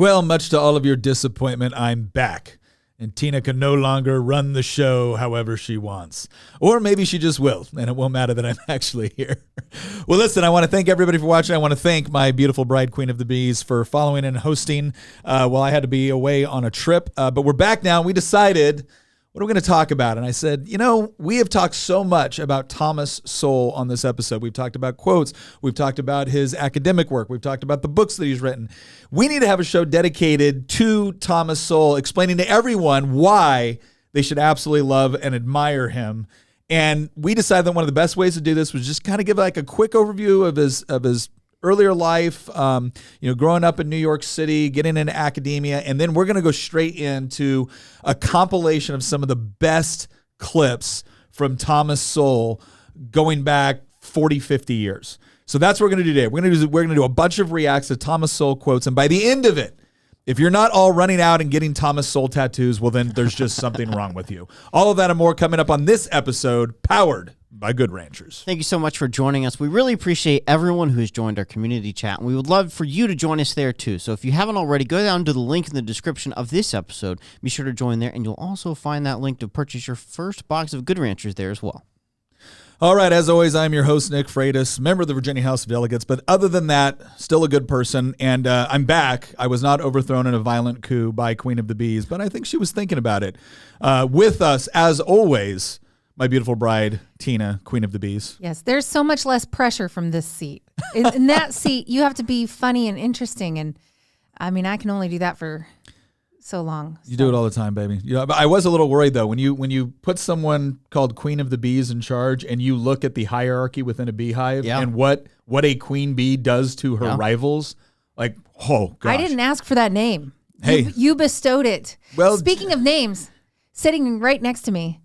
Well, much to all of your disappointment, I'm back. And Tina can no longer run the show however she wants. Or maybe she just will, and it won't matter that I'm actually here. Well, listen, I want to thank everybody for watching. I want to thank my beautiful bride, Queen of the Bees, for following and hosting while I had to be away on a trip. But we're back now, and we decided, what are we going to talk about? And I said, we have talked so much about Thomas Sowell on this episode. We've talked about quotes. We've talked about his academic work. We've talked about the books that he's written. We need to have a show dedicated to Thomas Sowell, explaining to everyone why they should absolutely love and admire him. And we decided that one of the best ways to do this was just kind of give like a quick overview of his earlier life, growing up in New York City, getting into academia, and then we're going to go straight into a compilation of some of the best clips from Thomas Sowell going back 40, 50 years. So that's what we're going to do today. We're going to do a bunch of reacts to Thomas Sowell quotes, and by the end of it, if you're not all running out and getting Thomas Sowell tattoos, well, then there's just something wrong with you. All of that and more coming up on this episode, powered by Good Ranchers. Thank you so much for joining us. We really appreciate everyone who's joined our community chat, and we would love for you to join us there too. So if you haven't already, go down to the link in the description of this episode. Be sure to join there, and you'll also find that link to purchase your first box of Good Ranchers there as well. All right, as always, I'm your host, Nick Freitas, member of the Virginia House of Delegates, but other than that, still a good person, and I'm back. I was not overthrown in a violent coup by Queen of the Bees, but I think she was thinking about it. With us, as always, my beautiful bride, Tina, Queen of the Bees. Yes, there's so much less pressure from this seat. In that seat, you have to be funny and interesting, and I mean, I can only do that for so long. You do it all the time, baby. But I was a little worried though when you put someone called Queen of the Bees in charge, and you look at the hierarchy within a beehive and what a queen bee does to her rivals. Like, oh gosh. I didn't ask for that name. Hey, you bestowed it. Well, speaking of names, sitting right next to me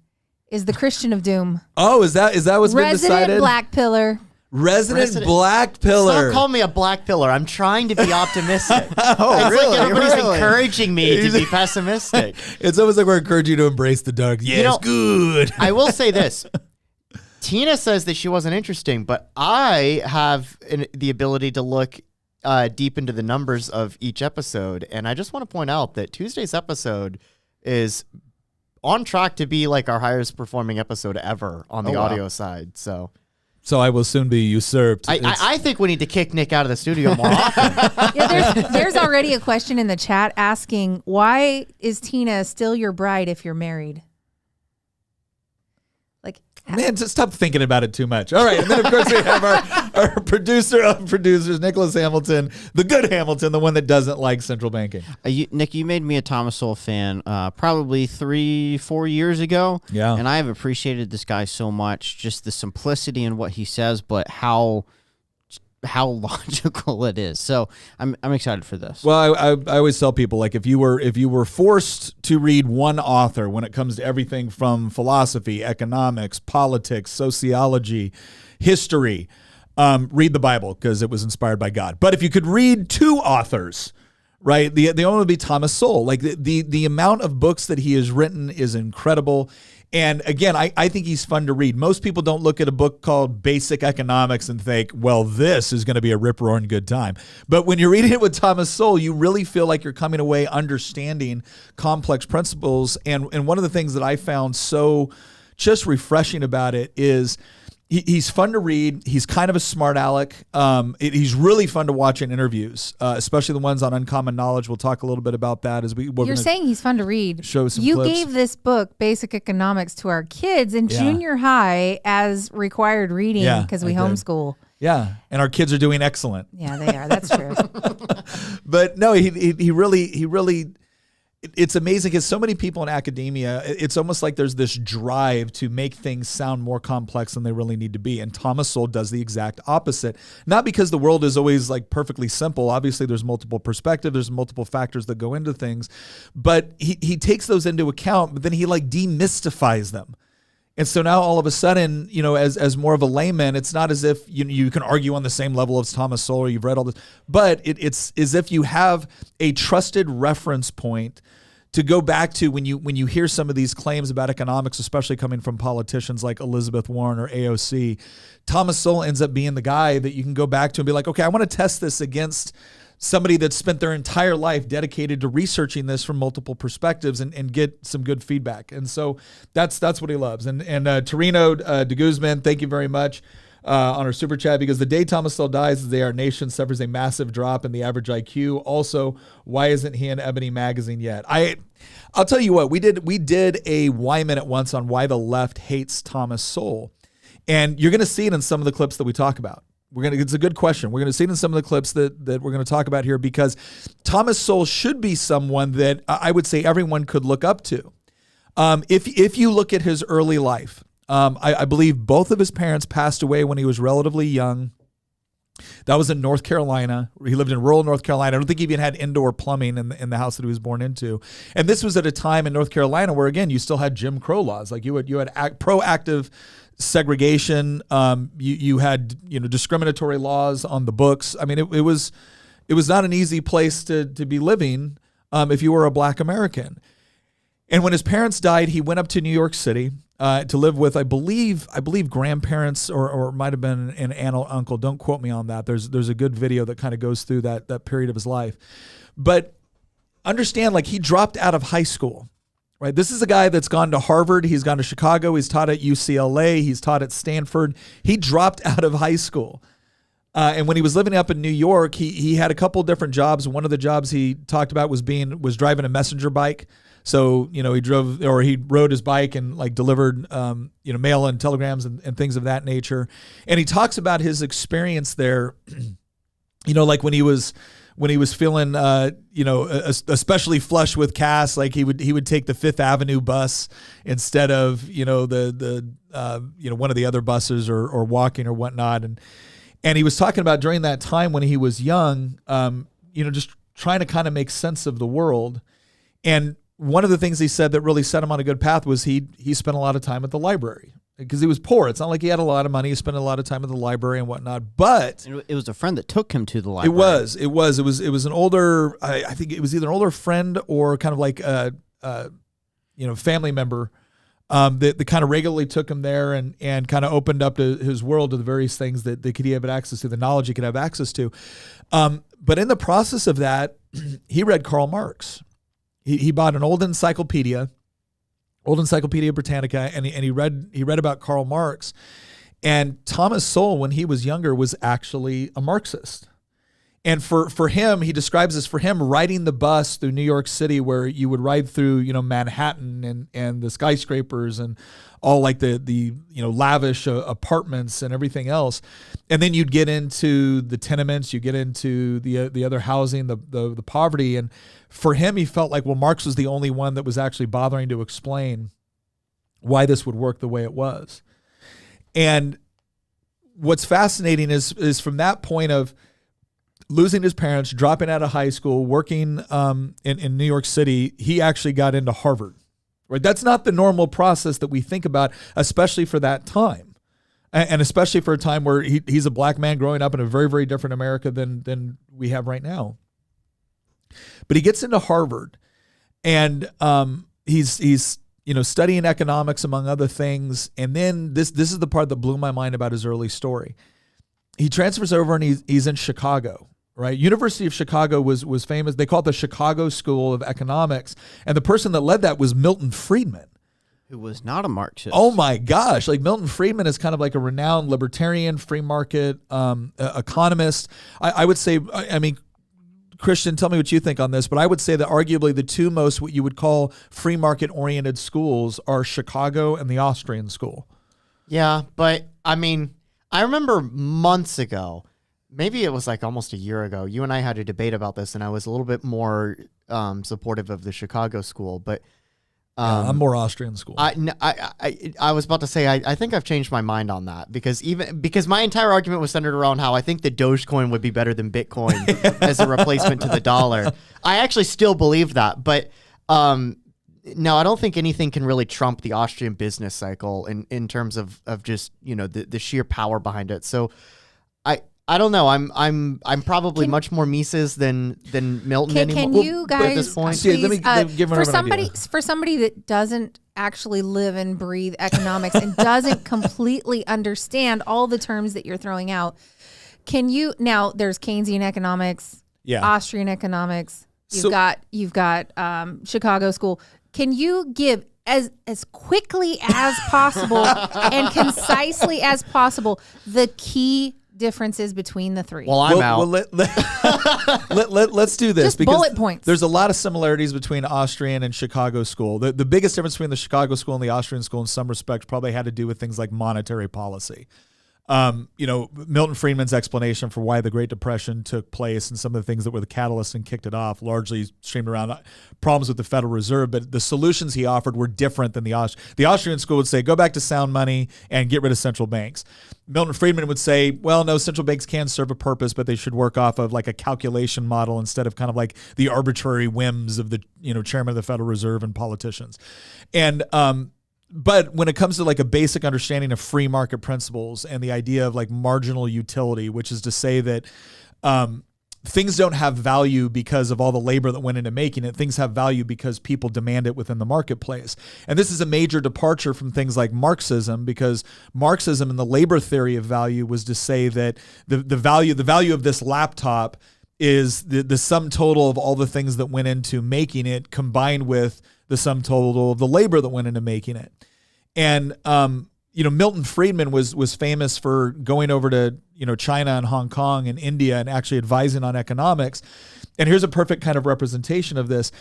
is the Christian of Doom. Oh, is that what's been decided? Resident Black Pillar. Resident Black Pillar. Stop calling me a black pillar. I'm trying to be optimistic. Oh, it's really? like everybody's encouraging me to be pessimistic. It's almost like we're encouraging you to embrace the dark. Yes, good. I will say this. Tina says that she wasn't interesting, but I have the ability to look deep into the numbers of each episode, and I just want to point out that Tuesday's episode is on track to be like our highest performing episode ever on the audio side. So I will soon be usurped. I think we need to kick Nick out of the studio more often. Yeah, there's already a question in the chat asking, why is Tina still your bride if you're married? Like, man, just stop thinking about it too much. All right, and then of course we have our producer of producers, Nicholas Hamilton, the good Hamilton, the one that doesn't like central banking. Nick, you made me a Thomas Sowell fan probably 3-4 years ago. Yeah. And I have appreciated this guy so much, just the simplicity in what he says, but how logical it is. So I'm excited for this. Well, I always tell people, like, if you were forced to read one author when it comes to everything from philosophy, economics, politics, sociology, history, read the Bible because it was inspired by God. But if you could read two authors, right, the only would be Thomas Sowell. Like the amount of books that he has written is incredible. And again, I think he's fun to read. Most people don't look at a book called Basic Economics and think, well, this is going to be a rip-roaring good time. But when you're reading it with Thomas Sowell, you really feel like you're coming away understanding complex principles. And one of the things that I found so just refreshing about it is he's fun to read. He's kind of a smart aleck. He's really fun to watch in interviews, especially the ones on Uncommon Knowledge. We'll talk a little bit about that as You're saying he's fun to read. Show some You clips. gave this book, Basic Economics, to our kids in junior high as required reading because we homeschool. Yeah, and our kids are doing excellent. Yeah, they are. That's true. But no, he really. It's amazing because so many people in academia, it's almost like there's this drive to make things sound more complex than they really need to be. And Thomas Sowell does the exact opposite. Not because the world is always like perfectly simple. Obviously, there's multiple perspectives. There's multiple factors that go into things. But he takes those into account, but then he like demystifies them. And so now all of a sudden, as more of a layman, it's not as if you can argue on the same level as Thomas Sowell or you've read all this, but it's as if you have a trusted reference point to go back to when you hear some of these claims about economics, especially coming from politicians like Elizabeth Warren or AOC. Thomas Sowell ends up being the guy that you can go back to and be like, okay, I want to test this against somebody that spent their entire life dedicated to researching this from multiple perspectives and get some good feedback. And so that's what he loves. And Torino de Guzman, thank you very much on our super chat, because the day Thomas Sowell dies, the day our nation suffers a massive drop in the average IQ. Also, why isn't he in Ebony magazine yet? I'll tell you what, we did a Why Minute once on why the left hates Thomas Sowell. And you're going to see it in some of the clips that we talk about. It's a good question. We're going to see it in some of the clips that we're going to talk about here, because Thomas Sowell should be someone that I would say everyone could look up to. If you look at his early life, I believe both of his parents passed away when he was relatively young. That was in North Carolina. He lived in rural North Carolina. I don't think he even had indoor plumbing in the house that he was born into. And this was at a time in North Carolina where, again, you still had Jim Crow laws. Like you had proactive segregation. You had discriminatory laws on the books. I mean, it was not an easy place to be living if you were a Black American. And when his parents died, he went up to New York City to live with, I believe grandparents or it might have been an aunt or uncle. Don't quote me on that. There's a good video that kind of goes through that period of his life. But understand, like, he dropped out of high school, right? This is a guy that's gone to Harvard. He's gone to Chicago. He's taught at UCLA. He's taught at Stanford. He dropped out of high school. And when he was living up in New York, he had a couple different jobs. One of the jobs he talked about was driving a messenger bike. So, he rode his bike and like delivered, mail and telegrams and things of that nature. And he talks about his experience there, like when he was feeling, especially flush with cash, like he would take the Fifth Avenue bus instead of, the one of the other buses or walking or whatnot. And he was talking about during that time when he was young, just trying to kind of make sense of the world. And one of the things he said that really set him on a good path was he spent a lot of time at the library because he was poor. It's not like he had a lot of money. He spent a lot of time at the library and whatnot. But it was a friend that took him to the library. It was an older, I think it was either an older friend or kind of like a family member that kind of regularly took him there and kind of opened up to his world to the various things that he have access to, the knowledge he could have access to. But in the process of that, he read Karl Marx. He bought an old Encyclopedia Britannica, and he read about Karl Marx. And Thomas Sowell, when he was younger, was actually a Marxist. And for him, he describes this, for him, riding the bus through New York City, where you would ride through, Manhattan and the skyscrapers and all like the lavish apartments and everything else. And then you'd get into the tenements, you get into the other housing, the poverty. And for him, he felt like, well, Marx was the only one that was actually bothering to explain why this would work the way it was. And what's fascinating is from that point of losing his parents, dropping out of high school, working in New York City, he actually got into Harvard. Right? That's not the normal process that we think about, especially for that time. And especially for a time where he's a Black man growing up in a very, very different America than we have right now. But he gets into Harvard, and he's studying economics, among other things. And then this is the part that blew my mind about his early story. He transfers over and he's in Chicago. Right, University of Chicago was famous. They call it the Chicago School of Economics, and the person that led that was Milton Friedman, who was not a Marxist. Oh my gosh! Like Milton Friedman is kind of like a renowned libertarian, free market economist. I would say, I mean, Christian, tell me what you think on this, but I would say that arguably the two most what you would call free market oriented schools are Chicago and the Austrian school. Yeah, but I mean, I remember months ago. Maybe it was like almost a year ago, you and I had a debate about this, and I was a little bit more supportive of the Chicago school. But I'm more Austrian school. I was about to say I think I've changed my mind on that because my entire argument was centered around how I think the Dogecoin would be better than Bitcoin as a replacement to the dollar. I actually still believe that, but no, I don't think anything can really trump the Austrian business cycle in terms of just the sheer power behind it. So I don't know. I'm probably much more Mises than Milton anymore. Can you guys at this point? please, let me give for somebody that doesn't actually live and breathe economics and doesn't completely understand all the terms that you're throwing out, can you now? There's Keynesian economics, Yeah. Austrian economics. You've got Chicago School. Can you give as quickly as possible and concisely as possible the key differences between the three? Well, I'm out. Well, let's do this. Just because bullet points. There's a lot of similarities between Austrian and Chicago School. The biggest difference between the Chicago School and the Austrian School in some respects probably had to do with things like monetary policy. Milton Friedman's explanation for why the Great Depression took place and some of the things that were the catalyst and kicked it off largely streamed around problems with the Federal Reserve, but the solutions he offered were different than the Austrian school would say, go back to sound money and get rid of central banks. Milton Friedman would say, well, no, central banks can serve a purpose, but they should work off of like a calculation model instead of kind of like the arbitrary whims of the, chairman of the Federal Reserve and politicians. And, but when it comes to like a basic understanding of free market principles and the idea of like marginal utility, which is to say that things don't have value because of all the labor that went into making it. Things have value because people demand it within the marketplace. And this is a major departure from things like Marxism, because Marxism and the labor theory of value was to say that the value of this laptop is the sum total of all the things that went into making it combined with the sum total of the labor that went into making it. And, Milton Friedman was famous for going over to, China and Hong Kong and India and actually advising on economics. And here's a perfect kind of representation of this.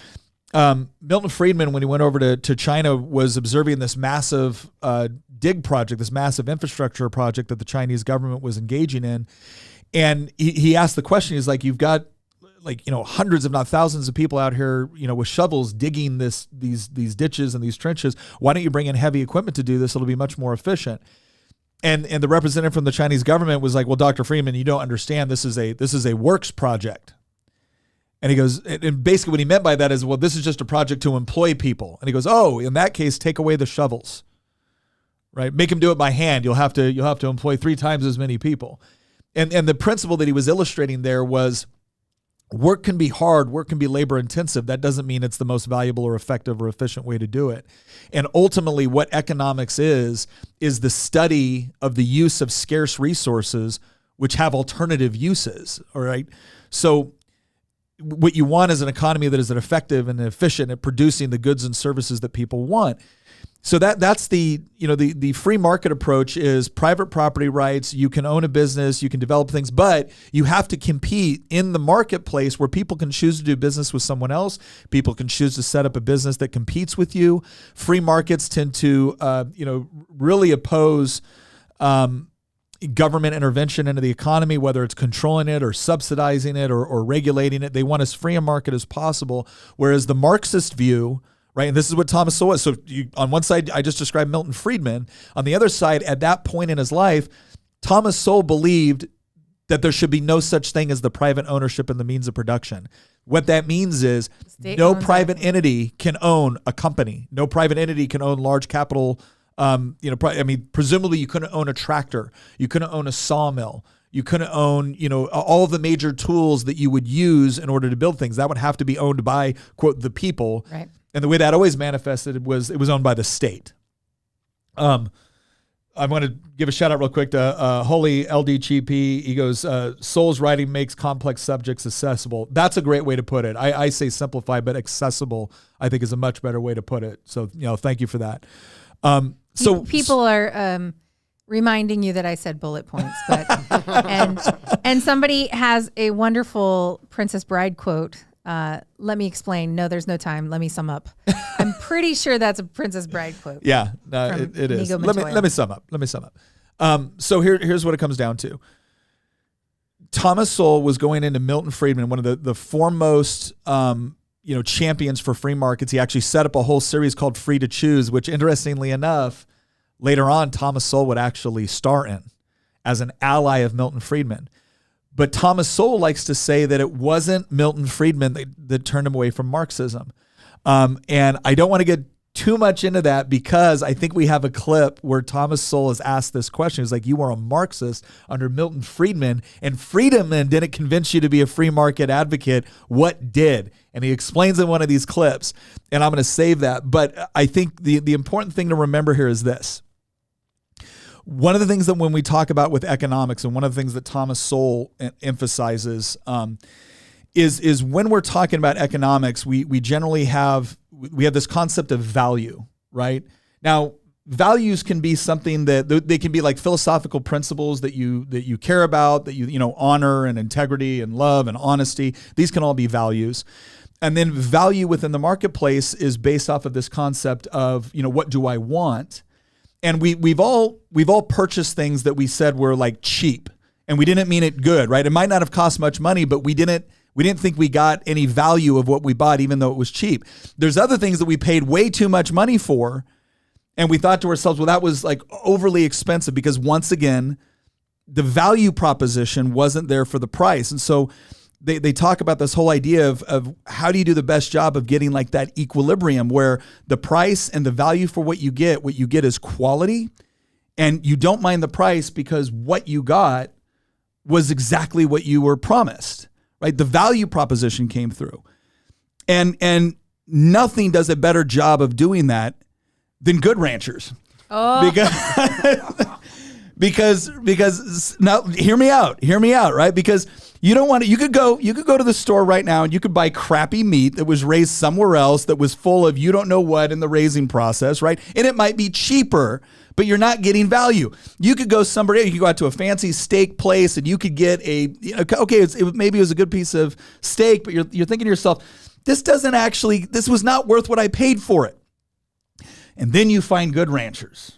Milton Friedman, when he went over to China, was observing this massive dig project, this massive infrastructure project that the Chinese government was engaging in. And he asked the question, he's like, you've got hundreds, if not thousands of people out here, with shovels digging these ditches and these trenches. Why don't you bring in heavy equipment to do this? It'll be much more efficient. And the representative from the Chinese government was like, well, Dr. Friedman, you don't understand. This is a works project. And he goes, and basically what he meant by that is, well, this is just a project to employ people. And he goes, oh, in that case, take away the shovels, right? Make them do it by hand. You'll have to employ 3 times as many people. And the principle that he was illustrating there was, work can be hard, work can be labor intensive. That doesn't mean it's the most valuable or effective or efficient way to do it. And ultimately what economics is the study of the use of scarce resources which have alternative uses, all right? So what you want is an economy that is effective and efficient at producing the goods and services that people want. So that's the free market approach is private property rights. You can own a business, you can develop things, but you have to compete in the marketplace where people can choose to do business with someone else. People can choose to set up a business that competes with you. Free markets tend to, really oppose government intervention into the economy, whether it's controlling it or subsidizing it or regulating it. They want as free a market as possible. Whereas the Marxist view, right, and this is what Thomas Sowell is. So on one side, I just described Milton Friedman. On the other side, at that point in his life, Thomas Sowell believed that there should be no such thing as the private ownership and the means of production. What that means is no private entity can own a company. No private entity can own large capital. Presumably you couldn't own a tractor. You couldn't own a sawmill. You couldn't own, all of the major tools that you would use in order to build things. That would have to be owned by, quote, the people. Right. And the way that always manifested was it was owned by the state. I want to give a shout out real quick to Holy LDGP. He goes, Sowell's writing makes complex subjects accessible. That's a great way to put it. I say simplify, but accessible, I think, is a much better way to put it. So, thank you for that. So people are reminding you that I said bullet points, but and somebody has a wonderful Princess Bride quote. Let me explain. No, there's no time. Let me sum up. I'm pretty sure that's a Princess Bride quote. Yeah, no, it is. Let me sum up. So here's what it comes down to. Thomas Sowell was going into Milton Friedman, one of the foremost champions for free markets. He actually set up a whole series called Free to Choose, which interestingly enough, later on, Thomas Sowell would actually star in as an ally of Milton Friedman. But Thomas Sowell likes to say that it wasn't Milton Friedman that turned him away from Marxism. And I don't want to get too much into that because I think we have a clip where Thomas Sowell is asked this question. He's like, you were a Marxist under Milton Friedman, and Friedman didn't convince you to be a free market advocate. What did? And he explains in one of these clips, and I'm going to save that. But I think the important thing to remember here is this. One of the things that when we talk about with economics, and one of the things that Thomas Sowell emphasizes is when we're talking about economics, we generally have this concept of value, right? Now, values can be something that they can be like philosophical principles that you care about, that you know, honor and integrity and love and honesty. These can all be values. And then value within the marketplace is based off of this concept of, you know, what do I want? And we've all purchased things that we said were like cheap, and we didn't mean it good, right? It might not have cost much money, but we didn't think we got any value of what we bought, even though it was cheap. There's other things that we paid way too much money for, and we thought to ourselves, well, that was like overly expensive, because once again, the value proposition wasn't there for the price. And so they talk about this whole idea of how do you do the best job of getting like that equilibrium where the price and the value for what you get is quality, and you don't mind the price because what you got was exactly what you were promised, right? The value proposition came through. And nothing does a better job of doing that than Good Ranchers. Oh. Because now hear me out, right? Because you don't want to, you could go to the store right now and you could buy crappy meat that was raised somewhere else that was full of you don't know what in the raising process, right? And it might be cheaper, but you're not getting value. You could go somewhere, you could go out to a fancy steak place and you could get maybe it was a good piece of steak, but you're thinking to yourself, this was not worth what I paid for it. And then you find Good Ranchers,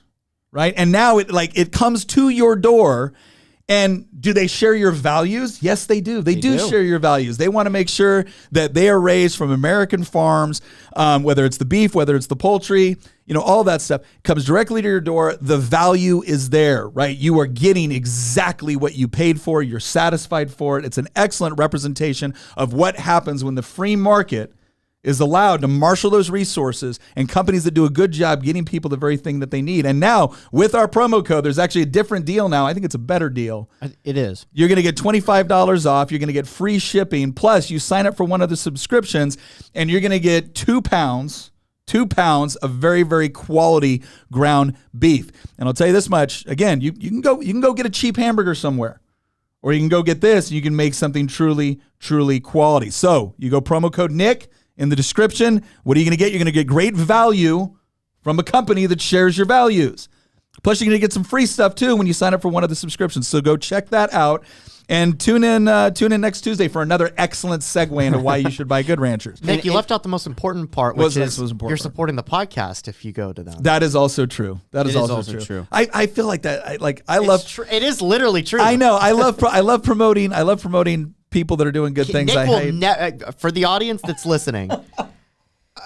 right? And now it comes to your door. And do they share your values? Yes, they do. They do share your values. They want to make sure that they are raised from American farms, whether it's the beef, whether it's the poultry, you know, all that stuff comes directly to your door. The value is there, right? You are getting exactly what you paid for. You're satisfied for it. It's an excellent representation of what happens when the free market is allowed to marshal those resources and companies that do a good job getting people the very thing that they need. And now with our promo code, there's actually a different deal now. I think it's a better deal. It is. You're going to get $25 off. You're going to get free shipping. Plus you sign up for one of the subscriptions and you're going to get 2 pounds of very, very quality ground beef. And I'll tell you this much, again, you can go get a cheap hamburger somewhere, or you can go get this and you can make something truly, truly quality. So you go promo code Nick in the description. What are you going to get? You're going to get great value from a company that shares your values. Plus, you're going to get some free stuff too when you sign up for one of the subscriptions. So go check that out and tune in next Tuesday for another excellent segue into why you should buy Good Ranchers. Nick, you left out the most important part, which is you're supporting the podcast if you go to them. That is also true. That is also true. I feel like that. It is literally true. I know. I love promoting people that are doing good things. Nick for the audience that's listening,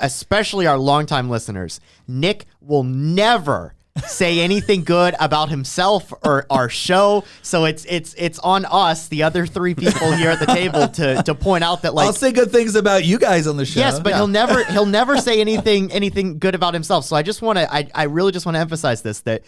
especially our longtime listeners, Nick will never say anything good about himself or our show. So it's on us, the other 3 people here at the table, to point out that, like, I'll say good things about you guys on the show. Yes, but he'll never say anything good about himself. So I really just want to emphasize this, that,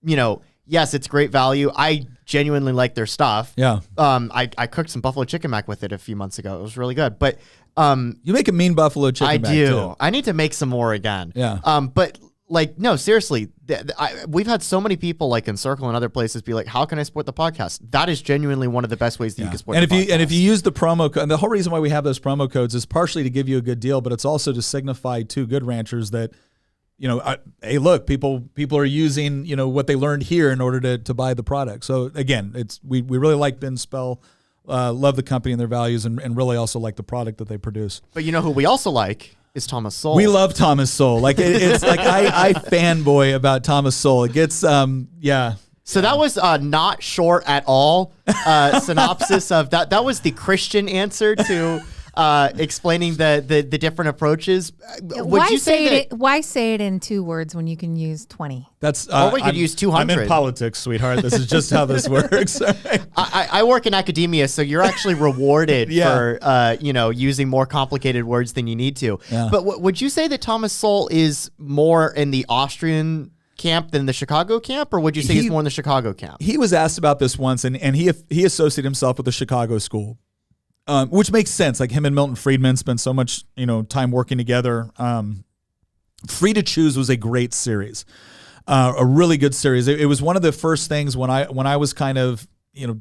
you know, yes, it's great value. I genuinely like their stuff. Yeah. I cooked some buffalo chicken mac with it a few months ago. It was really good. But you make a mean buffalo chicken mac. I do. Too. I need to make some more again. Yeah. But like, no, seriously, we've had so many people, like in Circle and other places, be like, "How can I support the podcast?" That is genuinely one of the best ways that you can support. And if you use the promo code, and the whole reason why we have those promo codes is partially to give you a good deal, but it's also to signify to Good Ranchers that, you know, hey, look, people are using, you know, what they learned here in order to buy the product. So again, we really like Ben Spell, love the company and their values, and really also like the product that they produce. But you know who we also like is Thomas Sowell. We love Thomas Sowell. Like it's like I fanboy about Thomas Sowell. It gets yeah. So that was not short at all. Synopsis of that. That was the Christian answer to explaining the different approaches. Why say it in 2 words when you can use 20? That's or we could use 200. I'm in politics, sweetheart. This is just how this works. I work in academia, so you're actually rewarded for using more complicated words than you need to. Yeah. But would you say that Thomas Sowell is more in the Austrian camp than the Chicago camp, or would you say he's more in the Chicago camp? He was asked about this once, and he associated himself with the Chicago school. Which makes sense. Like him and Milton Friedman spent so much, time working together. Free to Choose was a great series, a really good series. It was one of the first things when I was kind of,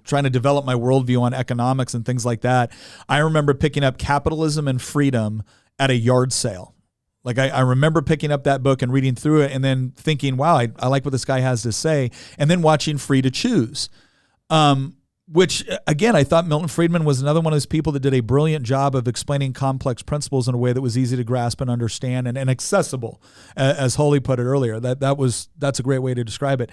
trying to develop my worldview on economics and things like that, I remember picking up Capitalism and Freedom at a yard sale. Like I remember picking up that book and reading through it and then thinking, wow, I like what this guy has to say. And then watching Free to Choose, which again, I thought Milton Friedman was another one of those people that did a brilliant job of explaining complex principles in a way that was easy to grasp and understand and accessible, as Holly put it earlier. That's a great way to describe it.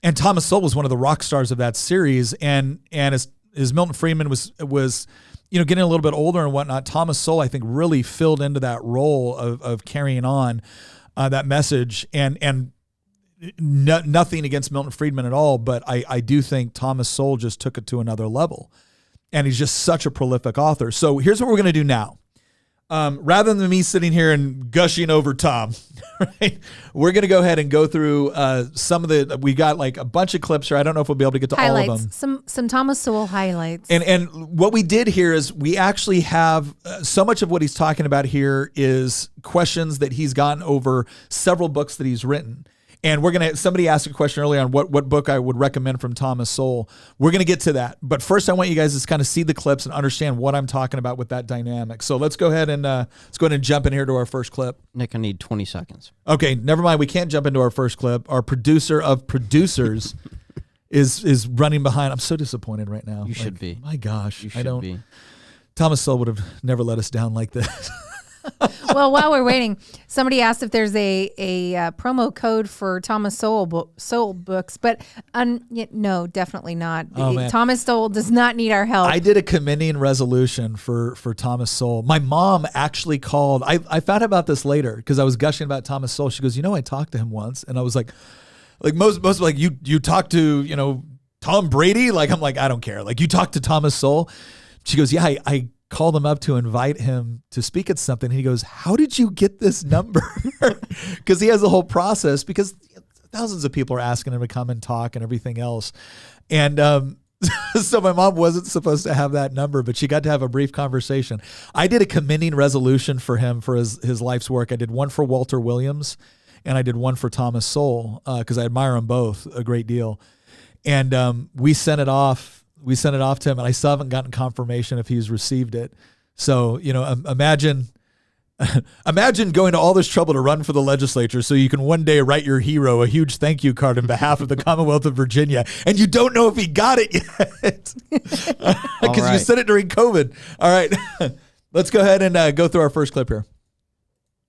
And Thomas Sowell was one of the rock stars of that series. And as Milton Friedman was getting a little bit older and whatnot, Thomas Sowell, I think, really filled into that role of carrying on that message. And nothing against Milton Friedman at all, but I do think Thomas Sowell just took it to another level. And he's just such a prolific author. So here's what we're going to do now. Rather than me sitting here and gushing over Tom, right, we're going to go ahead and go through some of we got like a bunch of clips here. I don't know if we'll be able to get to highlights, all of them. Some Thomas Sowell highlights. And what we did here is we actually have so much of what he's talking about here is questions that he's gotten over several books that he's written. And somebody asked a question earlier on what book I would recommend from Thomas Sowell. We're going to get to that. But first, I want you guys to kind of see the clips and understand what I'm talking about with that dynamic. So let's go ahead and jump in here to our first clip. Nick, I need 20 seconds. Okay, never mind. We can't jump into our first clip. Our producer of producers is running behind. I'm so disappointed right now. You should be. My gosh. You should be. Thomas Sowell would have never let us down like this. Well, while we're waiting, somebody asked if there's a promo code for Thomas Sowell books, but no, definitely not. Oh, Thomas Sowell does not need our help. I did a commending resolution for Thomas Sowell. My mom actually called. I found out about this later because I was gushing about Thomas Sowell. She goes, I talked to him once, and I was like most like you talked to Tom Brady. Like I'm like I don't care. Like you talked to Thomas Sowell. She goes, yeah, I called him up to invite him to speak at something. And he goes, how did you get this number? Because he has the whole process because thousands of people are asking him to come and talk and everything else. And so my mom wasn't supposed to have that number, but she got to have a brief conversation. I did a commending resolution for him for his life's work. I did one for Walter Williams and I did one for Thomas Sowell because I admire them both a great deal. And we sent it off. We sent it off to him, and I still haven't gotten confirmation if he's received it. So, imagine going to all this trouble to run for the legislature so you can one day write your hero a huge thank you card on behalf of the Commonwealth of Virginia, and you don't know if he got it yet because you said it during COVID. All right, let's go ahead and go through our first clip here.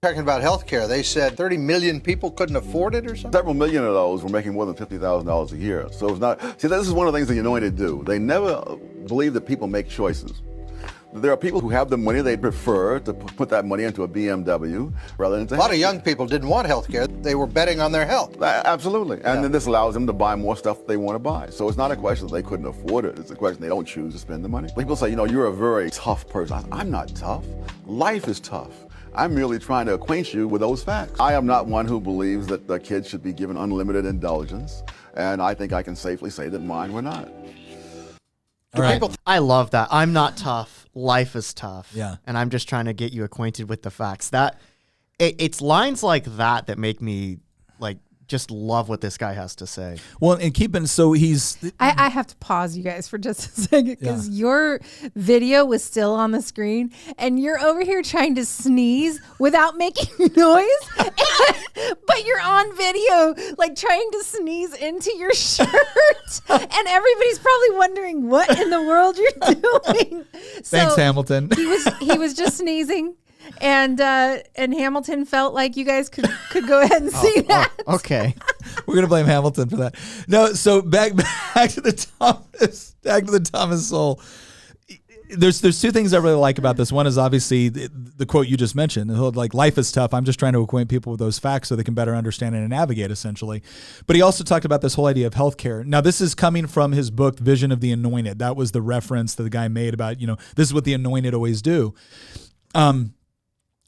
Talking about health care, they said 30 million people couldn't afford it or something? Several million of those were making more than $50,000 a year. So it's not, see, this is one of the things the Anointed do. They never believe that people make choices. There are people who have the money, they prefer to put that money into a BMW rather than a lot of young people didn't want health care. They were betting on their health. Absolutely. And then this allows them to buy more stuff they want to buy. So it's not a question that they couldn't afford it. It's a question they don't choose to spend the money. People say, you're a very tough person. I'm not tough. Life is tough. I'm merely trying to acquaint you with those facts. I am not one who believes that the kids should be given unlimited indulgence, and I think I can safely say that mine were not. All right. I love that. I'm not tough. Life is tough. Yeah. And I'm just trying to get you acquainted with the facts. It's lines like that make me just love what this guy has to say. Well, and so he's... I have to pause you guys for just a second because your video was still on the screen and you're over here trying to sneeze without making noise, but you're on video trying to sneeze into your shirt and everybody's probably wondering what in the world you're doing. Thanks, Hamilton. He was just sneezing. And Hamilton felt like you guys could go ahead and see that. Okay. We're gonna blame Hamilton for that. No, so back to the Thomas Sowell. There's two things I really like about this. One is obviously the quote you just mentioned. Life is tough. I'm just trying to acquaint people with those facts so they can better understand and navigate, essentially. But he also talked about this whole idea of healthcare. Now, this is coming from his book, Vision of the Anointed. That was the reference that the guy made about, this is what the anointed always do.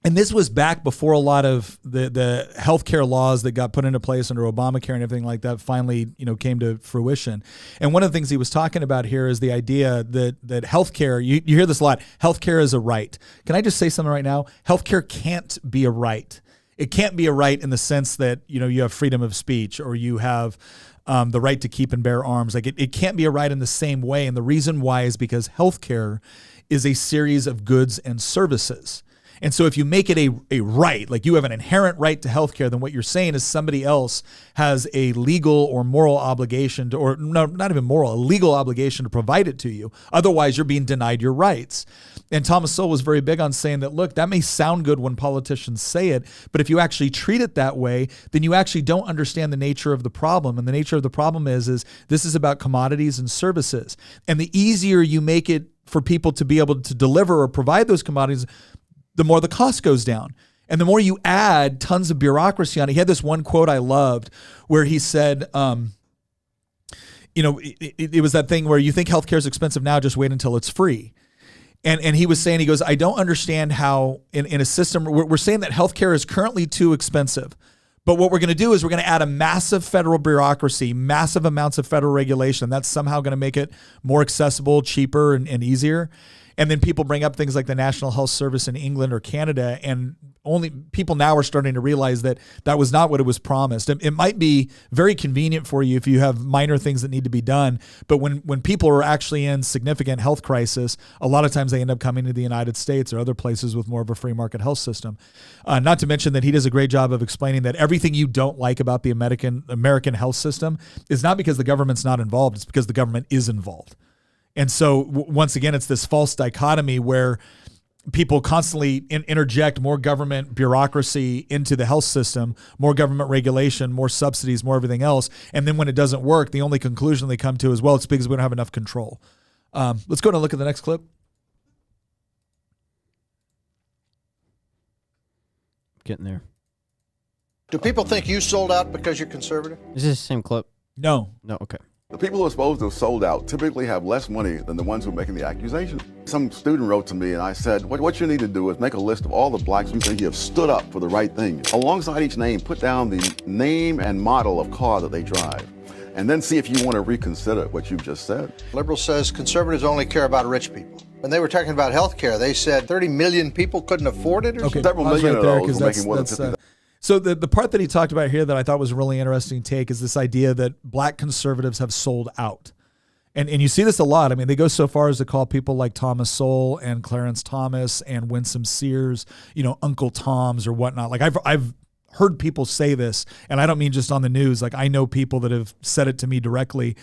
And this was back before a lot of the healthcare laws that got put into place under Obamacare and everything like that finally, came to fruition. And one of the things he was talking about here is the idea that healthcare, you hear this a lot, healthcare is a right. Can I just say something right now? Healthcare can't be a right. It can't be a right in the sense that, you have freedom of speech or you have the right to keep and bear arms. Like it can't be a right in the same way. And the reason why is because healthcare is a series of goods and services. And so if you make it a right, like you have an inherent right to healthcare, then what you're saying is somebody else has a legal or moral obligation to, or no, not even moral, a legal obligation to provide it to you. Otherwise, you're being denied your rights. And Thomas Sowell was very big on saying that, look, that may sound good when politicians say it, but if you actually treat it that way, then you actually don't understand the nature of the problem. And the nature of the problem is this is about commodities and services. And the easier you make it for people to be able to deliver or provide those commodities, the more the cost goes down. And the more you add tons of bureaucracy on it. He had this one quote I loved where he said, it was that thing where you think healthcare is expensive now, just wait until it's free. And he was saying, he goes, I don't understand how in a system, we're saying that healthcare is currently too expensive. But what we're going to do is we're going to add a massive federal bureaucracy, massive amounts of federal regulation. That's somehow going to make it more accessible, cheaper, and easier. And then people bring up things like the National Health Service in England or Canada, and only people now are starting to realize that that was not what it was promised. It might be very convenient for you if you have minor things that need to be done, but when people are actually in significant health crisis, a lot of times they end up coming to the United States or other places with more of a free market health system. Not to mention that he does a great job of explaining that everything you don't like about the American health system is not because the government's not involved, it's because the government is involved. And so once again, it's this false dichotomy where people constantly interject more government bureaucracy into the health system, more government regulation, more subsidies, more everything else. And then when it doesn't work, the only conclusion they come to is, well, it's because we don't have enough control. Let's go and look at the next clip. Getting there. Do people think you sold out because you're conservative? Is this the same clip? No. No, okay. The people who are supposed to have sold out typically have less money than the ones who are making the accusation. Some student wrote to me and I said, what you need to do is make a list of all the blacks who think you have stood up for the right thing. Alongside each name, put down the name and model of car that they drive. And then see if you want to reconsider what you've just said. Liberal says conservatives only care about rich people. When they were talking about health care, they said 30 million people couldn't afford it or Okay, something? Several pause million right there, of those 'cause were making more than $50,000. So the part that he talked about here that I thought was a really interesting take is this idea that black conservatives have sold out. And you see this a lot. I mean, they go so far as to call people like Thomas Sowell and Clarence Thomas and Winsome Sears, Uncle Toms or whatnot. Like I've heard people say this, and I don't mean just on the news. Like I know people that have said it to me directly,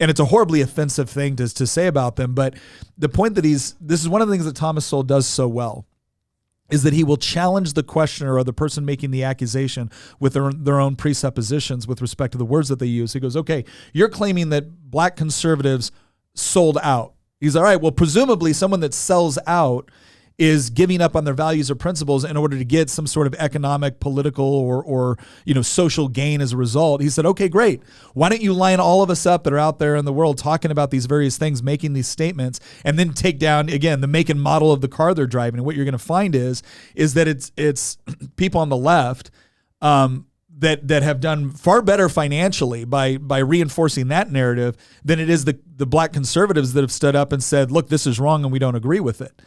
and it's a horribly offensive thing to say about them. But the point that this is one of the things that Thomas Sowell does so well, is that he will challenge the questioner or the person making the accusation with their own presuppositions with respect to the words that they use. He goes, okay, you're claiming that black conservatives sold out. He's all right, well, presumably someone that sells out is giving up on their values or principles in order to get some sort of economic, political, or social gain as a result. He said, okay, great. Why don't you line all of us up that are out there in the world talking about these various things, making these statements, and then take down, again, the make and model of the car they're driving. And what you're going to find is that it's people on the left that have done far better financially by reinforcing that narrative than it is the black conservatives that have stood up and said, look, this is wrong and we don't agree with it.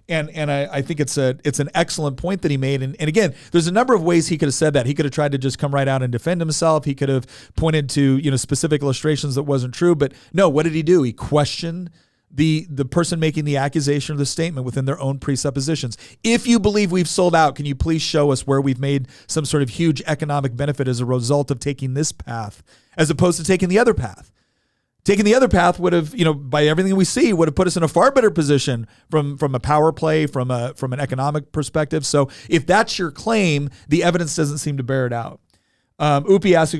And I think it's an excellent point that he made. And again, there's a number of ways he could have said that. He could have tried to just come right out and defend himself. He could have pointed to specific illustrations that wasn't true. But no, what did he do? He questioned the person making the accusation or the statement within their own presuppositions. If you believe we've sold out, can you please show us where we've made some sort of huge economic benefit as a result of taking this path as opposed to taking the other path? Taking the other path would have, by everything we see, would have put us in a far better position from a power play, from an economic perspective. So if that's your claim, the evidence doesn't seem to bear it out. Upi asked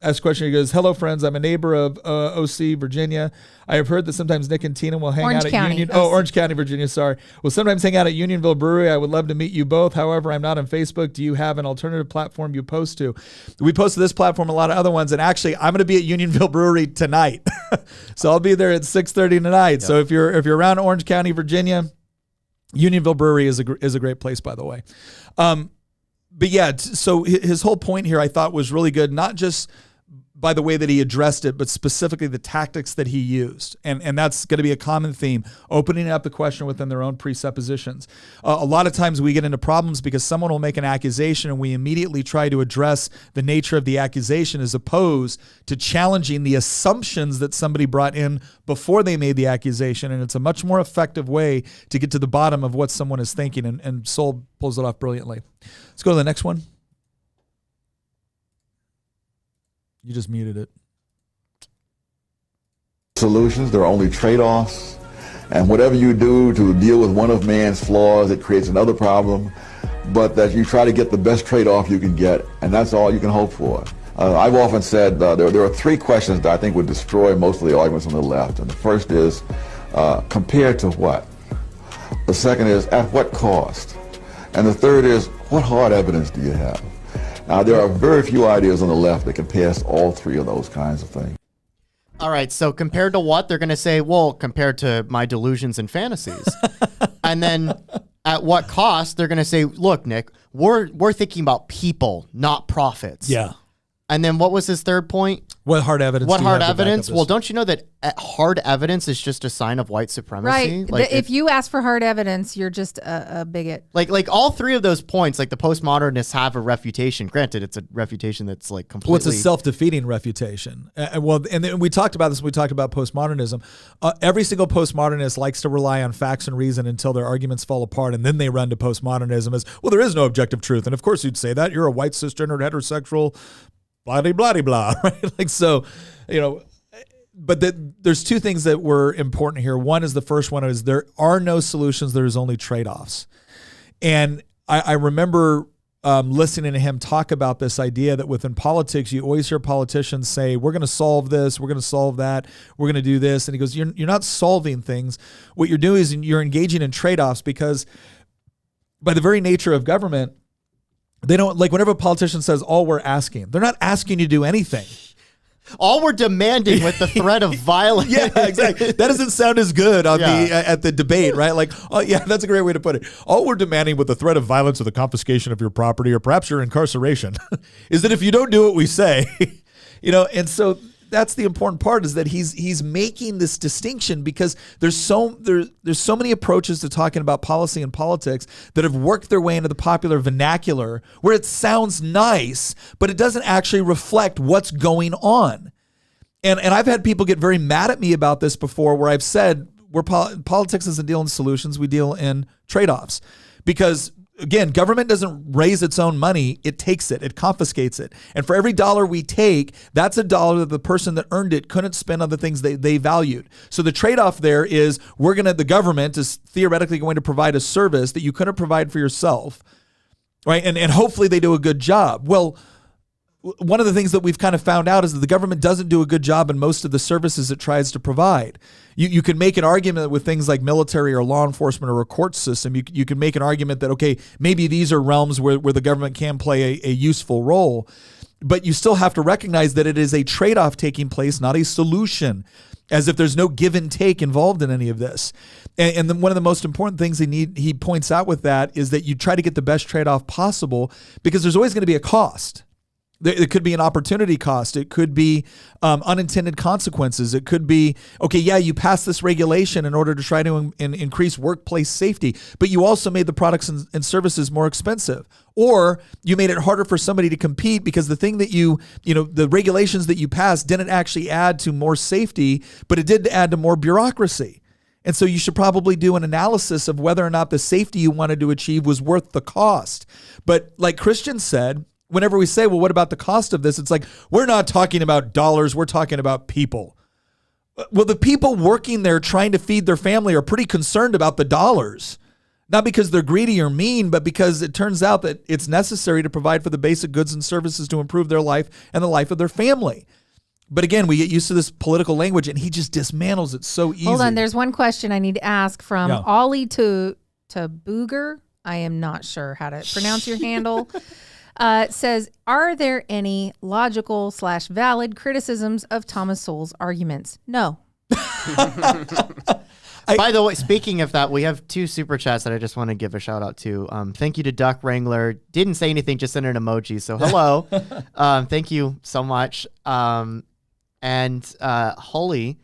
a question. He goes, hello, friends. I'm a neighbor of OC, Virginia. I have heard that sometimes Nick and Tina will hang Orange out at County, Union. OC. Oh, Orange County, Virginia. Sorry. Will sometimes hang out at Unionville Brewery. I would love to meet you both. However, I'm not on Facebook. Do you have an alternative platform you post to? We post to this platform, a lot of other ones. And actually, I'm going to be at Unionville Brewery tonight. So I'll be there at 6:30 tonight. Yep. So if you're around Orange County, Virginia, Unionville Brewery is a great place, by the way. But yeah, so his whole point here I thought was really good. Not just by the way that he addressed it, but specifically the tactics that he used. And that's going to be a common theme, opening up the question within their own presuppositions. A lot of times we get into problems because someone will make an accusation and we immediately try to address the nature of the accusation as opposed to challenging the assumptions that somebody brought in before they made the accusation. And it's a much more effective way to get to the bottom of what someone is thinking. And Sowell pulls it off brilliantly. Let's go to the next one. You just muted it. Solutions, there are only trade-offs. And whatever you do to deal with one of man's flaws, it creates another problem. But that you try to get the best trade-off you can get, and that's all you can hope for. I've often said there are three questions that I think would destroy most of the arguments on the left. And the first is, compared to what? The second is, at what cost? And the third is, what hard evidence do you have? Now, there are very few ideas on the left that can pass all three of those kinds of things. All right, so compared to what? They're going to say, well, compared to my delusions and fantasies. And then at what cost? They're going to say, look, Nick, we're thinking about people, not profits. Yeah. And then what was his third point? What hard evidence? What do you hard have to back up evidence? this? Well, don't you know that hard evidence is just a sign of white supremacy? Right. If you ask for hard evidence, you're just a bigot. Like all three of those points, like the postmodernists have a refutation. Granted, it's a refutation that's like completely. Well, it's a self-defeating refutation. And then we talked about this when we talked about postmodernism. Every single postmodernist likes to rely on facts and reason until their arguments fall apart, and then they run to postmodernism as, well, there is no objective truth. And of course you'd say that. You're a white, cisgendered, heterosexual, blah-de-blah-de-blah, right? Like, so, but there's two things that were important here. One is the first one is there are no solutions. There's only trade-offs. And I remember listening to him talk about this idea that within politics, you always hear politicians say, we're going to solve this, we're going to solve that, we're going to do this. And he goes, you're not solving things. What you're doing is you're engaging in trade-offs, because by the very nature of government, they don't, like, whenever a politician says, all we're asking, they're not asking you to do anything. All we're demanding with the threat of violence. Yeah, exactly. That doesn't sound as good on at the debate, right? Like, oh yeah, that's a great way to put it. All we're demanding with the threat of violence or the confiscation of your property or perhaps your incarceration is that if you don't do what we say, and so that's the important part, is that he's making this distinction, because there's so many approaches to talking about policy and politics that have worked their way into the popular vernacular where it sounds nice, but it doesn't actually reflect what's going on. And I've had people get very mad at me about this before, where I've said politics doesn't deal in solutions, we deal in trade-offs. Because again, government doesn't raise its own money. It takes it. It confiscates it. And for every dollar we take, that's a dollar that the person that earned it couldn't spend on the things they valued. So the trade-off there is the government is theoretically going to provide a service that you couldn't provide for yourself, right? And hopefully they do a good job. Well, one of the things that we've kind of found out is that the government doesn't do a good job in most of the services it tries to provide. You can make an argument with things like military or law enforcement or a court system. You can make an argument that, okay, maybe these are realms where the government can play a useful role, but you still have to recognize that it is a trade-off taking place, not a solution, as if there's no give and take involved in any of this. And then one of the most important things he points out with that is that you try to get the best trade-off possible, because there's always going to be a cost. It could be an opportunity cost. It could be unintended consequences. It could be, okay, yeah, you passed this regulation in order to try to increase workplace safety, but you also made the products and services more expensive. Or you made it harder for somebody to compete because the thing that the regulations that you passed didn't actually add to more safety, but it did add to more bureaucracy. And so you should probably do an analysis of whether or not the safety you wanted to achieve was worth the cost. But like Christian said, whenever we say, well, what about the cost of this? It's like, we're not talking about dollars. We're talking about people. Well, the people working there trying to feed their family are pretty concerned about the dollars, not because they're greedy or mean, but because it turns out that it's necessary to provide for the basic goods and services to improve their life and the life of their family. But again, we get used to this political language, and he just dismantles it so easy. Hold on. There's one question I need to ask from Ollie to Booger. I am not sure how to pronounce your handle. Says, are there any logical / valid criticisms of Thomas Sowell's arguments? No. By the way, speaking of that, we have 2 super chats that I just want to give a shout out to. Thank you to Duck Wrangler. Didn't say anything, just sent an emoji. So hello. Thank you so much. And Holly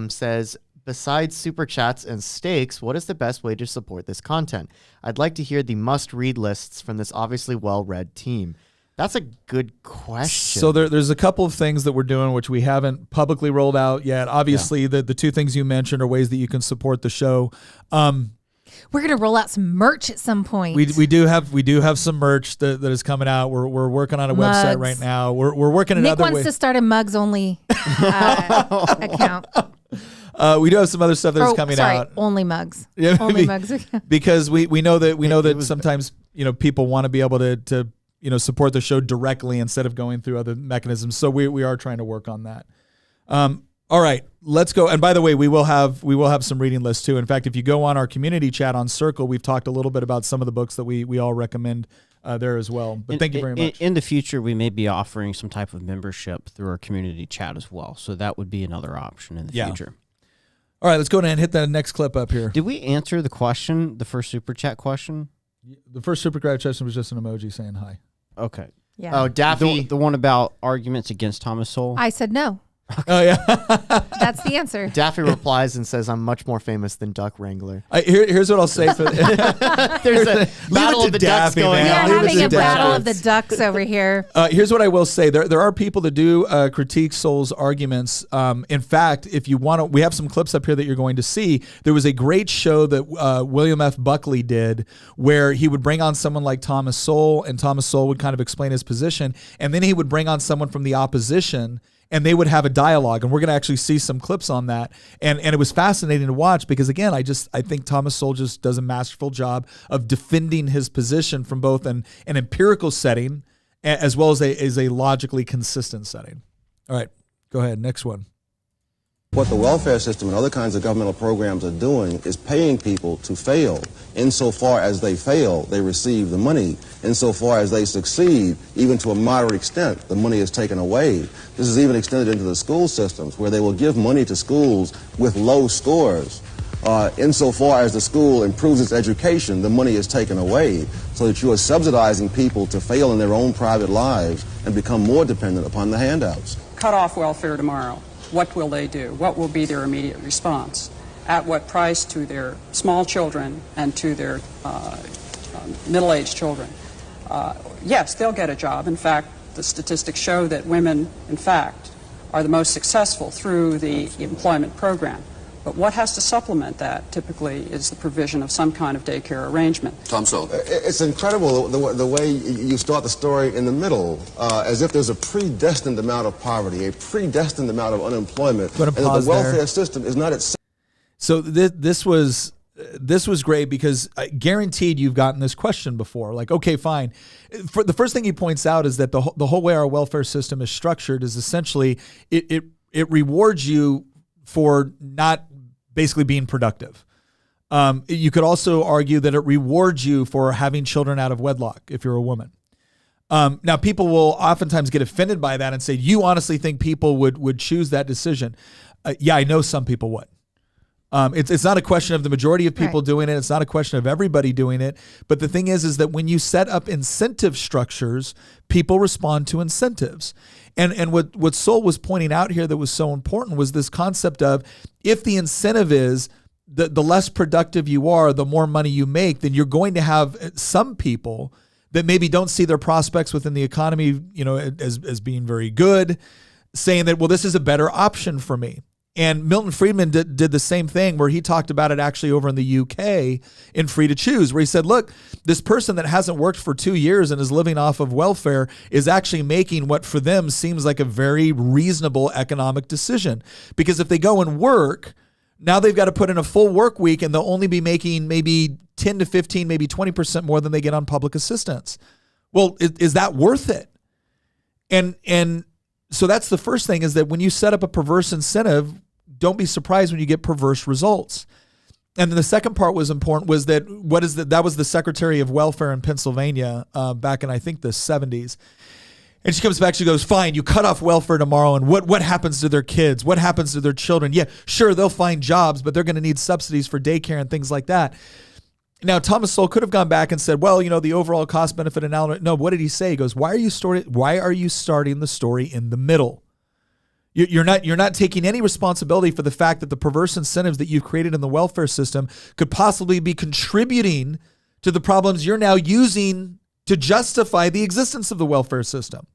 says, besides super chats and stakes, what is the best way to support this content? I'd like to hear the must-read lists from this obviously well-read team. That's a good question. So there's a couple of things that we're doing which we haven't publicly rolled out yet. Obviously, the 2 things you mentioned are ways that you can support the show. We're gonna roll out some merch at some point. We do have some merch that is coming out. We're working on a website right now. We're working in Nick other wants ways. to start a mugs only account. We do have some other stuff that's coming out. Only mugs. Yeah, only mugs account. Because we know that sometimes people want to be able to support the show directly instead of going through other mechanisms. So we are trying to work on that. All right, let's go. And by the way, we will have some reading lists too. In fact, if you go on our community chat on Circle, we've talked a little bit about some of the books that we all recommend there as well. But thank you very much. In the future, we may be offering some type of membership through our community chat as well. So that would be another option in the future. All right, let's go ahead and hit that next clip up here. Did we answer the question, the first super chat question? The first super chat question was just an emoji saying hi. Okay. Yeah. Oh, Daffy. The one about arguments against Thomas Sowell? I said no. Oh yeah. That's the answer. Daffy replies and says, I'm much more famous than Duck Wrangler. Here's what I'll say for There's a battle of the ducks going We man. are on. Leave it having to a battle Daffy. of the ducks over here. Here's what I will say. There are people that do critique Sowell's arguments. In fact, if you want to, we have some clips up here that you're going to see. There was a great show that William F. Buckley did where he would bring on someone like Thomas Sowell, and Thomas Sowell would kind of explain his position, and then he would bring on someone from the opposition, and they would have a dialogue, and we're going to actually see some clips on that. And it was fascinating to watch because, again, I think Thomas Sowell just does a masterful job of defending his position from both an empirical setting as well as a logically consistent setting. All right, go ahead. Next one. What the welfare system and other kinds of governmental programs are doing is paying people to fail. Insofar as they fail, they receive the money. Insofar as they succeed, even to a moderate extent, the money is taken away. This is even extended into the school systems, where they will give money to schools with low scores. Insofar as the school improves its education, the money is taken away, so that you are subsidizing people to fail in their own private lives and become more dependent upon the handouts. Cut off welfare tomorrow. What will they do? What will be their immediate response? At what price to their small children and to their middle-aged children? Yes, they'll get a job. In fact, the statistics show that women, in fact, are the most successful through the employment program. But what has to supplement that typically is the provision of some kind of daycare arrangement. Tom Sowell. It's incredible the way you start the story in the middle, as if there's a predestined amount of poverty, a predestined amount of unemployment, and that the welfare system is not itself. So this was great because guaranteed you've gotten this question before. Like, okay, fine. For the first thing he points out is that the whole way our welfare system is structured is essentially it rewards you for not basically being productive. You could also argue that it rewards you for having children out of wedlock if you're a woman. Now, people will oftentimes get offended by that and say, you honestly think people would choose that decision? Yeah, I know some people would. It's not a question of the majority of people doing it. It's not a question of everybody doing it. But the thing is that when you set up incentive structures, people respond to incentives. And what Sowell was pointing out here that was so important was this concept of if the incentive is the less productive you are, the more money you make, then you're going to have some people that maybe don't see their prospects within the economy, as being very good, saying that, well, this is a better option for me. And Milton Friedman did the same thing where he talked about it actually over in the UK in Free to Choose, where he said, look, this person that hasn't worked for 2 years and is living off of welfare is actually making what for them seems like a very reasonable economic decision. Because if they go and work, now they've got to put in a full work week and they'll only be making maybe 10 to 15, maybe 20% more than they get on public assistance. Well, is that worth it? And so that's the first thing, is that when you set up a perverse incentive, don't be surprised when you get perverse results. And then the second part was important, was that that was the Secretary of Welfare in Pennsylvania back in, I think, the 70s. And she comes back, she goes, fine, you cut off welfare tomorrow, and what happens to their kids? What happens to their children? Yeah, sure, they'll find jobs, but they're going to need subsidies for daycare and things like that. Now, Thomas Sowell could have gone back and said, well, the overall cost-benefit analysis. No, what did he say? He goes, why are you starting the story in the middle? You're not taking any responsibility for the fact that the perverse incentives that you've created in the welfare system could possibly be contributing to the problems you're now using to justify the existence of the welfare system.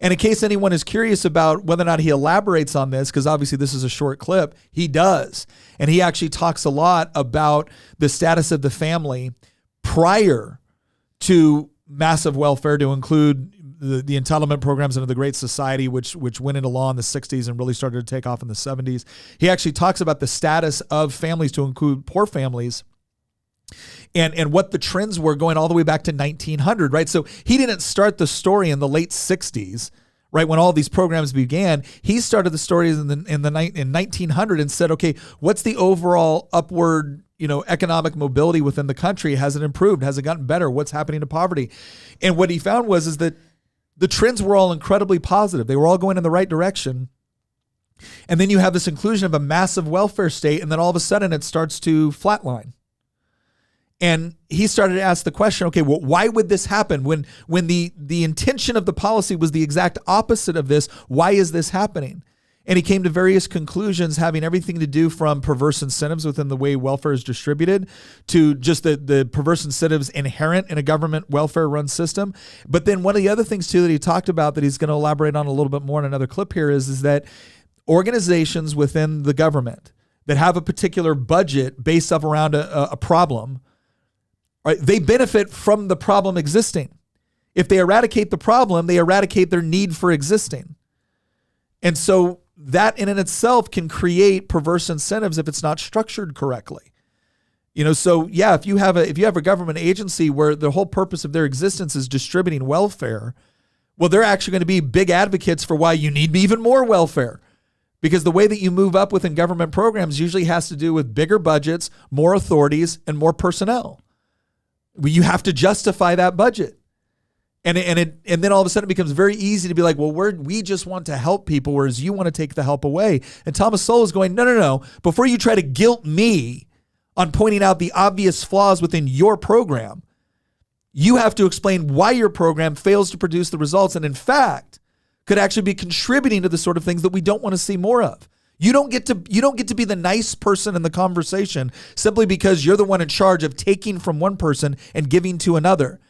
And in case anyone is curious about whether or not he elaborates on this, because obviously this is a short clip, he does. And he actually talks a lot about the status of the family prior to massive welfare, to include the entitlement programs under the Great Society, which went into law in the 60s and really started to take off in the 70s. He actually talks about the status of families, to include poor families, and what the trends were going all the way back to 1900, right? So he didn't start the story in the late 60s, right, when all these programs began. He started the stories in 1900 and said, okay, what's the overall upward, economic mobility within the country? Has it improved? Has it gotten better? What's happening to poverty? And what he found is that the trends were all incredibly positive. They were all going in the right direction. And then you have this inclusion of a massive welfare state, and then all of a sudden it starts to flatline. And he started to ask the question, okay, well, why would this happen when the intention of the policy was the exact opposite of this? Why is this happening? And he came to various conclusions, having everything to do from perverse incentives within the way welfare is distributed to just the perverse incentives inherent in a government welfare run system. But then one of the other things too that he talked about that he's going to elaborate on a little bit more in another clip here is that organizations within the government that have a particular budget based up around a problem, right, they benefit from the problem existing. If they eradicate the problem, they eradicate their need for existing. And so that in and itself can create perverse incentives if it's not structured correctly. So yeah, if you have a government agency where the whole purpose of their existence is distributing welfare, well, they're actually going to be big advocates for why you need even more welfare. Because the way that you move up within government programs usually has to do with bigger budgets, more authorities, and more personnel. You have to justify that budget. And then all of a sudden it becomes very easy to be like, well, we just want to help people, whereas you want to take the help away. And Thomas Sowell is going, no. Before you try to guilt me on pointing out the obvious flaws within your program, you have to explain why your program fails to produce the results and, in fact, could actually be contributing to the sort of things that we don't want to see more of. You don't get to be the nice person in the conversation simply because you're the one in charge of taking from one person and giving to another.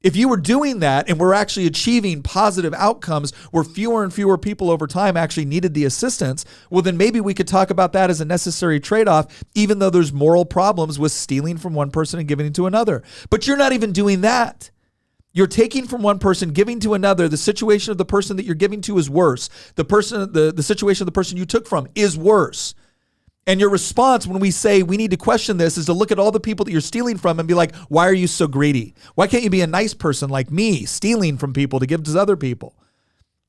If you were doing that and we're actually achieving positive outcomes where fewer and fewer people over time actually needed the assistance, well, then maybe we could talk about that as a necessary trade-off, even though there's moral problems with stealing from one person and giving to another. But you're not even doing that. You're taking from one person, giving to another. The situation of the person that you're giving to is worse. The situation of the person you took from is worse. And your response when we say we need to question this is to look at all the people that you're stealing from and be like, why are you so greedy? Why can't you be a nice person like me, stealing from people to give to other people?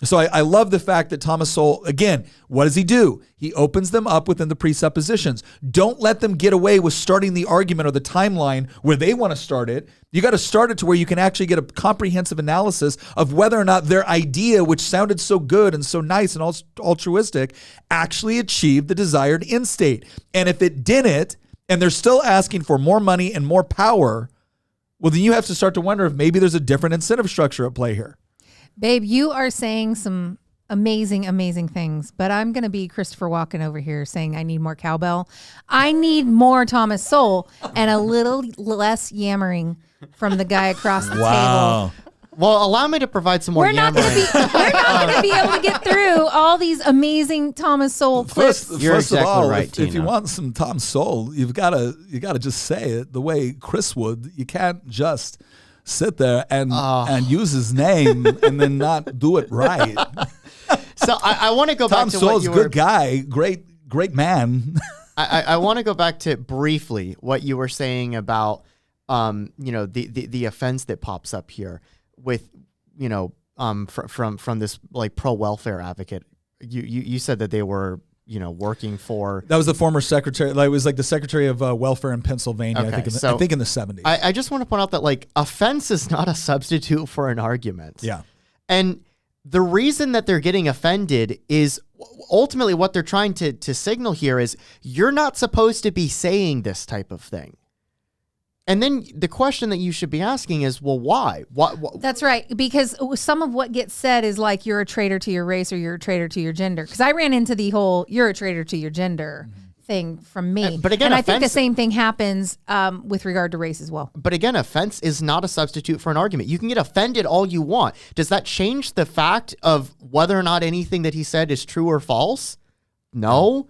So I love the fact that Thomas Sowell, again, what does he do? He opens them up within the presuppositions. Don't let them get away with starting the argument or the timeline where they want to start it. You got to start it to where you can actually get a comprehensive analysis of whether or not their idea, which sounded so good and so nice and altruistic, actually achieved the desired end state. And if it didn't, and they're still asking for more money and more power, well, then you have to start to wonder if maybe there's a different incentive structure at play here. Babe, you are saying some amazing, amazing things, but I'm going to be Christopher Walken over here saying I need more cowbell. I need more Thomas Sowell and a little less yammering from the guy across the table. Well, allow me to provide some more yammering. We're not going to be able to get through all these amazing Thomas Sowell clips. First of all, if you want some Tom Sowell, you got to just say it the way Chris would. You can't just sit there and use his name and then not do it right. So I want to go back to Tom Sowell's what you were... good guy, great man. I want to go back to briefly what you were saying about the offense that pops up here with from this like pro welfare advocate. You said that they were working for... That was the former secretary. It was like the secretary of welfare in Pennsylvania, okay, I think in the 70s. I just want to point out that like offense is not a substitute for an argument. Yeah. And the reason that they're getting offended is ultimately what they're trying to signal here is you're not supposed to be saying this type of thing. And then the question that you should be asking is, well, why? That's right. Because some of what gets said is like, you're a traitor to your race or you're a traitor to your gender. Because I ran into the whole, you're a traitor to your gender thing from me. But again, and I think the same thing happens with regard to race as well. But again, offense is not a substitute for an argument. You can get offended all you want. Does that change the fact of whether or not anything that he said is true or false? No.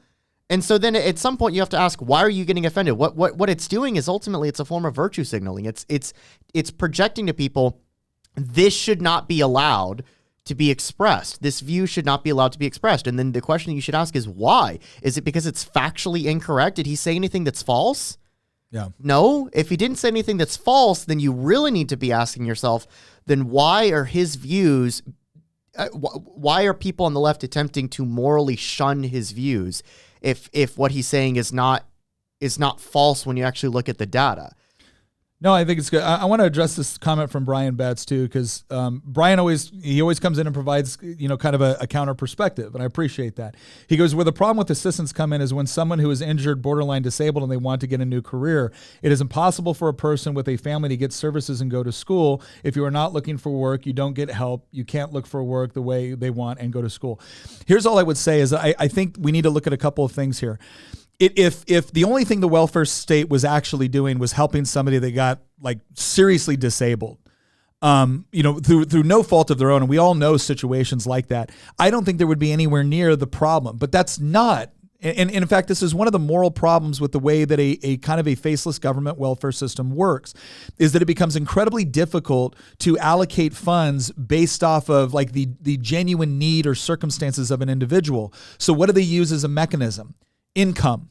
And so then at some point you have to ask, why are you getting offended? What it's doing is ultimately it's a form of virtue signaling. It's projecting to people, this should not be allowed to be expressed. This view should not be allowed to be expressed. And then the question you should ask is why? Is it because it's factually incorrect? Did he say anything that's false? Yeah. No. If he didn't say anything that's false, then you really need to be asking yourself, then why are his views, why are people on the left attempting to morally shun his views if what he's saying is not false when you actually look at the data? No, I think it's good. I want to address this comment from Brian Betts too, because Brian always comes in and provides kind of a counter perspective, and I appreciate that. He goes, where the problem with assistance come in is when someone who is injured, borderline disabled, and they want to get a new career. It is impossible for a person with a family to get services and go to school. If you are not looking for work, you don't get help. You can't look for work the way they want and go to school. Here's all I would say is I think we need to look at a couple of things here. If the only thing the welfare state was actually doing was helping somebody that got like seriously disabled, through no fault of their own, and we all know situations like that, I don't think there would be anywhere near the problem. But that's not, and in fact, this is one of the moral problems with the way that a kind of a faceless government welfare system works, is that it becomes incredibly difficult to allocate funds based off of like the genuine need or circumstances of an individual. So what do they use as a mechanism? Income.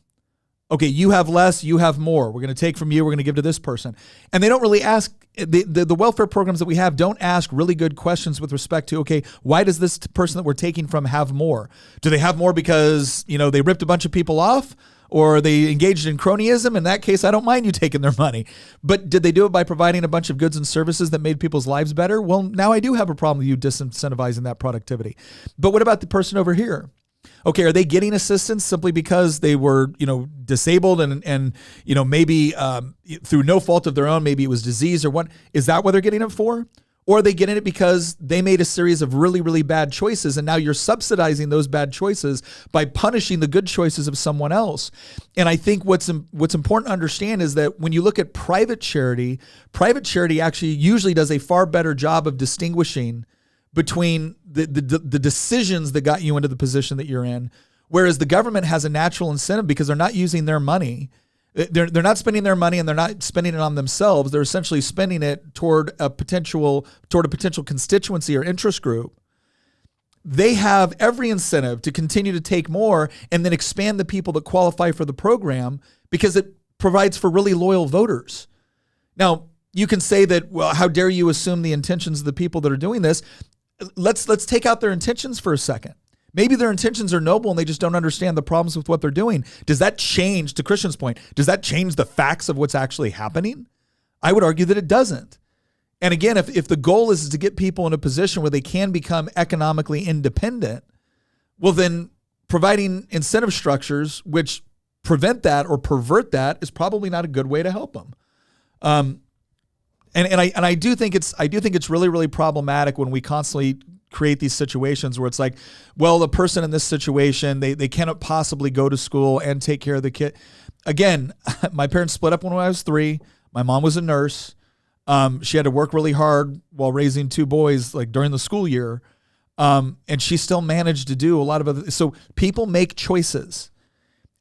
Okay, you have less, you have more. We're going to take from you, we're going to give to this person. And they don't really ask, the welfare programs that we have don't ask really good questions with respect to, okay, why does this person that we're taking from have more? Do they have more because, they ripped a bunch of people off? Or they engaged in cronyism? In that case, I don't mind you taking their money. But did they do it by providing a bunch of goods and services that made people's lives better? Well, now I do have a problem with you disincentivizing that productivity. But what about the person over here? Okay, are they getting assistance simply because they were, disabled and maybe through no fault of their own, maybe it was disease or what? Is that what they're getting it for? Or are they getting it because they made a series of really, really bad choices and now you're subsidizing those bad choices by punishing the good choices of someone else? And I think what's important to understand is that when you look at private charity actually usually does a far better job of distinguishing between the decisions that got you into the position that you're in, whereas the government has a natural incentive because they're not using their money. They're not spending their money and they're not spending it on themselves. They're essentially spending it toward a potential constituency or interest group. They have every incentive to continue to take more and then expand the people that qualify for the program because it provides for really loyal voters. Now, you can say that, well, how dare you assume the intentions of the people that are doing this? Let's take out their intentions for a second. Maybe their intentions are noble and they just don't understand the problems with what they're doing. Does that change, to Christian's point, does that change the facts of what's actually happening? I would argue that it doesn't. And again, if the goal is to get people in a position where they can become economically independent, well then providing incentive structures which prevent that or pervert that is probably not a good way to help them. And I do think it's really, really problematic when we constantly create these situations where it's like, well, the person in this situation, they cannot possibly go to school and take care of the kid. Again, my parents split up when I was 3. My mom was a nurse. She had to work really hard while raising 2 boys, like during the school year. And she still managed to do a lot of other. So people make choices.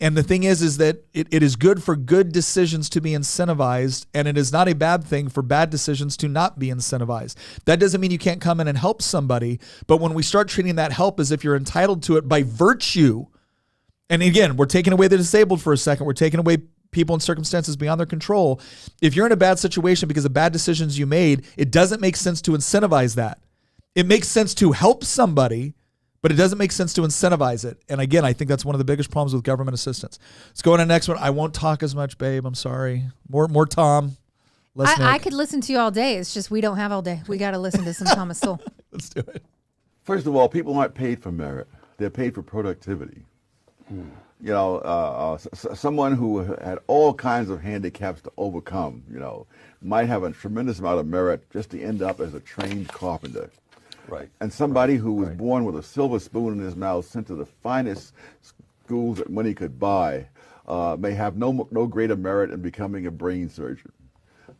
And the thing is that it is good for good decisions to be incentivized, and it is not a bad thing for bad decisions to not be incentivized. That doesn't mean you can't come in and help somebody, but when we start treating that help as if you're entitled to it by virtue, and again, we're taking away the disabled for a second, we're taking away people in circumstances beyond their control. If you're in a bad situation because of bad decisions you made, it doesn't make sense to incentivize that. It makes sense to help somebody, but it doesn't make sense to incentivize it. And again, I think that's one of the biggest problems with government assistance. Let's go on to the next one. I won't talk as much, babe. I'm sorry. More Tom. I could listen to you all day. It's just we don't have all day. We got to listen to some Thomas Sowell. Let's do it. First of all, people aren't paid for merit. They're paid for productivity. You know, someone who had all kinds of handicaps to overcome, you know, might have a tremendous amount of merit just to end up as a trained carpenter. Right. And somebody who was born with a silver spoon in his mouth, sent to the finest schools that money could buy, may have no greater merit in becoming a brain surgeon.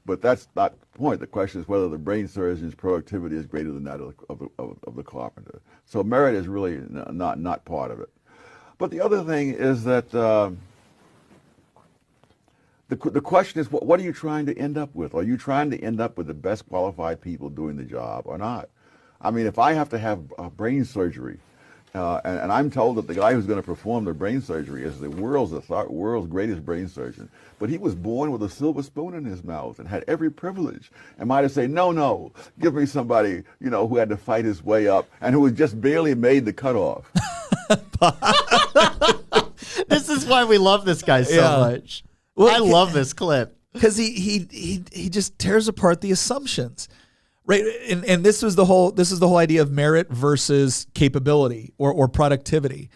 But that's not the point. The question is whether the brain surgeon's productivity is greater than that of the carpenter. So merit is really not part of it. But the other thing is that the question is, what are you trying to end up with? Are you trying to end up with the best qualified people doing the job or not? I mean, if I have to have brain surgery, and I'm told that the guy who's going to perform the brain surgery is the world's greatest brain surgeon, but he was born with a silver spoon in his mouth and had every privilege, and might have said, no, give me somebody, you know, who had to fight his way up and who had just barely made the cutoff. This is why we love this guy so much. Well, I love this clip because he just tears apart the assumptions, right? And this is the whole idea of merit versus capability or productivity.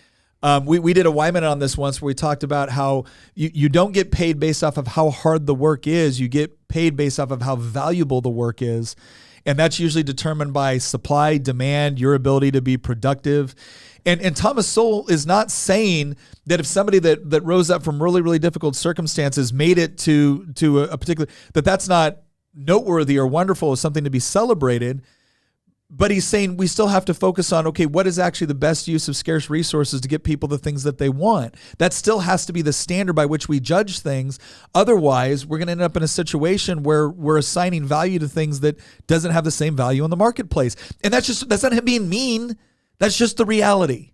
We did a Y-Minute on this once where we talked about how you don't get paid based off of how hard the work is. You get paid based off of how valuable the work is. And that's usually determined by supply, demand, your ability to be productive. And Thomas Sowell is not saying that if somebody that rose up from really, really difficult circumstances made it to a particular, that's not noteworthy or wonderful or something to be celebrated. But he's saying we still have to focus on, okay, what is actually the best use of scarce resources to get people the things that they want? That still has to be the standard by which we judge things. Otherwise, we're going to end up in a situation where we're assigning value to things that doesn't have the same value in the marketplace. And that's not him being mean. That's just the reality.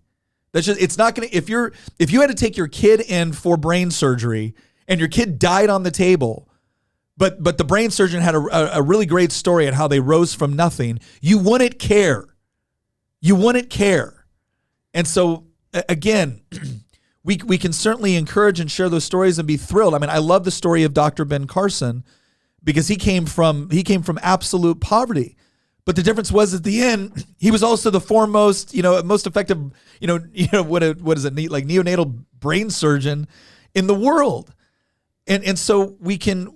It's not going to, if you had to take your kid in for brain surgery and your kid died on the table, but the brain surgeon had a really great story on how they rose from nothing, you wouldn't care. You wouldn't care. And so, again, we can certainly encourage and share those stories and be thrilled. I mean, I love the story of Dr. Ben Carson because he came from absolute poverty. But the difference was at the end, he was also the foremost, most effective, what is it, like neonatal brain surgeon in the world. And so we can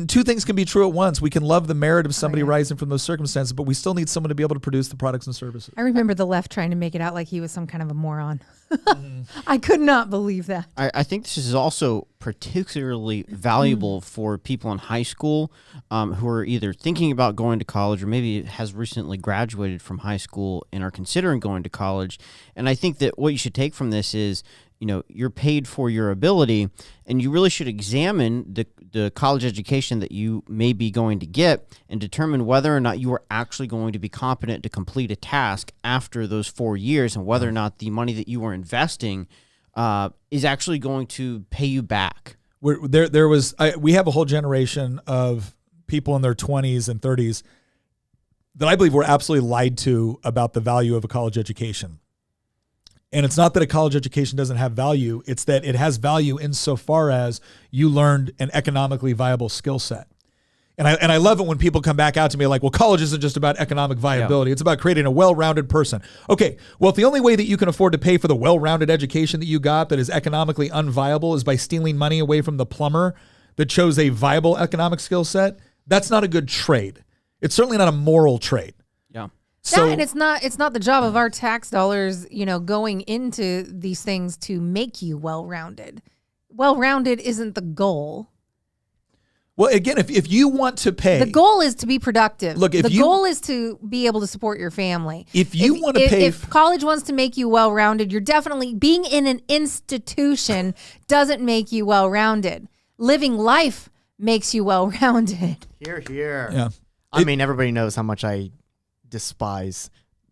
two things can be true at once. We can love the merit of somebody rising from those circumstances, but we still need someone to be able to produce the products and services. I remember the left trying to make it out like he was some kind of a moron. I could not believe that. I think this is also particularly valuable for people in high school who are either thinking about going to college or maybe has recently graduated from high school and are considering going to college. And I think that what you should take from this is, you're paid for your ability, and you really should examine the college education that you may be going to get and determine whether or not you are actually going to be competent to complete a task after those 4 years, and whether or not the money that you are investing is actually going to pay you back. We have a whole generation of people in their 20s and 30s that I believe were absolutely lied to about the value of a college education. And it's not that a college education doesn't have value. It's that it has value insofar as you learned an economically viable skill set. And I love it when people come back out to me like, well, college isn't just about economic viability. Yeah. It's about creating a well-rounded person. Okay, well, if the only way that you can afford to pay for the well-rounded education that you got that is economically unviable is by stealing money away from the plumber that chose a viable economic skill set, that's not a good trade. It's certainly not a moral trade. Yeah. So, and it's not the job of our tax dollars, going into these things to make you well-rounded. Well-rounded isn't the goal. Well, again, if you want to pay, the goal is to be productive. Look, the goal is to be able to support your family. If you want to pay, if college wants to make you well-rounded, you're definitely being in an institution doesn't make you well-rounded. Living life makes you well-rounded. Hear. Yeah. I mean, everybody knows how much I despise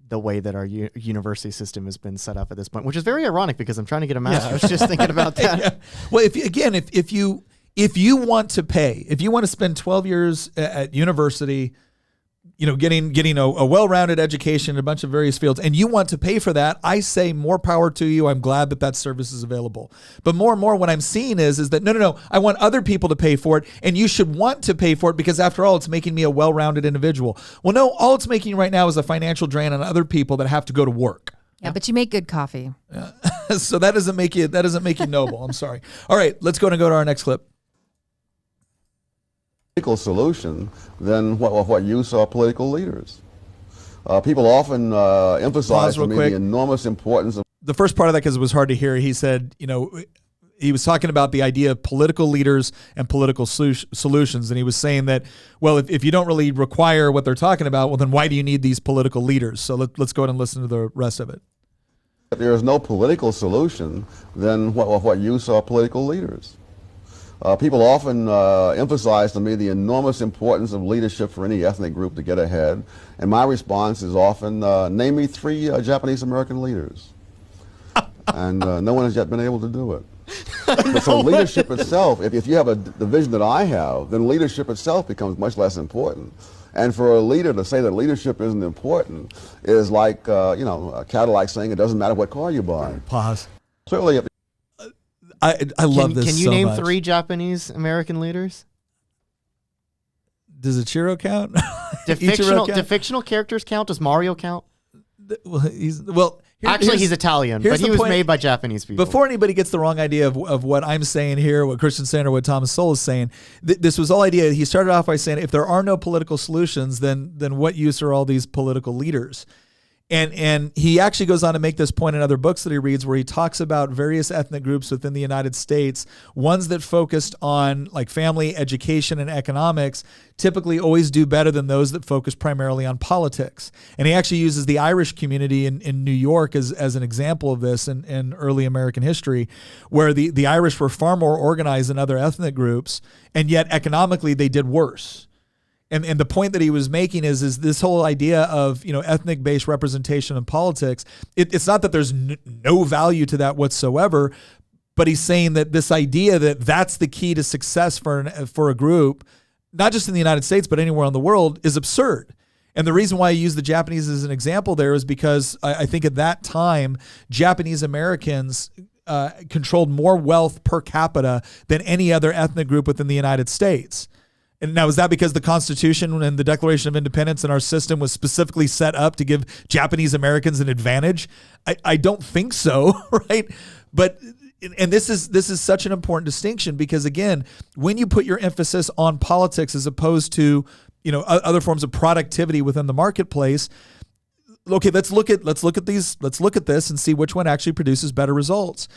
the way that our university system has been set up at this point, which is very ironic because I'm trying to get a master's. Yeah. Just thinking about that. Yeah. Well, if you want to pay, if you want to spend 12 years at university, getting a well-rounded education in a bunch of various fields, and you want to pay for that, I say more power to you. I'm glad that service is available. But more and more what I'm seeing is that no, I want other people to pay for it, and you should want to pay for it because after all, it's making me a well-rounded individual. Well, no, all it's making right now is a financial drain on other people that have to go to work. Yeah, but you make good coffee. So that doesn't make you noble. I'm sorry. All right, let's go to our next clip. Political solution, then what use are political leaders? People often emphasize to me the enormous importance of the first part of that, because it was hard to hear. He said, he was talking about the idea of political leaders and political solutions. And he was saying that, well, if you don't really require what they're talking about, well, then why do you need these political leaders? So let's go ahead and listen to the rest of it. If there is no political solution, then what use are political leaders? People often emphasize to me the enormous importance of leadership for any ethnic group to get ahead. And my response is often, name me 3 Japanese American leaders. And no one has yet been able to do it. But so leadership itself, if you have the vision that I have, then leadership itself becomes much less important. And for a leader to say that leadership isn't important is like, a Cadillac saying it doesn't matter what car you buy. Pause. Certainly, I love this so much. Can you name 3 Japanese American leaders? Does Ichiro count? Do fictional characters count? Does Mario count? He's Italian, but he was made by Japanese people. Before anybody gets the wrong idea of what I'm saying here, what Christian's saying, or what Thomas Sowell is saying, this was all idea. He started off by saying, if there are no political solutions, then what use are all these political leaders? And he actually goes on to make this point in other books that he reads where he talks about various ethnic groups within the United States, ones that focused on like family, education, and economics, typically always do better than those that focus primarily on politics. And he actually uses the Irish community in New York as an example of this in early American history, where the Irish were far more organized than other ethnic groups, and yet economically they did worse. And the point that he was making is this whole idea of ethnic-based representation in politics. It's not that there's no value to that whatsoever, but he's saying that this idea that that's the key to success for a group, not just in the United States but anywhere in the world, is absurd. And the reason why I use the Japanese as an example there is because I think at that time Japanese Americans controlled more wealth per capita than any other ethnic group within the United States. And now, is that because the Constitution and the Declaration of Independence and our system was specifically set up to give Japanese Americans an advantage? I don't think so, right? But this is such an important distinction because, again, when you put your emphasis on politics as opposed to other forms of productivity within the marketplace, okay, let's look at this and see which one actually produces better results.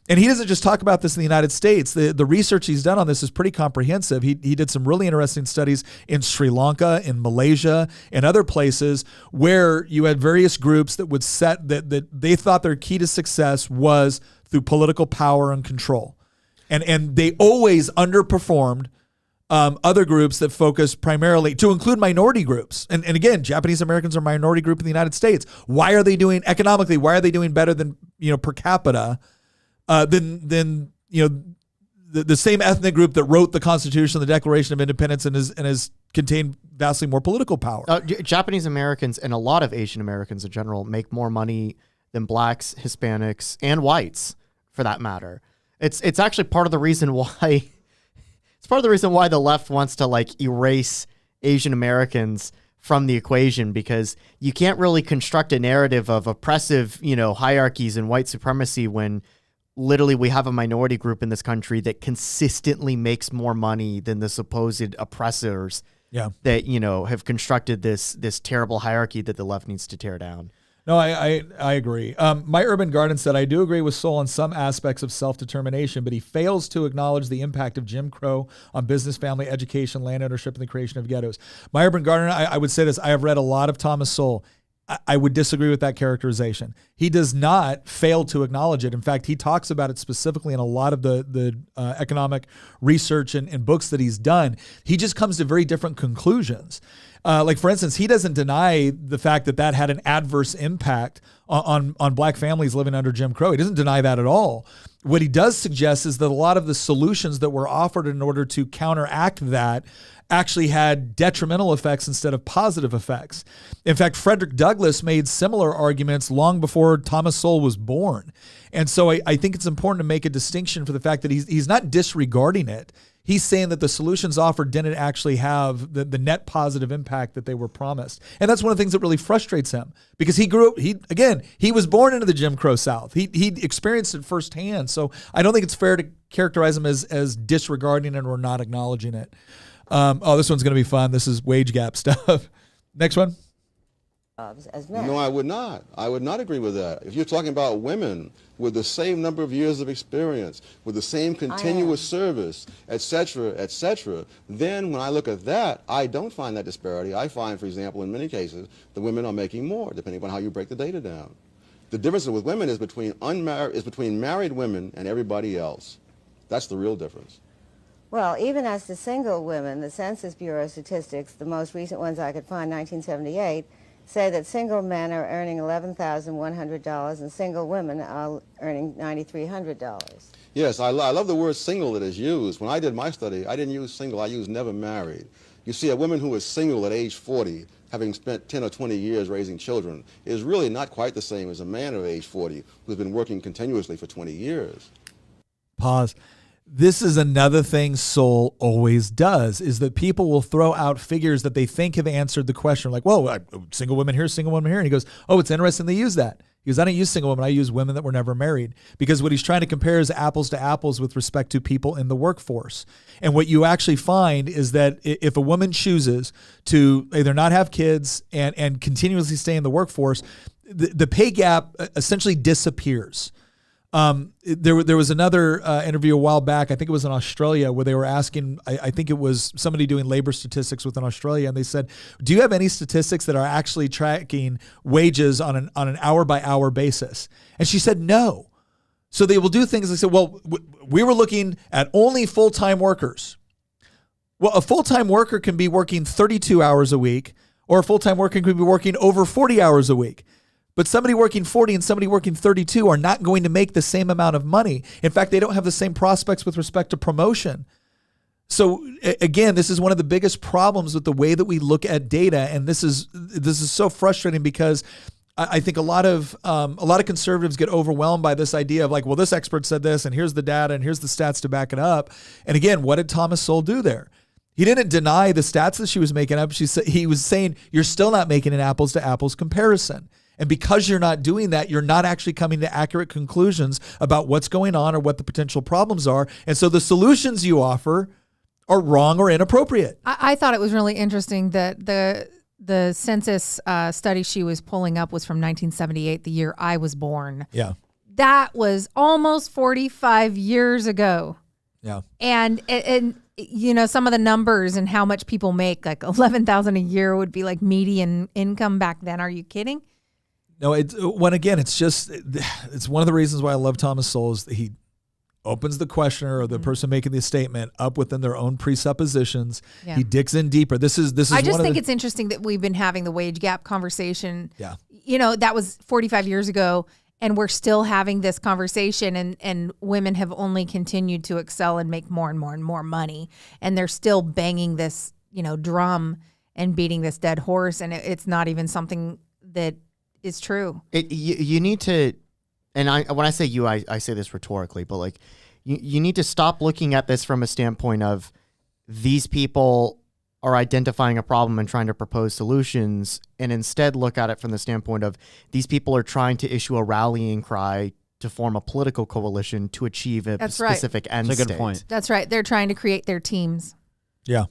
And he doesn't just talk about this in the United States. The research he's done on this is pretty comprehensive. He did some really interesting studies in Sri Lanka, in Malaysia, and other places where you had various groups that would set that they thought their key to success was through political power and control. And they always underperformed other groups that focus primarily, to include minority groups. And again, Japanese Americans are a minority group in the United States. Why are they doing economically? Why are they doing better than per capita than the same ethnic group that wrote the Constitution, the Declaration of Independence, and has contained vastly more political power? Japanese Americans and a lot of Asian Americans in general make more money than blacks, Hispanics, and whites, for that matter. It's actually part of the reason why. It's part of the reason why the left wants to erase Asian Americans from the equation, because you can't really construct a narrative of oppressive, hierarchies and white supremacy when literally we have a minority group in this country that consistently makes more money than the supposed oppressors that, have constructed this terrible hierarchy that the left needs to tear down. No, I agree. My Urban Garden said, I do agree with Sowell on some aspects of self-determination, but he fails to acknowledge the impact of Jim Crow on business, family, education, land ownership, and the creation of ghettos. My Urban Garden, I would say this, I have read a lot of Thomas Sowell. I would disagree with that characterization. He does not fail to acknowledge it. In fact, he talks about it specifically in a lot of the economic research and books that he's done. He just comes to very different conclusions. For instance, he doesn't deny the fact that had an adverse impact on black families living under Jim Crow. He doesn't deny that at all. What he does suggest is that a lot of the solutions that were offered in order to counteract that actually had detrimental effects instead of positive effects. In fact, Frederick Douglass made similar arguments long before Thomas Sowell was born. And so I think it's important to make a distinction for the fact that he's not disregarding it. He's saying that the solutions offered didn't actually have the net positive impact that they were promised. And that's one of the things that really frustrates him, because he grew up, he was born into the Jim Crow South. He experienced it firsthand. So I don't think it's fair to characterize him as disregarding it or not acknowledging it. This one's going to be fun. This is wage gap stuff. Next one. As men. No, I would not. I would not agree with that. If you're talking about women with the same number of years of experience, with the same continuous service, et cetera, then when I look at that, I don't find that disparity. I find, for example, in many cases, the women are making more, depending upon how you break the data down. The difference with women is between married women and everybody else. That's the real difference. Well, even as to single women, the Census Bureau statistics, the most recent ones I could find, 1978, say that single men are earning $11,100 and single women are earning $9,300. Yes, I love the word single that is used. When I did my study, I didn't use single, I used never married. You see, a woman who is single at age 40, having spent 10 or 20 years raising children, is really not quite the same as a man of age 40 who's been working continuously for 20 years. Pause. This is another thing Sowell always does, is that people will throw out figures that they think have answered the question. Like, whoa, single women here, single women here. And he goes, oh, it's interesting they use that. He goes, I don't use single women, I use women that were never married. Because what he's trying to compare is apples to apples with respect to people in the workforce. And what you actually find is that if a woman chooses to either not have kids and continuously stay in the workforce, the pay gap essentially disappears. There was another interview a while back, I think it was in Australia, where they were asking, I think it was somebody doing labor statistics within Australia, and they said, do you have any statistics that are actually tracking wages on an hour-by-hour basis? And she said no. So they will do things, they said, well, we were looking at only full-time workers. Well, a full-time worker can be working 32 hours a week, or a full-time worker can be working over 40 hours a week. But somebody working 40 and somebody working 32 are not going to make the same amount of money. In fact, they don't have the same prospects with respect to promotion. So again, this is one of the biggest problems with the way that we look at data, and this is so frustrating, because I think a lot of conservatives get overwhelmed by this idea of like, well, this expert said this, and here's the data, and here's the stats to back it up. And again, what did Thomas Sowell do there? He didn't deny the stats that she was making up. He was saying, you're still not making an apples to apples comparison. And because you're not doing that, you're not actually coming to accurate conclusions about what's going on or what the potential problems are. And so the solutions you offer are wrong or inappropriate. I thought it was really interesting that the census study she was pulling up was from 1978, the year I was born. Yeah. That was almost 45 years ago. Yeah. And you know, some of the numbers and how much people make, like $11,000 a year would be like median income back then. Are you kidding? No, it's one of the reasons why I love Thomas Sowell is that he opens the questioner or the person making the statement up within their own presuppositions. Yeah. He digs in deeper. This is. I just think it's interesting that we've been having the wage gap conversation. Yeah. You know, that was 45 years ago, and we're still having this conversation, and women have only continued to excel and make more and more and more money, and they're still banging this, drum and beating this dead horse, and it's not even something that is true. You need to, and when I say you, I say this rhetorically, but like you need to stop looking at this from a standpoint of these people are identifying a problem and trying to propose solutions, and instead look at it from the standpoint of these people are trying to issue a rallying cry to form a political coalition to achieve a specific end state. That's a good point. That's right. They're trying to create their teams. Yeah.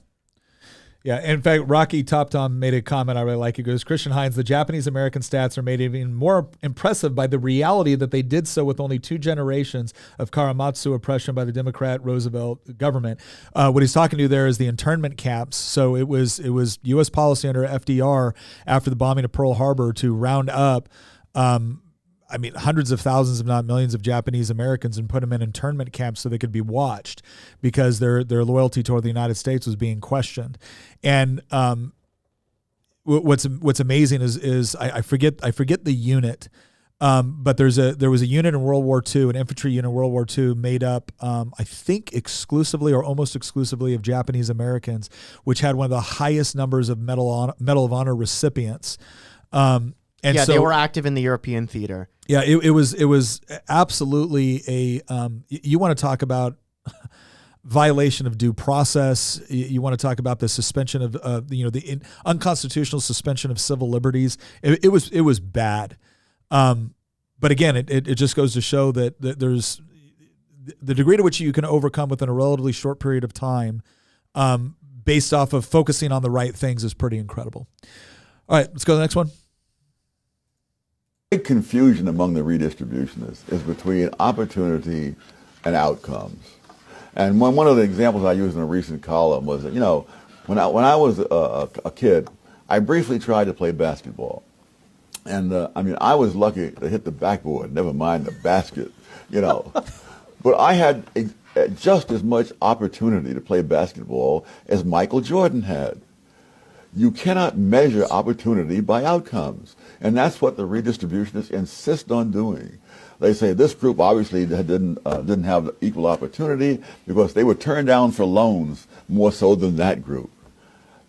Yeah, in fact, Rocky Top Tom made a comment I really like. He goes, Christian Hines, the Japanese-American stats are made even more impressive by the reality that they did so with only 2 generations of Karamatsu oppression by the Democrat Roosevelt government. What he's talking to there is the internment camps. So it was U.S. policy under FDR after the bombing of Pearl Harbor to round up hundreds of thousands, if not millions, of Japanese Americans and put them in internment camps so they could be watched because their loyalty toward the United States was being questioned. And what's amazing is I forget the unit, But there was a unit in World War II, an infantry unit in World War II, made up, I think, exclusively or almost exclusively of Japanese Americans, which had one of the highest numbers of Medal of Honor recipients. And yeah, so, they were active in the European theater. Yeah, it was absolutely a. You want to talk about violation of due process. You want to talk about the suspension of the unconstitutional suspension of civil liberties. It was bad. But again, it just goes to show that there's the degree to which you can overcome within a relatively short period of time, based off of focusing on the right things, is pretty incredible. All right, let's go to the next one. Big confusion among the redistributionists is between opportunity and outcomes. And one of the examples I used in a recent column was that, when I was a kid, I briefly tried to play basketball. And I was lucky to hit the backboard, never mind the basket, But I had just as much opportunity to play basketball as Michael Jordan had. You cannot measure opportunity by outcomes. And that's what the redistributionists insist on doing. They say this group obviously didn't have equal opportunity because they were turned down for loans more so than that group.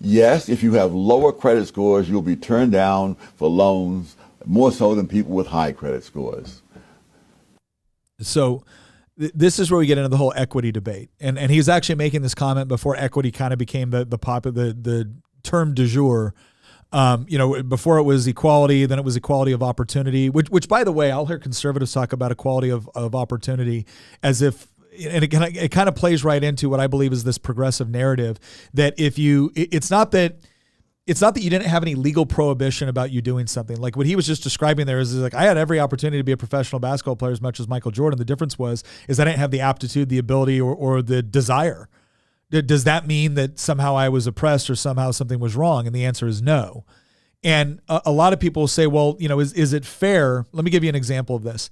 Yes, if you have lower credit scores, you'll be turned down for loans more so than people with high credit scores. So this is where we get into the whole equity debate. And he was actually making this comment before equity kind of became the term du jour. Before it was equality, then it was equality of opportunity, which by the way, I'll hear conservatives talk about equality of opportunity as if, and it kind of plays right into what I believe is this progressive narrative that it's not that you didn't have any legal prohibition about you doing something. Like what he was just describing there is like, I had every opportunity to be a professional basketball player as much as Michael Jordan. The difference is I didn't have the aptitude, the ability, or the desire. Does that mean that somehow I was oppressed or somehow something was wrong? And the answer is no. And a lot of people say, well, is it fair? Let me give you an example of this.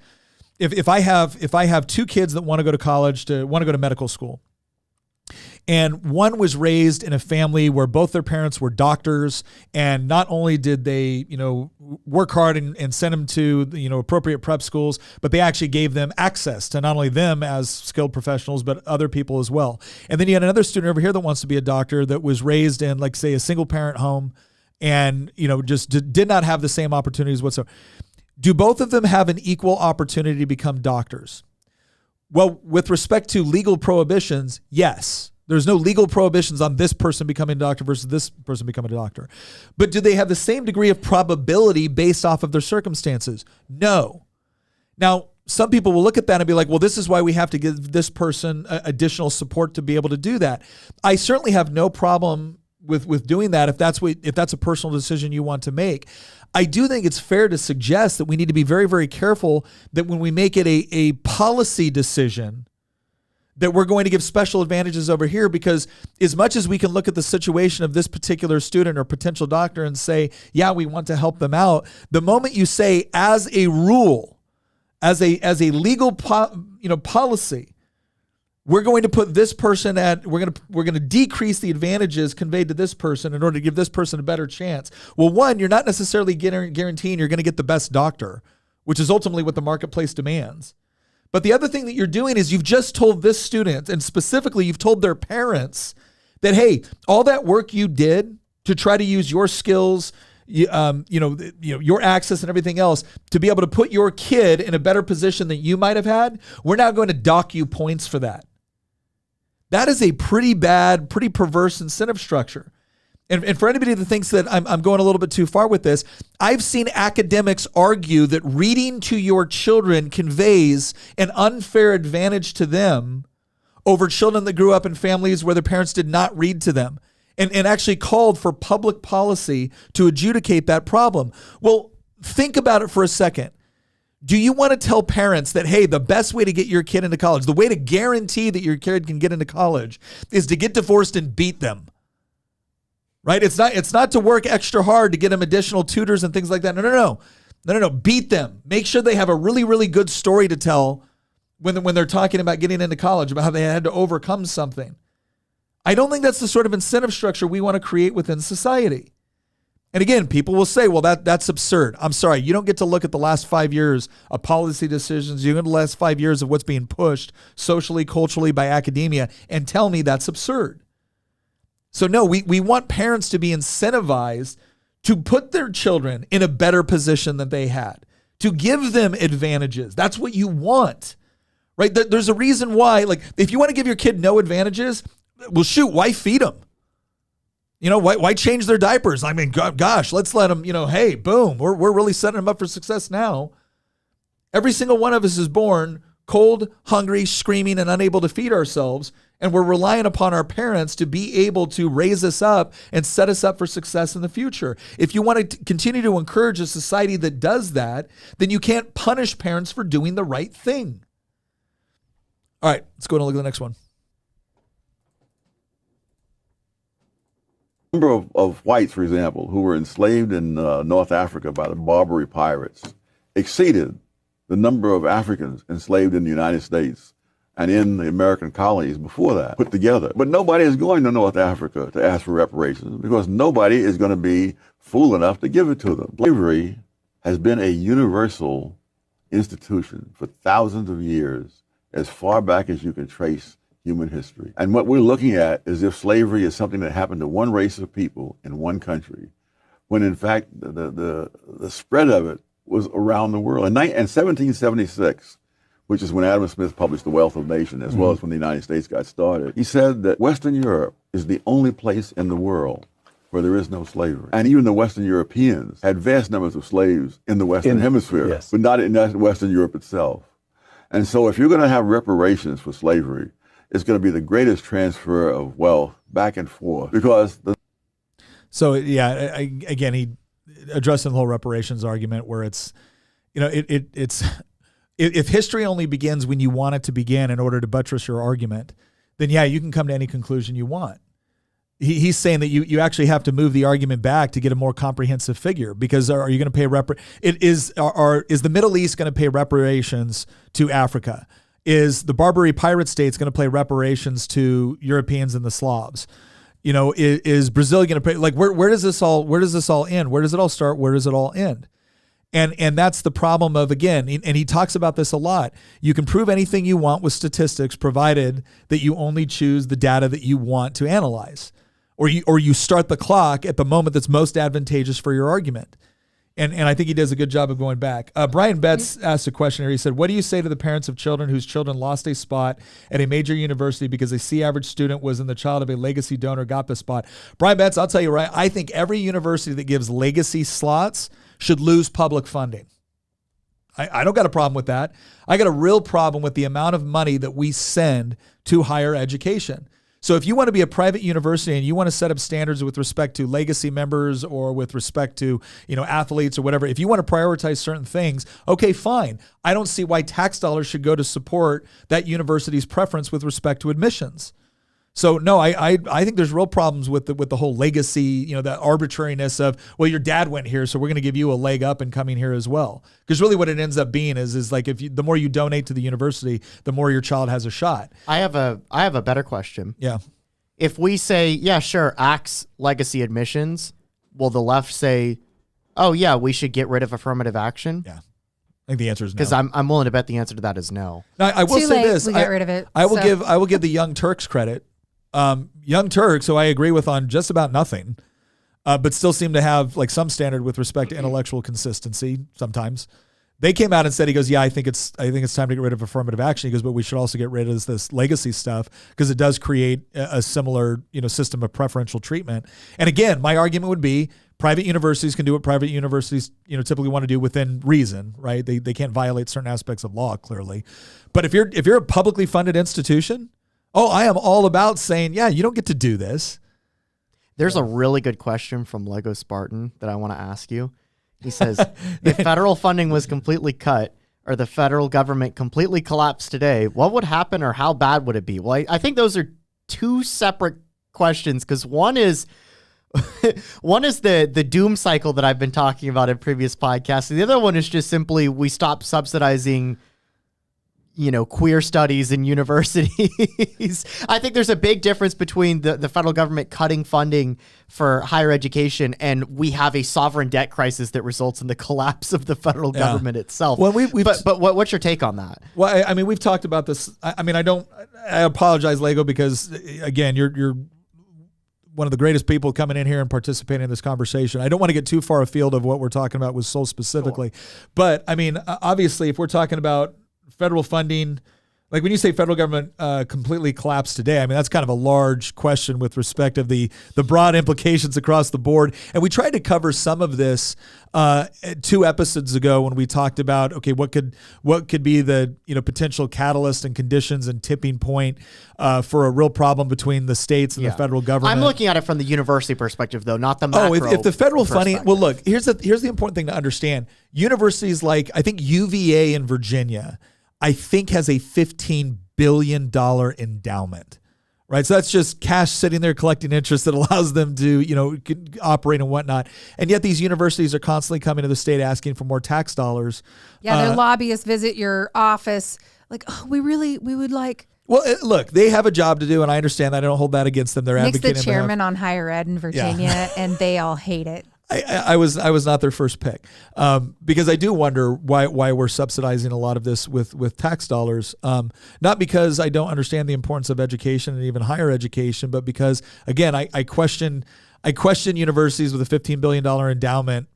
If I have two kids that want to go to college, want to go to medical school, and one was raised in a family where both their parents were doctors, and not only did they, work hard and send them to, appropriate prep schools, but they actually gave them access to not only them as skilled professionals, but other people as well. And then you had another student over here that wants to be a doctor that was raised in, like, say, a single parent home and, just did not have the same opportunities whatsoever. Do both of them have an equal opportunity to become doctors? Well, with respect to legal prohibitions, yes. There's no legal prohibitions on this person becoming a doctor versus this person becoming a doctor. But do they have the same degree of probability based off of their circumstances? No. Now, some people will look at that and be like, well, this is why we have to give this person additional support to be able to do that. I certainly have no problem with doing that if that's a personal decision you want to make. I do think it's fair to suggest that we need to be very, very careful that when we make it a policy decision, that we're going to give special advantages over here, because as much as we can look at the situation of this particular student or potential doctor and say, yeah, we want to help them out, the moment you say as a rule, as a legal policy, we're going to put this person we're going to decrease the advantages conveyed to this person in order to give this person a better chance. Well, one, you're not necessarily guaranteeing you're going to get the best doctor, which is ultimately what the marketplace demands. But the other thing that you're doing is you've just told this student, and specifically you've told their parents, that, hey, all that work you did to try to use your skills, your access and everything else to be able to put your kid in a better position than you might have had, we're now going to dock you points for that. That is a pretty bad, pretty perverse incentive structure. And for anybody that thinks that I'm going a little bit too far with this, I've seen academics argue that reading to your children conveys an unfair advantage to them over children that grew up in families where their parents did not read to them, and actually called for public policy to adjudicate that problem. Well, think about it for a second. Do you want to tell parents that, hey, the best way to get your kid into college, the way to guarantee that your kid can get into college is to get divorced and beat them? Right? It's not to work extra hard to get them additional tutors and things like that. No. Beat them. Make sure they have a really, really good story to tell when they're talking about getting into college, about how they had to overcome something. I don't think that's the sort of incentive structure we want to create within society. And again, people will say, well, that's absurd. I'm sorry. You don't get to look at the last 5 years of policy decisions. You look at the last 5 years of what's being pushed socially, culturally by academia and tell me that's absurd. So no, we want parents to be incentivized to put their children in a better position than they had, to give them advantages. That's what you want, right? There's a reason why, like, if you want to give your kid no advantages, well, shoot, why feed them? Why change their diapers? I mean, gosh, let's let them, hey, boom, we're really setting them up for success now. Every single one of us is born cold, hungry, screaming, and unable to feed ourselves. And we're relying upon our parents to be able to raise us up and set us up for success in the future. If you want to continue to encourage a society that does that, then you can't punish parents for doing the right thing. All right, let's go and look at the next one. Number of whites, for example, who were enslaved in North Africa by the Barbary pirates exceeded the number of Africans enslaved in the United States and in the American colonies before that put together. But nobody is going to North Africa to ask for reparations because nobody is going to be fool enough to give it to them. Slavery has been a universal institution for thousands of years, as far back as you can trace human history. And what we're looking at is if slavery is something that happened to one race of people in one country, when in fact the spread of it was around the world. In 1776, which is when Adam Smith published The Wealth of Nations, as well as when the United States got started, he said that Western Europe is the only place in the world where there is no slavery. And even the Western Europeans had vast numbers of slaves in the Western Hemisphere, yes, but not in Western Europe itself. And so if you're going to have reparations for slavery, it's going to be the greatest transfer of wealth back and forth because So yeah, again, he addressing the whole reparations argument where it's, it's if history only begins when you want it to begin in order to buttress your argument, then yeah, you can come to any conclusion you want. He's saying that you actually have to move the argument back to get a more comprehensive figure, because are you going to pay is the Middle East going to pay reparations to Africa? Is the Barbary pirate states going to pay reparations to Europeans and the Slavs? Is Brazil going to pay? Like, where does this all end? Where does it all start? Where does it all end? And that's the problem of, again, and he talks about this a lot. You can prove anything you want with statistics, provided that you only choose the data that you want to analyze, or you start the clock at the moment that's most advantageous for your argument. And I think he does a good job of going back. Brian Betts asked a question here. He said, what do you say to the parents of children whose children lost a spot at a major university because a C-average student was in the child of a legacy donor got the spot? Brian Betts, I'll tell you right, I think every university that gives legacy slots should lose public funding. I don't got a problem with that. I got a real problem with the amount of money that we send to higher education. So if you want to be a private university and you want to set up standards with respect to legacy members or with respect to, athletes or whatever, if you want to prioritize certain things, okay, fine. I don't see why tax dollars should go to support that university's preference with respect to admissions. So no, I think there's real problems with the whole legacy, the arbitrariness of, well, your dad went here, so we're going to give you a leg up in coming here as well. Because really what it ends up being is like, the more you donate to the university, the more your child has a shot. I have a better question. Yeah. If we say, yeah, sure, axe legacy admissions, will the left say, oh yeah, we should get rid of affirmative action? Yeah. I think the answer is no. Because I'm willing to bet the answer to that is no. Now, I will Too say late. this. We got rid of it. I will give the Young Turks credit. Young Turks, who I agree with on just about nothing, but still seem to have like some standard with respect to intellectual consistency sometimes. They came out and said, he goes, yeah, I think it's time to get rid of affirmative action. He goes, but we should also get rid of this legacy stuff because it does create a similar, system of preferential treatment. And again, my argument would be private universities can do what private universities, typically want to do within reason, right? They can't violate certain aspects of law, clearly. But if you're a publicly funded institution, I am all about saying, yeah, you don't get to do this. There's a really good question from Lego Spartan that I want to ask you. He says, if federal funding was completely cut or the federal government completely collapsed today, what would happen or how bad would it be? Well, I think those are two separate questions, because one is the doom cycle that I've been talking about in previous podcasts. And the other one is just simply we stop subsidizing queer studies in universities. I think there's a big difference between the federal government cutting funding for higher education and we have a sovereign debt crisis that results in the collapse of the federal government itself. Well, but what's your take on that? Well, I mean, we've talked about this. I apologize, Lego, because again, you're one of the greatest people coming in here and participating in this conversation. I don't want to get too far afield of what we're talking about with Sowell specifically. Sure. But I mean, obviously, if we're talking about federal funding, like when you say federal government completely collapsed today, I mean, that's kind of a large question with respect of the broad implications across the board. And we tried to cover some of this 2 episodes ago when we talked about, okay, what could be the potential catalyst and conditions and tipping point for a real problem between the states and the federal government. I'm looking at it from the university perspective, though, not the macro. If the federal funding, well, look, here's the important thing to understand. Universities like, I think UVA in Virginia, I think has a $15 billion endowment, right? So that's just cash sitting there collecting interest that allows them to, operate and whatnot. And yet these universities are constantly coming to the state asking for more tax dollars. Yeah, their lobbyists visit your office like, oh, we would like. Well, look, they have a job to do, and I understand that. I don't hold that against them. They're Nick's advocating. the chairman on higher ed in Virginia, and they all hate it. I was not their first pick because I do wonder why we're subsidizing a lot of this with tax dollars. Not because I don't understand the importance of education and even higher education, but because again I question universities with a $15 billion endowment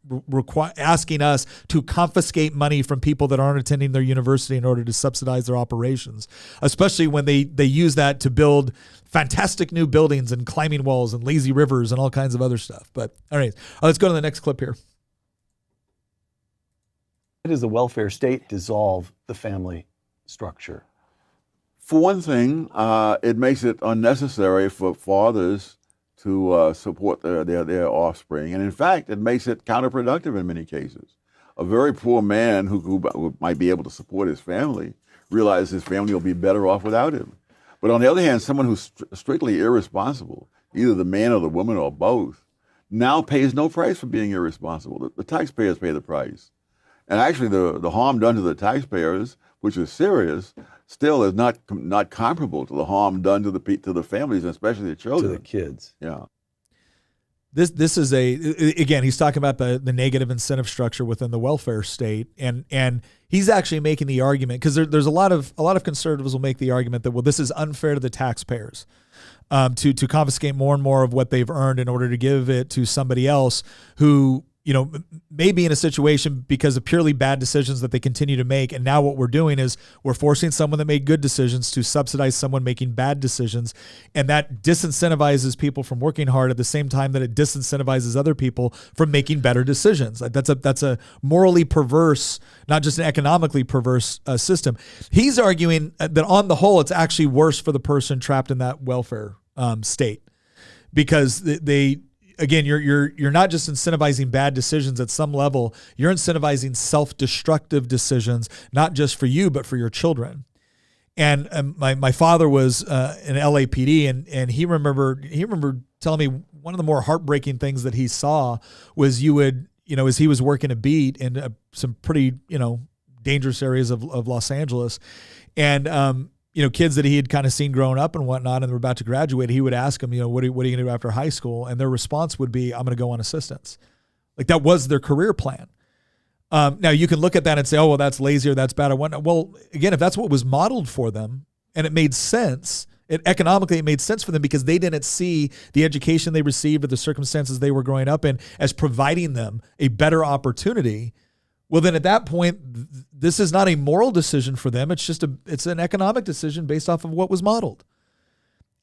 asking us to confiscate money from people that aren't attending their university in order to subsidize their operations, especially when they use that to build fantastic new buildings and climbing walls and lazy rivers and all kinds of other stuff. But all right, let's go to the next clip here. How does the welfare state dissolve the family structure? For one thing, it makes it unnecessary for fathers to support their offspring. And in fact, it makes it counterproductive in many cases. A very poor man who might be able to support his family realizes his family will be better off without him. But on the other hand, someone who's strictly irresponsible, either the man or the woman or both, now pays no price for being irresponsible. The taxpayers pay the price. And actually the harm done to the taxpayers, which is serious, still is not comparable to the harm done to the families, and especially the children. To the kids. Yeah. This is again, he's talking about the negative incentive structure within the welfare state, and he's actually making the argument because there's a lot of conservatives will make the argument that, well, this is unfair to the taxpayers to confiscate more and more of what they've earned in order to give it to somebody else who may be in a situation because of purely bad decisions that they continue to make. And now what we're doing is we're forcing someone that made good decisions to subsidize someone making bad decisions. And that disincentivizes people from working hard at the same time that it disincentivizes other people from making better decisions. That's a morally perverse, not just an economically perverse system. He's arguing that on the whole, it's actually worse for the person trapped in that welfare state because again, you're not just incentivizing bad decisions at some level. You're incentivizing self-destructive decisions, not just for you, but for your children. And my father was in LAPD, and he remembered telling me one of the more heartbreaking things that he saw was as he was working a beat in some pretty dangerous areas of Los Angeles, and kids that he had kind of seen growing up and whatnot, and they're about to graduate, he would ask them, what are you going to do after high school? And their response would be, I'm going to go on assistance. Like that was their career plan. Now you can look at that and say, oh, well, that's lazy or that's bad or whatnot. Well, again, if that's what was modeled for them and it made sense, economically it made sense for them because they didn't see the education they received or the circumstances they were growing up in as providing them a better opportunity. Well, then at that point, this is not a moral decision for them. It's an economic decision based off of what was modeled.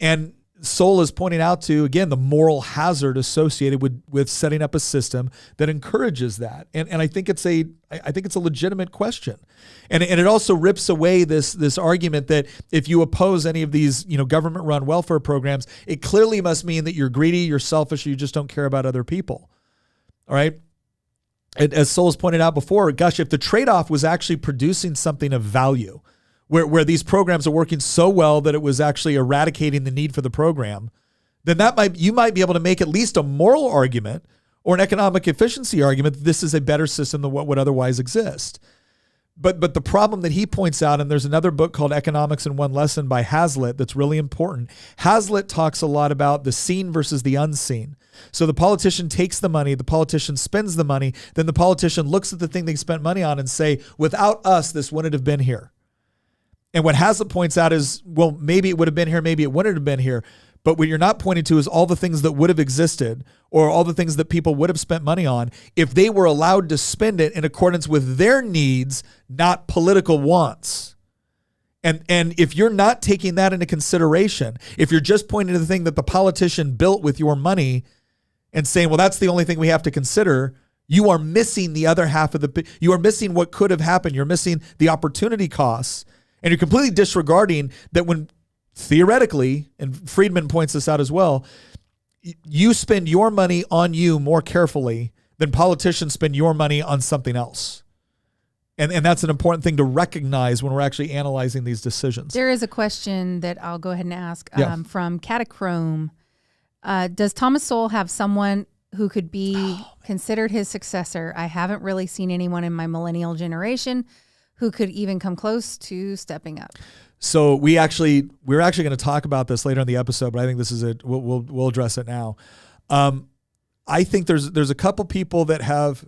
And Sowell is pointing out to, again, the moral hazard associated with setting up a system that encourages that. And I think it's a legitimate question. And it also rips away this argument that if you oppose any of these, government-run welfare programs, it clearly must mean that you're greedy, you're selfish, or you just don't care about other people. All right? As Sowell's pointed out before, gosh, if the trade-off was actually producing something of value, where these programs are working so well that it was actually eradicating the need for the program, then you might be able to make at least a moral argument or an economic efficiency argument that this is a better system than what would otherwise exist. But the problem that he points out, and there's another book called Economics in One Lesson by Hazlitt that's really important. Hazlitt talks a lot about the seen versus the unseen. So the politician takes the money, the politician spends the money, then the politician looks at the thing they spent money on and say, without us, this wouldn't have been here. And what Hazlitt points out is, well, maybe it would have been here, maybe it wouldn't have been here. But what you're not pointing to is all the things that would have existed or all the things that people would have spent money on if they were allowed to spend it in accordance with their needs, not political wants. And if you're not taking that into consideration, if you're just pointing to the thing that the politician built with your money and saying, well, that's the only thing we have to consider, you are missing the other half of you are missing what could have happened. You're missing the opportunity costs. And you're completely disregarding that when theoretically, and Friedman points this out as well, you spend your money on you more carefully than politicians spend your money on something else. And that's an important thing to recognize when we're actually analyzing these decisions. There is a question that I'll go ahead and ask from Catachrome. Does Thomas Sowell have someone who could be considered his successor? I haven't really seen anyone in my millennial generation who could even come close to stepping up. So we're actually going to talk about this later in the episode, but I think this is it. We'll address it now. I think there's a couple people that have,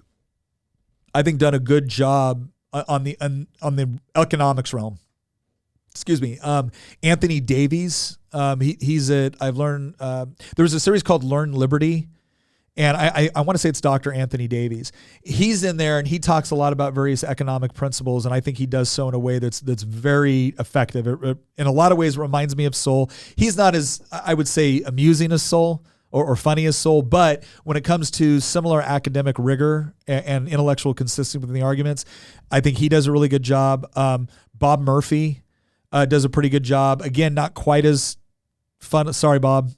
I think, done a good job on the economics realm. Excuse me. Anthony Davies. I've learned there was a series called Learn Liberty. And I want to say it's Dr. Anthony Davies. He's in there and he talks a lot about various economic principles. And I think he does so in a way that's very effective. In a lot of ways, it reminds me of Sowell. He's not as, I would say, amusing as Sowell or funny as Sowell. But when it comes to similar academic rigor and intellectual consistency within the arguments, I think he does a really good job. Bob Murphy does a pretty good job. Again, not quite as fun. Sorry, Bob.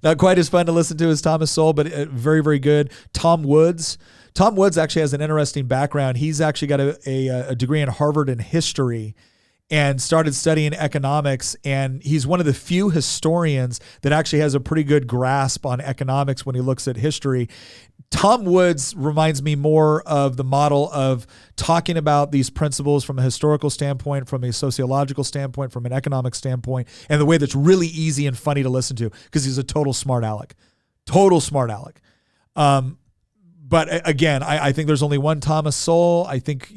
Not quite as fun to listen to as Thomas Sowell, but very, very good. Tom Woods. Tom Woods actually has an interesting background. He's actually got a degree in Harvard in history and started studying economics. And he's one of the few historians that actually has a pretty good grasp on economics when he looks at history. Tom Woods reminds me more of the model of talking about these principles from a historical standpoint, from a sociological standpoint, from an economic standpoint, and the way that's really easy and funny to listen to because he's a total smart aleck. But again, I think there's only one Thomas Sowell. I think,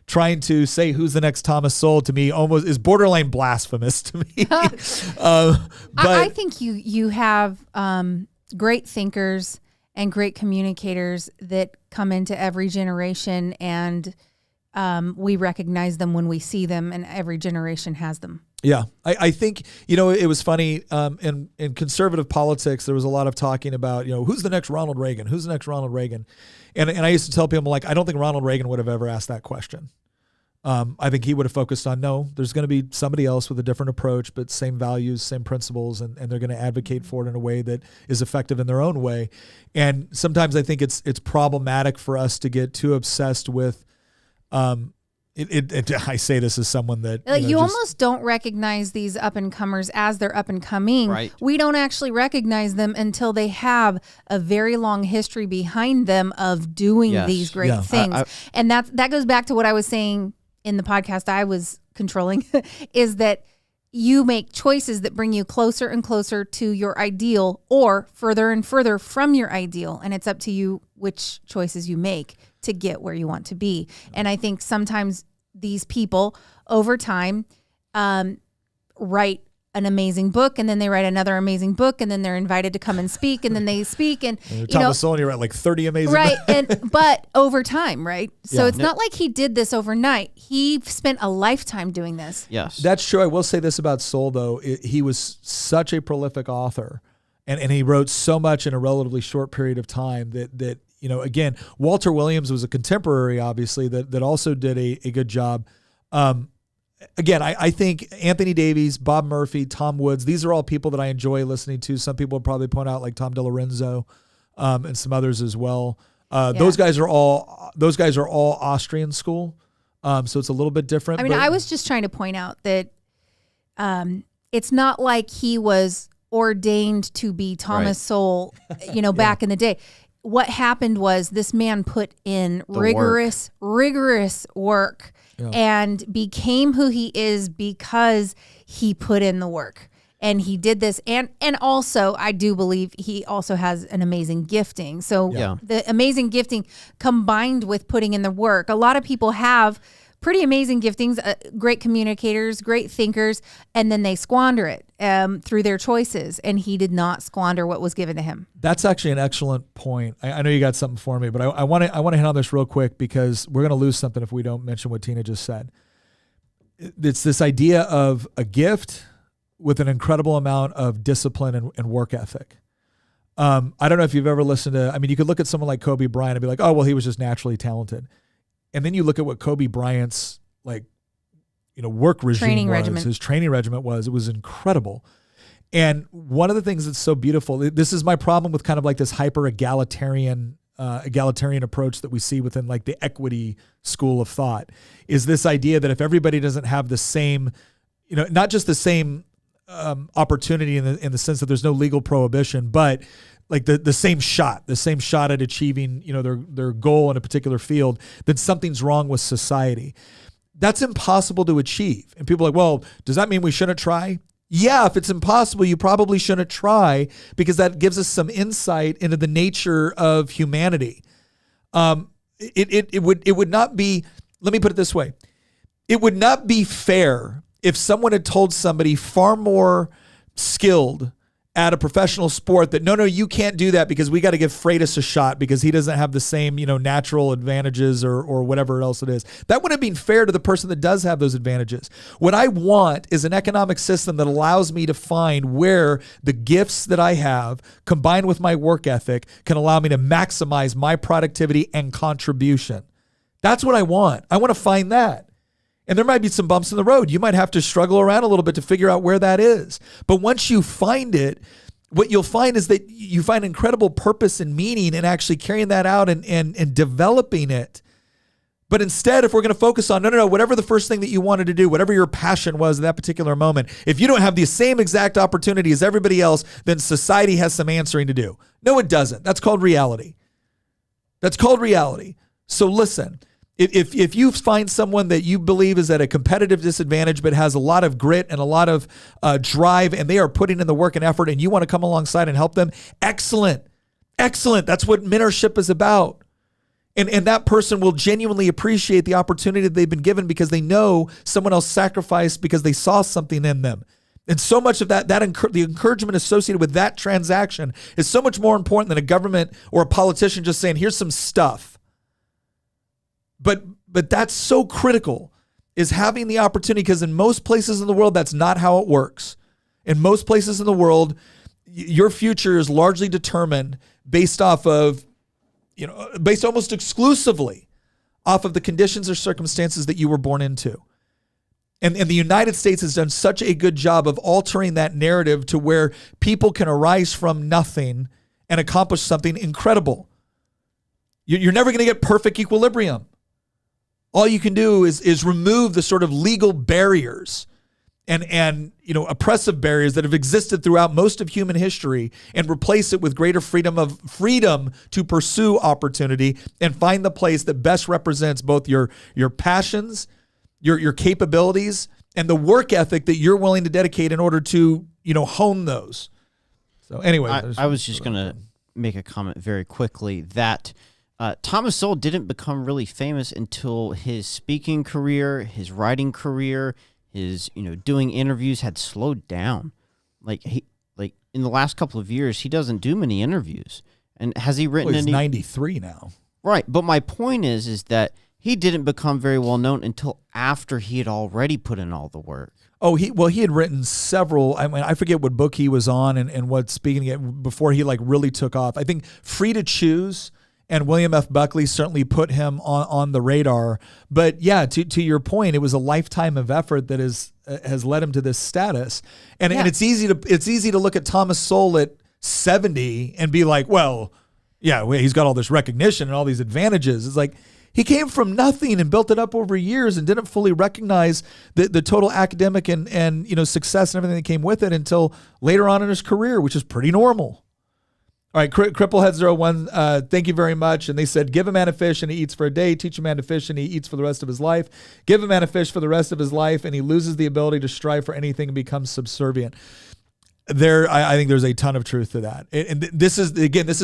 trying to say who's the next Thomas Sowell to me almost is borderline blasphemous to me. I think you have great thinkers and great communicators that come into every generation, and we recognize them when we see them, and every generation has them. Yeah, I think, it was funny in conservative politics, there was a lot of talking about, who's the next Ronald Reagan? Who's the next Ronald Reagan? And I used to tell people, like, I don't think Ronald Reagan would have ever asked that question. I think he would have focused on, no, there's going to be somebody else with a different approach, but same values, same principles, and they're going to advocate for it in a way that is effective in their own way. And sometimes I think it's problematic for us to get too obsessed with I say this as someone that you almost don't recognize these up and comers as they're up and coming. Right. We don't actually recognize them until they have a very long history behind them of doing these great things. And that goes back to what I was saying in the podcast I was controlling, is that you make choices that bring you closer and closer to your ideal or further and further from your ideal. And it's up to you which choices you make to get where you want to be. And I think sometimes these people over time write an amazing book, and then they write another amazing book, and then they're invited to come and speak, and then they speak, and Thomas Sowell, you write like 30 amazing right, but over time, right? So Yeah. it's not like he did this overnight. He spent a lifetime doing this. Yes. That's true. I will say this about Sowell, though. He was such a prolific author, and he wrote so much in a relatively short period of time that again, Walter Williams was a contemporary, obviously, that also did a good job. Again, I think Anthony Davies, Bob Murphy, Tom Woods, these are all people that I enjoy listening to. Some people would probably point out like Tom DeLorenzo and some others as well. Those guys are all Austrian school, so it's a little bit different. I mean, I was just trying to point out that it's not like he was ordained to be Thomas Sowell, back in the day. what happened was this man put in rigorous work and became who he is because he put in the work. And he did this. And also, I do believe he also has an amazing gifting. So the amazing gifting combined with putting in the work, a lot of people have pretty amazing giftings, great communicators, great thinkers, and then they squander it through their choices. And he did not squander what was given to him. That's actually an excellent point. I know you got something for me, but I want to hit on this real quick because we're going to lose something if we don't mention what Tina just said. It's this idea of a gift with an incredible amount of discipline and work ethic. I don't know if you've ever listened to, you could look at someone like Kobe Bryant and be like, oh, well, he was just naturally talented. And then you look at what Kobe Bryant's work regime his training regiment was. It was incredible. And one of the things that's so beautiful, this is my problem with kind of like this hyper egalitarian approach that we see within like the equity school of thought, is this idea that if everybody doesn't have the same, not just the same opportunity in the sense that there's no legal prohibition, but like the same shot at achieving, their goal in a particular field, then something's wrong with society. That's impossible to achieve. And people are like, well, does that mean we shouldn't try? Yeah, if it's impossible, you probably shouldn't try, because that gives us some insight into the nature of humanity. It would not be, let me put it this way. It would not be fair if someone had told somebody far more skilled at a professional sport that, no, you can't do that because we got to give Freitas a shot because he doesn't have the same, natural advantages or whatever else it is. That wouldn't have been fair to the person that does have those advantages. What I want is an economic system that allows me to find where the gifts that I have combined with my work ethic can allow me to maximize my productivity and contribution. That's what I want. I want to find that. And there might be some bumps in the road. You might have to struggle around a little bit to figure out where that is. But once you find it, what you'll find is that you find incredible purpose and meaning in actually carrying that out and developing it. But instead, if we're going to focus on, no, whatever the first thing that you wanted to do, whatever your passion was at that particular moment, if you don't have the same exact opportunity as everybody else, then society has some answering to do. No, it doesn't. That's called reality. So listen. If you find someone that you believe is at a competitive disadvantage but has a lot of grit and a lot of drive, and they are putting in the work and effort, and you want to come alongside and help them, excellent. That's what mentorship is about. And that person will genuinely appreciate the opportunity that they've been given because they know someone else sacrificed because they saw something in them. And so much of the encouragement associated with that transaction is so much more important than a government or a politician just saying, here's some stuff. But that's so critical, is having the opportunity, because in most places in the world, that's not how it works. In most places in the world, your future is largely determined based almost exclusively off of the conditions or circumstances that you were born into. And the United States has done such a good job of altering that narrative to where people can arise from nothing and accomplish something incredible. You're never going to get perfect equilibrium. All you can do is remove the sort of legal barriers and oppressive barriers that have existed throughout most of human history and replace it with greater freedom to pursue opportunity and find the place that best represents both your passions, your capabilities, and the work ethic that you're willing to dedicate in order to, hone those. So anyway, I was just going to make a comment very quickly that Thomas Sowell didn't become really famous until his speaking career, his writing career, his doing interviews had slowed down. Like in the last couple of years, he doesn't do many interviews. And has he written he's any? 93 now. Right, but my point is that he didn't become very well known until after he had already put in all the work. Oh, he had written several. I forget what book he was on and what speaking before he really took off. I think Free to Choose and William F. Buckley certainly put him on the radar. But yeah, to your point, it was a lifetime of effort that has led him to this status. And it's easy to look at Thomas Sowell at 70 and be like, well, yeah, he's got all this recognition and all these advantages. It's like he came from nothing and built it up over years and didn't fully recognize the total academic and success and everything that came with it until later on in his career, which is pretty normal. All right, Cripplehead01, thank you very much. And they said, give a man a fish and he eats for a day. Teach a man to fish and he eats for the rest of his life. Give a man a fish for the rest of his life and he loses the ability to strive for anything and becomes subservient. I think there's a ton of truth to that. And this is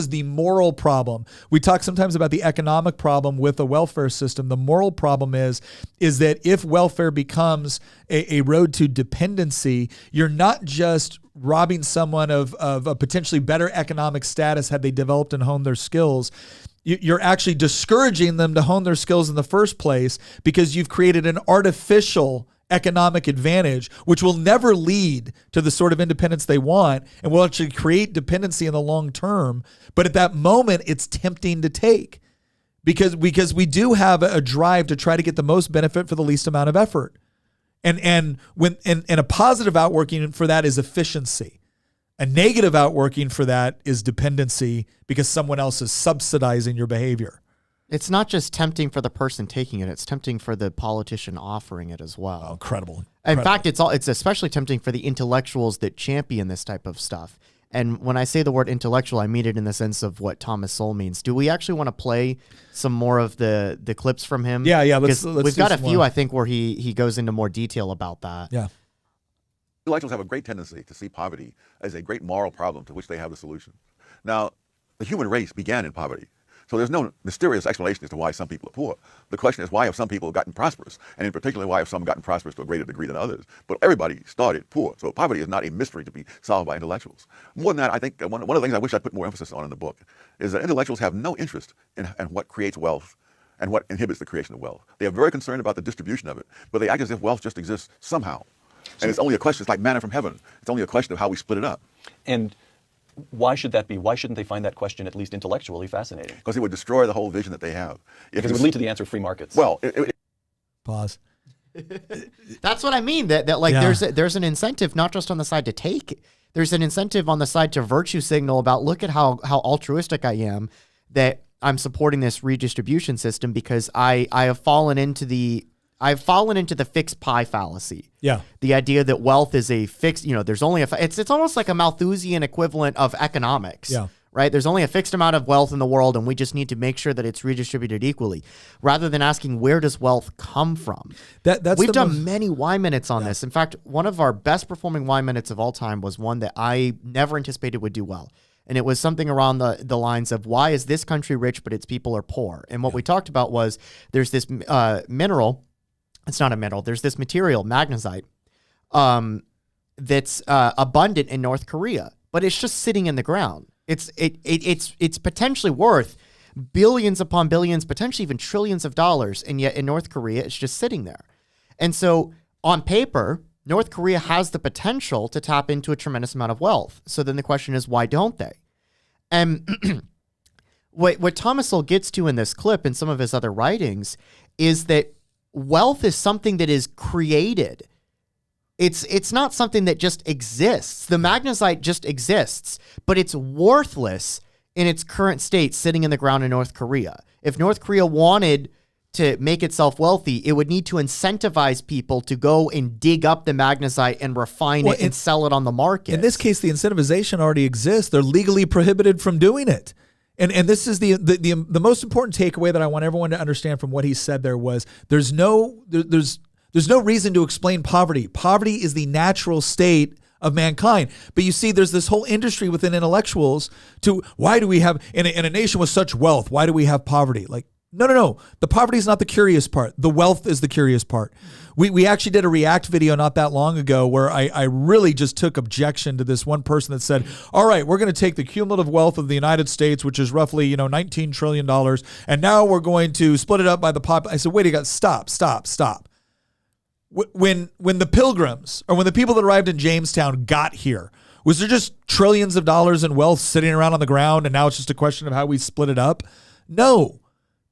the moral problem. We talk sometimes about the economic problem with the welfare system. The moral problem is that if welfare becomes a road to dependency, you're not just robbing someone of a potentially better economic status had they developed and honed their skills. You're actually discouraging them to hone their skills in the first place because you've created an artificial economic advantage, which will never lead to the sort of independence they want and will actually create dependency in the long term. But at that moment, it's tempting to take because we do have a drive to try to get the most benefit for the least amount of effort. And a positive outworking for that is efficiency. A negative outworking for that is dependency because someone else is subsidizing your behavior. It's not just tempting for the person taking it; it's tempting for the politician offering it as well. Oh, incredible! In fact, it's especially tempting for the intellectuals that champion this type of stuff. And when I say the word intellectual, I mean it in the sense of what Thomas Sowell means. Do we actually want to play some more of the clips from him? Yeah. Let's we've got a few, more. I think, where he goes into more detail about that. Yeah. Intellectuals have a great tendency to see poverty as a great moral problem to which they have the solution. Now, the human race began in poverty. So there's no mysterious explanation as to why some people are poor. The question is, why have some people gotten prosperous? And in particular, why have some gotten prosperous to a greater degree than others? But everybody started poor. So poverty is not a mystery to be solved by intellectuals. More than that, I think one of the things I wish I put more emphasis on in the book is that intellectuals have no interest in what creates wealth and what inhibits the creation of wealth. They are very concerned about the distribution of it, but they act as if wealth just exists somehow. And it's only a question, it's like manna from heaven. It's only a question of how we split it up. And why should that be? Why shouldn't they find that question at least intellectually fascinating? Because it would destroy the whole vision that they have. Because it would lead to the answer of free markets. Well, Pause. That's what I mean. There's an incentive not just on the side to take. There's an incentive on the side to virtue signal about look at how altruistic I am, that I'm supporting this redistribution system because I have fallen into the fixed pie fallacy. Yeah. The idea that wealth is a fixed, there's only it's almost like a Malthusian equivalent of economics. Yeah. Right? There's only a fixed amount of wealth in the world and we just need to make sure that it's redistributed equally rather than asking where does wealth come from. We've done many Y minutes on this. In fact, one of our best performing Y minutes of all time was one that I never anticipated would do well. And it was something around the lines of why is this country rich but its people are poor? And what we talked about was there's this mineral. It's not a mineral. There's this material, magnesite, that's abundant in North Korea, but it's just sitting in the ground. It's potentially worth billions upon billions, potentially even trillions of dollars, and yet in North Korea, it's just sitting there. And so on paper, North Korea has the potential to tap into a tremendous amount of wealth. So then the question is, why don't they? And what Thomas Sowell gets to in this clip and some of his other writings is that wealth is something that is created. It's not something that just exists. The magnesite just exists, but it's worthless in its current state sitting in the ground in North Korea. If North Korea wanted to make itself wealthy, it would need to incentivize people to go and dig up the magnesite and refine it and sell it on the market. In this case, the incentivization already exists. They're legally prohibited from doing it. And this is the most important takeaway that I want everyone to understand from what he said there was there's no reason to explain poverty. Poverty is the natural state of mankind. But you see, there's this whole industry within intellectuals to why do we have in a nation with such wealth, why do we have poverty? Like, no. The poverty is not the curious part. The wealth is the curious part. We actually did a React video not that long ago where I really just took objection to this one person that said, all right, we're going to take the cumulative wealth of the United States, which is roughly, $19 trillion. And now we're going to split it up by the I said, wait, you got stop. When the pilgrims or when the people that arrived in Jamestown got here, was there just trillions of dollars in wealth sitting around on the ground and now it's just a question of how we split it up? No.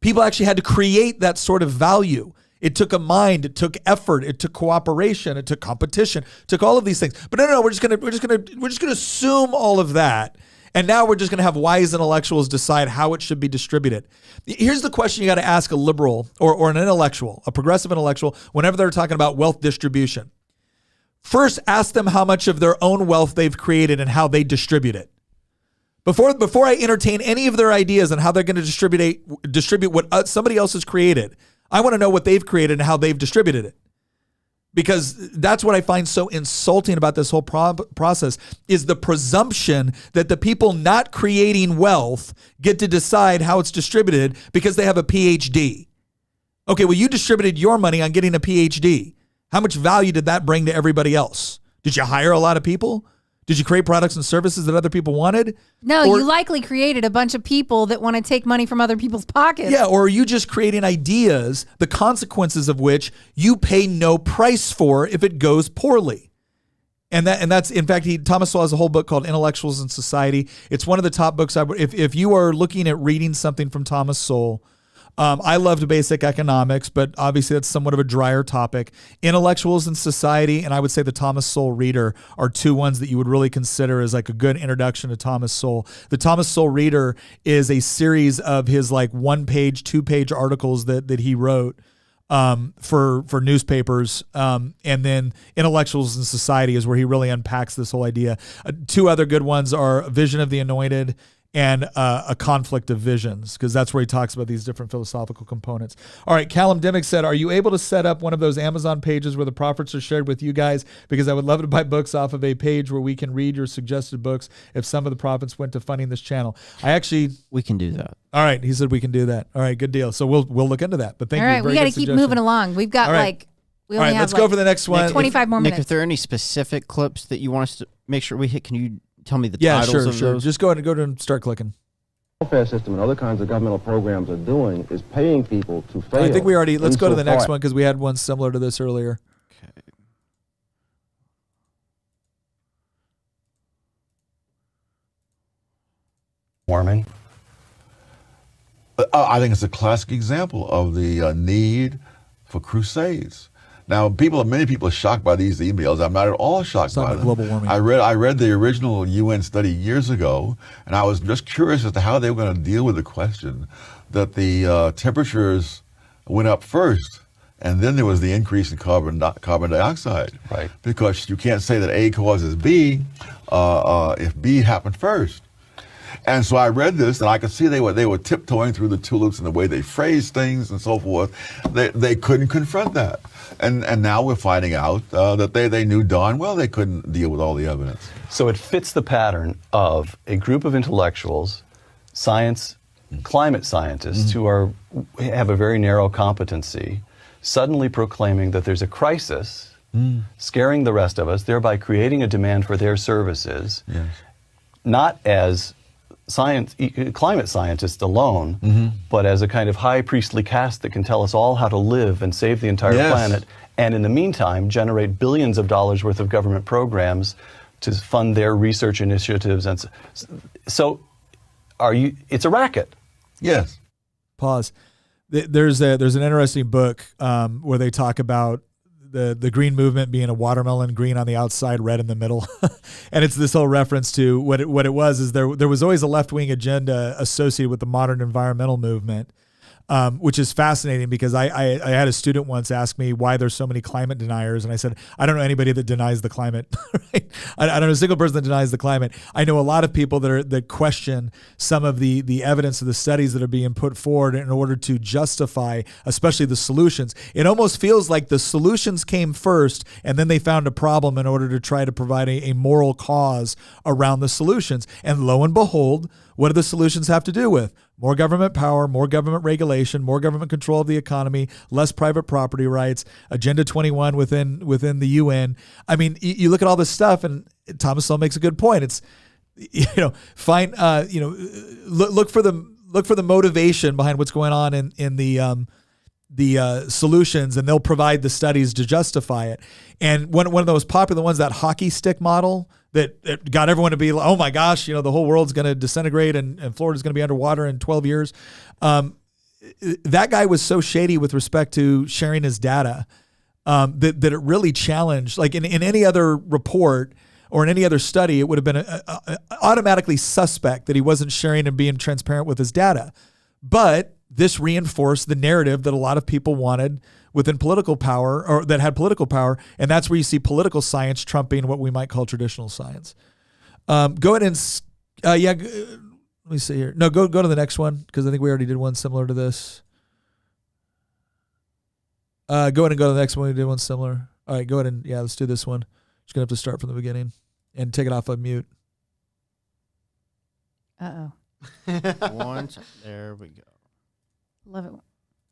People actually had to create that sort of value. It took a mind, it took effort, it took cooperation, it took competition, it took all of these things. But no, we're just gonna assume all of that, and now we're just gonna have wise intellectuals decide how it should be distributed. Here's the question you got to ask a liberal or an intellectual, a progressive intellectual, whenever they're talking about wealth distribution. First, ask them how much of their own wealth they've created and how they distribute it. Before I entertain any of their ideas on how they're going to distribute what somebody else has created, I want to know what they've created and how they've distributed it. Because that's what I find so insulting about this whole process is the presumption that the people not creating wealth get to decide how it's distributed because they have a PhD. Okay, well, you distributed your money on getting a PhD. How much value did that bring to everybody else? Did you hire a lot of people? Did you create products and services that other people wanted? No, you likely created a bunch of people that want to take money from other people's pockets. Yeah, or are you just creating ideas, the consequences of which you pay no price for if it goes poorly? And that's in fact, Thomas Sowell has a whole book called Intellectualism and Society. It's one of the top books. If you are looking at reading something from Thomas Sowell, I loved basic economics, but obviously that's somewhat of a drier topic. Intellectuals in Society, and I would say the Thomas Sowell Reader are two ones that you would really consider as like a good introduction to Thomas Sowell. The Thomas Sowell Reader is a series of his like 1-page, 2-page articles that he wrote for newspapers. And then Intellectuals in Society is where he really unpacks this whole idea. Two other good ones are Vision of the Anointed and A Conflict of Visions, because that's where he talks about these different philosophical components. All right, Callum Dimmick said, are you able to set up one of those Amazon pages where the profits are shared with you guys? Because I would love to buy books off of a page where we can read your suggested books if some of the profits went to funding this channel. We can do that. All right, he said we can do that. All right, good deal. So we'll look into that. But thank you. All right, we got to keep moving along. We've got we only have let's go for the next one. 25 more minutes. Nick, if there are any specific clips that you want us to make sure we hit, can you tell me the titles of those? Just go ahead and start clicking. The welfare system and other kinds of governmental programs are doing is paying people to fail. I think we already, let's go to the next one because we had one similar to this earlier. Okay. Warming. I think it's a classic example of the need for crusades. Now, many people are shocked by these emails. I'm not at all shocked by them. Global warming. I read the original UN study years ago, and I was just curious as to how they were going to deal with the question that the temperatures went up first, and then there was the increase in carbon dioxide. Right. Because you can't say that A causes B if B happened first. And so I read this, and I could see they were tiptoeing through the tulips and the way they phrased things and so forth. They couldn't confront that. And now we're finding out that they knew darn well they couldn't deal with all the evidence. So it fits the pattern of a group of intellectuals, climate scientists who have a very narrow competency, suddenly proclaiming that there's a crisis, scaring the rest of us, thereby creating a demand for their services, not as climate scientists alone, but as a kind of high priestly caste that can tell us all how to live and save the entire planet, and in the meantime generate billions of dollars worth of government programs to fund their research initiatives. And so it's a racket. Yes. Pause. There's an interesting book where they talk about the green movement being a watermelon, green on the outside, red in the middle. And it's this whole reference to what it was is there was always a left-wing agenda associated with the modern environmental movement, which is fascinating because I had a student once ask me why there's so many climate deniers. And I said, I don't know anybody that denies the climate. Right? I don't know a single person that denies the climate. I know a lot of people that question some of the evidence of the studies that are being put forward in order to justify, especially the solutions. It almost feels like the solutions came first and then they found a problem in order to try to provide a moral cause around the solutions. And lo and behold, what do the solutions have to do with? More government power, more government regulation, more government control of the economy, less private property rights, Agenda 21 within the UN. I mean, you look at all this stuff, and Thomas Sowell makes a good point. It's, find, look for the motivation behind what's going on in the solutions, and they'll provide the studies to justify it. And one of those popular ones, that hockey stick model, that got everyone to be like, oh my gosh, the whole world's going to disintegrate and Florida's going to be underwater in 12 years. That guy was so shady with respect to sharing his data that it really challenged, like in any other report or in any other study, it would have been automatically suspect that he wasn't sharing and being transparent with his data. But this reinforced the narrative that a lot of people wanted within political power, or that had political power, and that's where you see political science trumping what we might call traditional science. Go ahead and Yeah. Let me see here. No, go to the next one because I think we already did one similar to this. Go ahead and go to the next one. We did one similar. All right, go ahead and let's do this one. Just gonna have to start from the beginning and take it off of mute. There we go. Love it.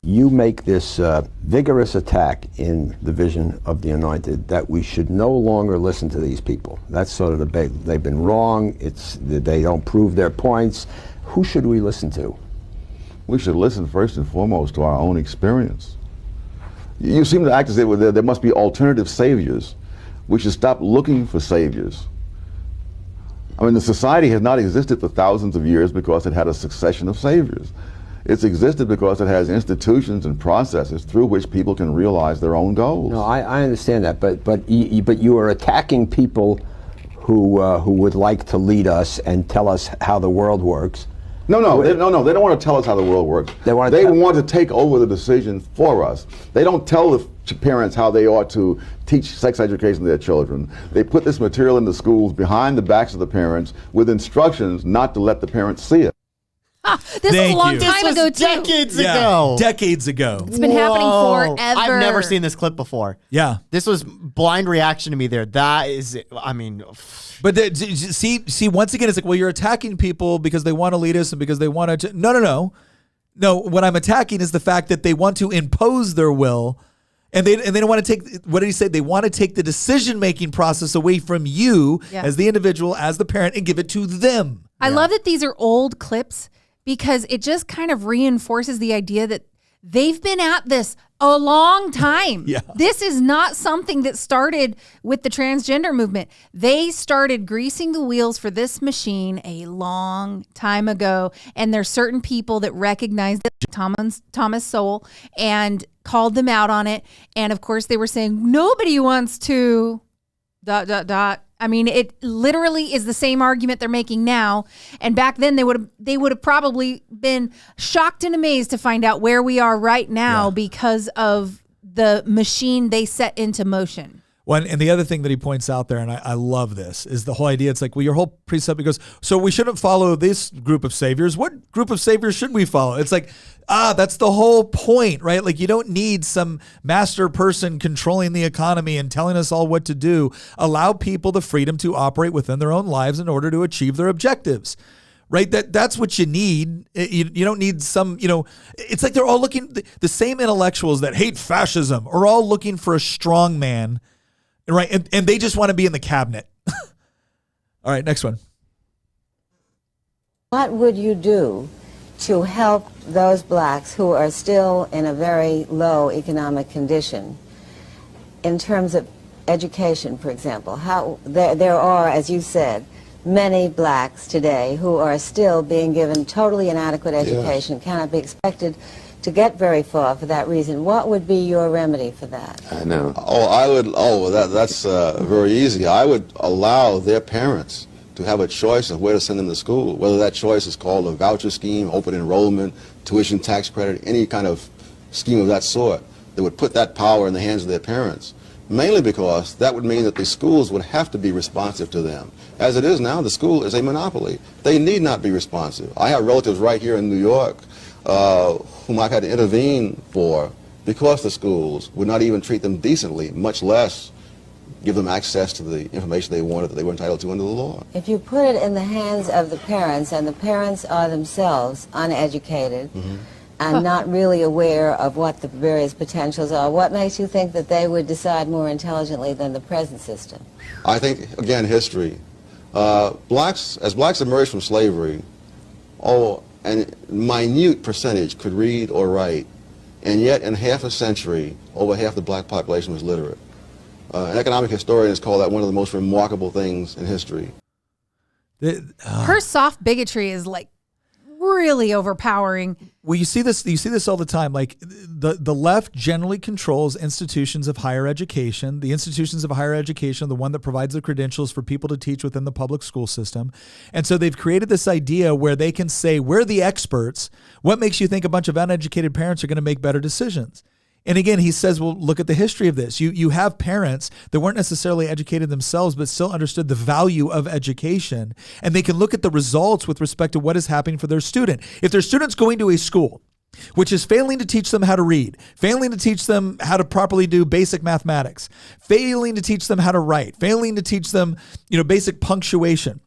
You make this vigorous attack in the Vision of the Anointed that we should no longer listen to these people. That's sort of the big, they've been wrong, they don't prove their points. Who should we listen to? We should listen first and foremost to our own experience. You seem to act as if there must be alternative saviors. We should stop looking for saviors. I mean, the society has not existed for thousands of years because it had a succession of saviors. It's existed because it has institutions and processes through which people can realize their own goals. No, I understand that, but you are attacking people who would like to lead us and tell us how the world works. No, they don't want to tell us how the world works. They want to take over the decision for us. They don't tell the parents how they ought to teach sex education to their children. They put this material in the schools behind the backs of the parents with instructions not to let the parents see it. This was a long time ago, too. Decades ago. Decades ago. It's been happening forever. I've never seen this clip before. Yeah. This was blind reaction to me there. That is, I mean... But see, once again, it's like, well, you're attacking people because they want to lead us and because they want to... No. What I'm attacking is the fact that they want to impose their will and they don't want to take... What did he say? They want to take the decision-making process away from you as the individual, as the parent, and give it to them. I love that these are old clips because it just kind of reinforces the idea that they've been at this a long time. Yeah. This is not something that started with the transgender movement. They started greasing the wheels for this machine a long time ago. And there's certain people that recognized it, Thomas Sowell, and called them out on it. And of course, they were saying, nobody wants to... ... I mean, it literally is the same argument they're making now. And back then, they would have probably been shocked and amazed to find out where we are right now because of the machine they set into motion. Well, and the other thing that he points out there, and I love this, is the whole idea. It's like, well, your whole precept goes, so we shouldn't follow this group of saviors. What group of saviors should we follow? It's like, that's the whole point, right? Like, you don't need some master person controlling the economy and telling us all what to do. Allow people the freedom to operate within their own lives in order to achieve their objectives. Right? That's what you need. You don't need some, it's like they're all looking, the same intellectuals that hate fascism are all looking for a strong man. Right, and they just want to be in the cabinet. All right, next one. What would you do to help those blacks who are still in a very low economic condition in terms of education, for example? How there are, as you said, many blacks today who are still being given totally inadequate education, cannot be expected to get very far for that reason. What would be your remedy for that? I know. That's very easy. I would allow their parents to have a choice of where to send them to school, whether that choice is called a voucher scheme, open enrollment, tuition tax credit, any kind of scheme of that sort that would put that power in the hands of their parents. Mainly because that would mean that the schools would have to be responsive to them. As it is now, the school is a monopoly. They need not be responsive. I have relatives right here in New York whom I've had to intervene for because the schools would not even treat them decently, much less give them access to the information they wanted that they were entitled to under the law. If you put it in the hands of the parents, and the parents are themselves uneducated and not really aware of what the various potentials are, what makes you think that they would decide more intelligently than the present system? I think, again, history. As blacks emerged from slavery, a minute percentage could read or write, and yet in half a century, over half the black population was literate. An economic historian has called that one of the most remarkable things in history. Her soft bigotry is like really overpowering. Well, you see this all the time. Like the left generally controls institutions of higher education. The institutions of higher education are the one that provides the credentials for people to teach within the public school system. And so they've created this idea where they can say, we're the experts. What makes you think a bunch of uneducated parents are going to make better decisions? And again, he says, well, look at the history of this. You have parents that weren't necessarily educated themselves, but still understood the value of education. And they can look at the results with respect to what is happening for their student. If their student's going to a school which is failing to teach them how to read, failing to teach them how to properly do basic mathematics, failing to teach them how to write, failing to teach them, basic punctuation.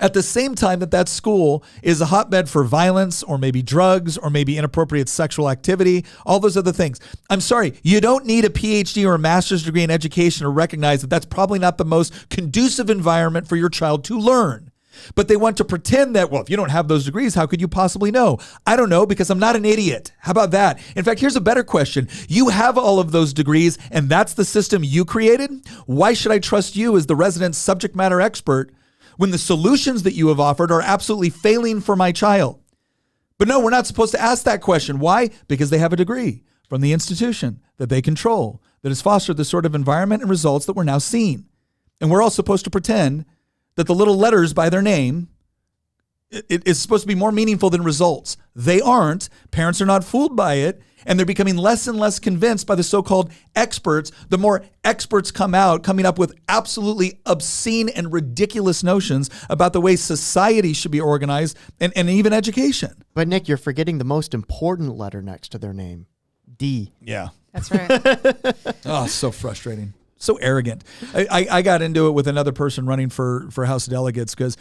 At the same time that school is a hotbed for violence or maybe drugs or maybe inappropriate sexual activity, all those other things. I'm sorry, you don't need a PhD or a master's degree in education to recognize that that's probably not the most conducive environment for your child to learn. But they want to pretend that, well, if you don't have those degrees, how could you possibly know? I don't know because I'm not an idiot. How about that? In fact, here's a better question. You have all of those degrees and that's the system you created? Why should I trust you as the resident subject matter expert when the solutions that you have offered are absolutely failing for my child? But no, we're not supposed to ask that question. Why? Because they have a degree from the institution that they control that has fostered the sort of environment and results that we're now seeing. And we're all supposed to pretend that the little letters by their name, it is supposed to be more meaningful than results. They aren't. Parents are not fooled by it. And they're becoming less and less convinced by the so-called experts. The more experts coming up with absolutely obscene and ridiculous notions about the way society should be organized and even education. But Nick, you're forgetting the most important letter next to their name, D. Yeah. That's right. Oh, so frustrating. So arrogant. I got into it with another person running for House delegates because,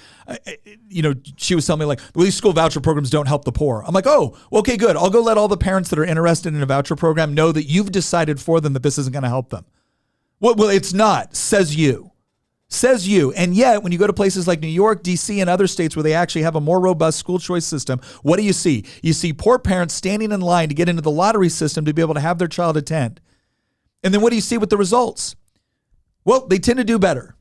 she was telling me well, these school voucher programs don't help the poor. I'm like, oh, okay, good. I'll go let all the parents that are interested in a voucher program know that you've decided for them that this isn't going to help them. Well, it's not, says you. Says you. And yet, when you go to places like New York, D.C., and other states where they actually have a more robust school choice system, what do you see? You see poor parents standing in line to get into the lottery system to be able to have their child attend. And then what do you see with the results? Well, they tend to do better.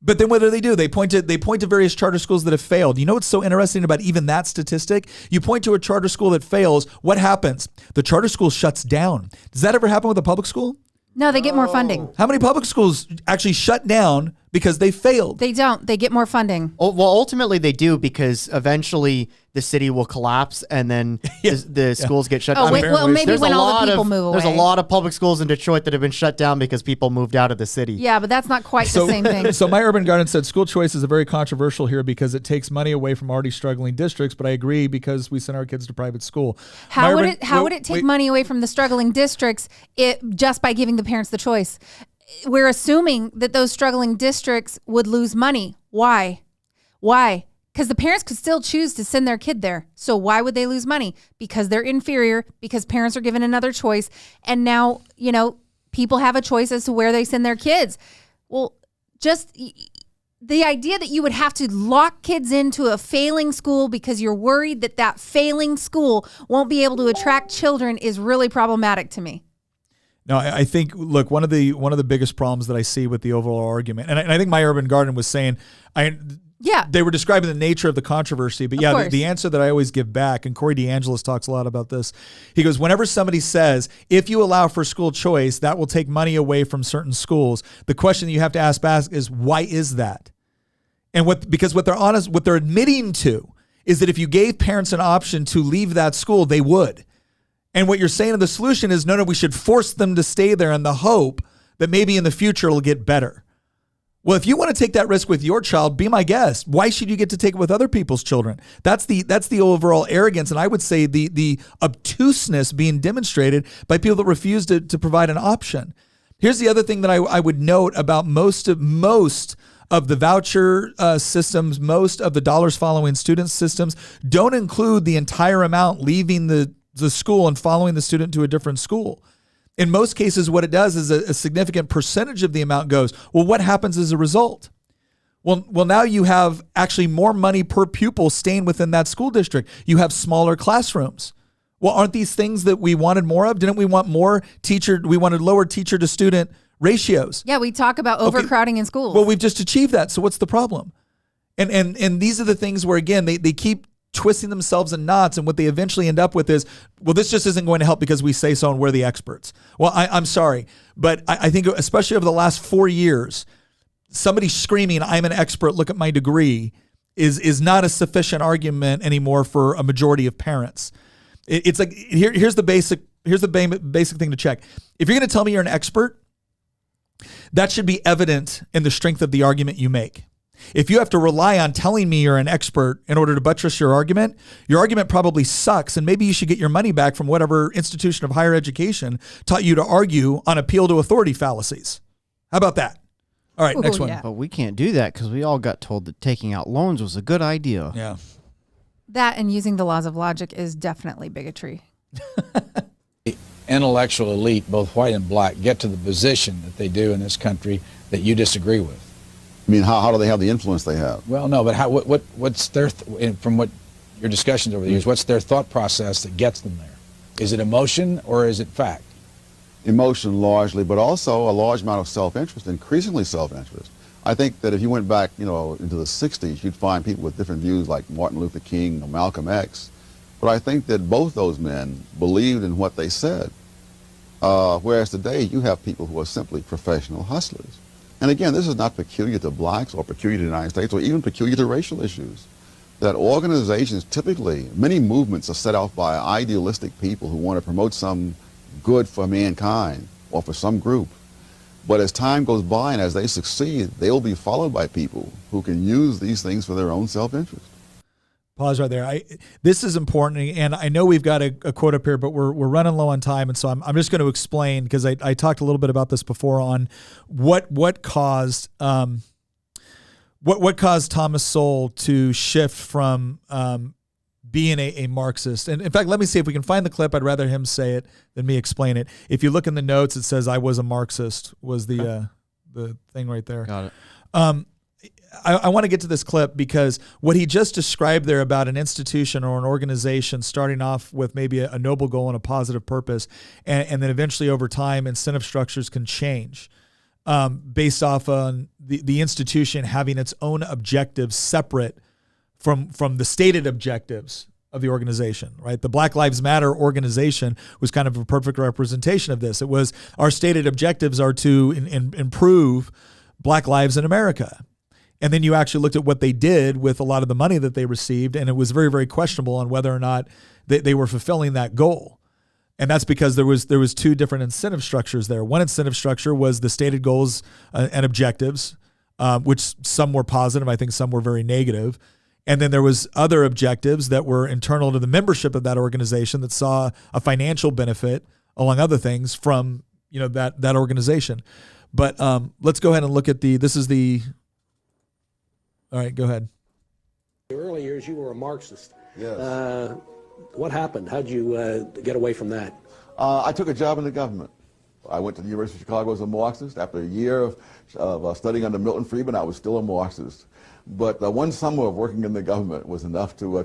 But then what do? They point to various charter schools that have failed. You know what's so interesting about even that statistic? You point to a charter school that fails, what happens? The charter school shuts down. Does that ever happen with a public school? No, they get more funding. How many public schools actually shut down because they failed? They don't. They get more funding. Oh, well, ultimately they do because eventually the city will collapse and then the schools get shut down. Oh, well, maybe when all the people move away. There's a lot of public schools in Detroit that have been shut down because people moved out of the city. Yeah, but that's not quite the same thing. So my urban garden said school choice is very controversial here because it takes money away from already struggling districts, but I agree because we send our kids to private school. How would it take money away from the struggling districts just by giving the parents the choice? We're assuming that those struggling districts would lose money. Why? Because the parents could still choose to send their kid there. So why would they lose money? Because they're inferior, because parents are given another choice. And now, people have a choice as to where they send their kids. Well, just the idea that you would have to lock kids into a failing school because you're worried that failing school won't be able to attract children is really problematic to me. No, I think, look, one of the biggest problems that I see with the overall argument, and I think my urban garden was saying, they were describing the nature of the controversy, but the answer that I always give back, and Corey DeAngelis talks a lot about this, he goes, whenever somebody says, if you allow for school choice, that will take money away from certain schools, the question that you have to ask back is, why is that? And because what they're admitting to is that if you gave parents an option to leave that school, they would. And what you're saying the solution is, no, we should force them to stay there in the hope that maybe in the future it'll get better. Well, if you want to take that risk with your child, be my guest. Why should you get to take it with other people's children? That's the overall arrogance, and I would say the obtuseness being demonstrated by people that refuse to provide an option. Here's the other thing that I would note about most of the voucher systems, most of the dollars following students systems don't include the entire amount leaving the school and following the student to a different school. In most cases, what it does is a significant percentage of the amount goes. Well, what happens as a result? Well, now you have actually more money per pupil staying within that school district. You have smaller classrooms. Well, aren't these things that we wanted more of? Didn't we want we wanted lower teacher to student ratios? Yeah, we talk about overcrowding in schools. Well, we've just achieved that. So what's the problem? And these are the things where, again, they keep twisting themselves in knots, and what they eventually end up with is, well, this just isn't going to help because we say so and we're the experts. Well, I'm sorry, but I think especially over the last 4 years, somebody screaming, I'm an expert, look at my degree, is not a sufficient argument anymore for a majority of parents. It's like here's the basic thing to check. If you're going to tell me you're an expert, that should be evident in the strength of the argument you make. If you have to rely on telling me you're an expert in order to buttress your argument probably sucks, and maybe you should get your money back from whatever institution of higher education taught you to argue on appeal to authority fallacies. How about that? All right, next one. Yeah. But we can't do that because we all got told that taking out loans was a good idea. Yeah. That and using the laws of logic is definitely bigotry. The intellectual elite, both white and black, get to the position that they do in this country that you disagree with. I mean, how do they have the influence they have? Well, no, but what's their from what your discussions over the years? What's their thought process that gets them there? Is it emotion or is it fact? Emotion largely, but also a large amount of self-interest, increasingly self-interest. I think that if you went back, into the 60s, you'd find people with different views like Martin Luther King or Malcolm X. But I think that both those men believed in what they said. Whereas today, you have people who are simply professional hustlers. And again, this is not peculiar to blacks or peculiar to the United States or even peculiar to racial issues. That organizations, typically, many movements are set off by idealistic people who want to promote some good for mankind or for some group. But as time goes by and as they succeed, they'll be followed by people who can use these things for their own self-interest. Pause right there. This is important, and I know we've got a quote up here, but we're running low on time, and so I'm just going to explain, because I talked a little bit about this before on what caused Thomas Sowell to shift from being a Marxist. And in fact, let me see if we can find the clip. I'd rather him say it than me explain it. If you look in the notes, it says "I was a Marxist" was the thing right there. Got it. I want to get to this clip because what he just described there about an institution or an organization starting off with maybe a noble goal and a positive purpose, and then eventually over time incentive structures can change based off on the institution having its own objectives separate from the stated objectives of the organization, right? The Black Lives Matter organization was kind of a perfect representation of this. It was our stated objectives are to improve Black lives in America. And then you actually looked at what they did with a lot of the money that they received, and it was very, very questionable on whether or not they were fulfilling that goal. And that's because there was two different incentive structures there. One incentive structure was the stated goals and objectives, which some were positive, I think some were very negative. And then there was other objectives that were internal to the membership of that organization that saw a financial benefit, among other things, from that organization. But let's go ahead and look at all right, go ahead. In the early years, you were a Marxist. Yes. What happened? How'd you get away from that? I took a job in the government. I went to the University of Chicago as a Marxist. After a year of studying under Milton Friedman, I was still a Marxist. But one summer of working in the government was enough to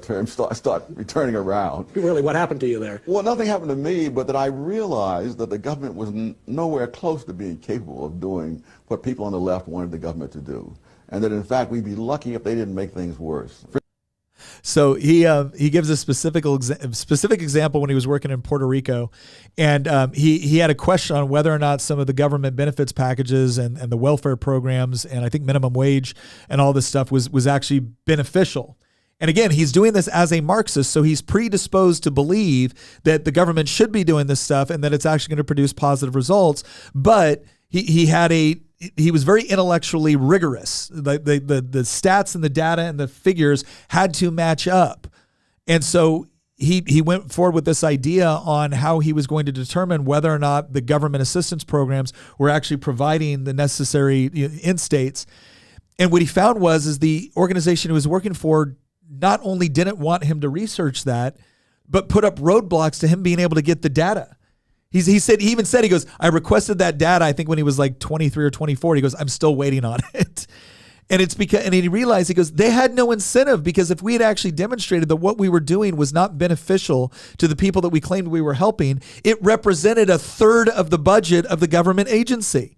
start returning around. Really, what happened to you there? Well, nothing happened to me, but that I realized that the government was nowhere close to being capable of doing what people on the left wanted the government to do. And that, in fact, we'd be lucky if they didn't make things worse. So he gives a specific example when he was working in Puerto Rico, and he had a question on whether or not some of the government benefits packages and the welfare programs and I think minimum wage and all this stuff was actually beneficial. And again, he's doing this as a Marxist, so he's predisposed to believe that the government should be doing this stuff and that it's actually going to produce positive results. But he was very intellectually rigorous. The stats and the data and the figures had to match up. And so he went forward with this idea on how he was going to determine whether or not the government assistance programs were actually providing the necessary end states. And what he found was the organization he was working for not only didn't want him to research that, but put up roadblocks to him being able to get the data. He even said, he goes, I requested that data, I think when he was like 23 or 24, he goes, I'm still waiting on it. And it's because, and he realized, he goes, they had no incentive, because if we had actually demonstrated that what we were doing was not beneficial to the people that we claimed we were helping, it represented a third of the budget of the government agency.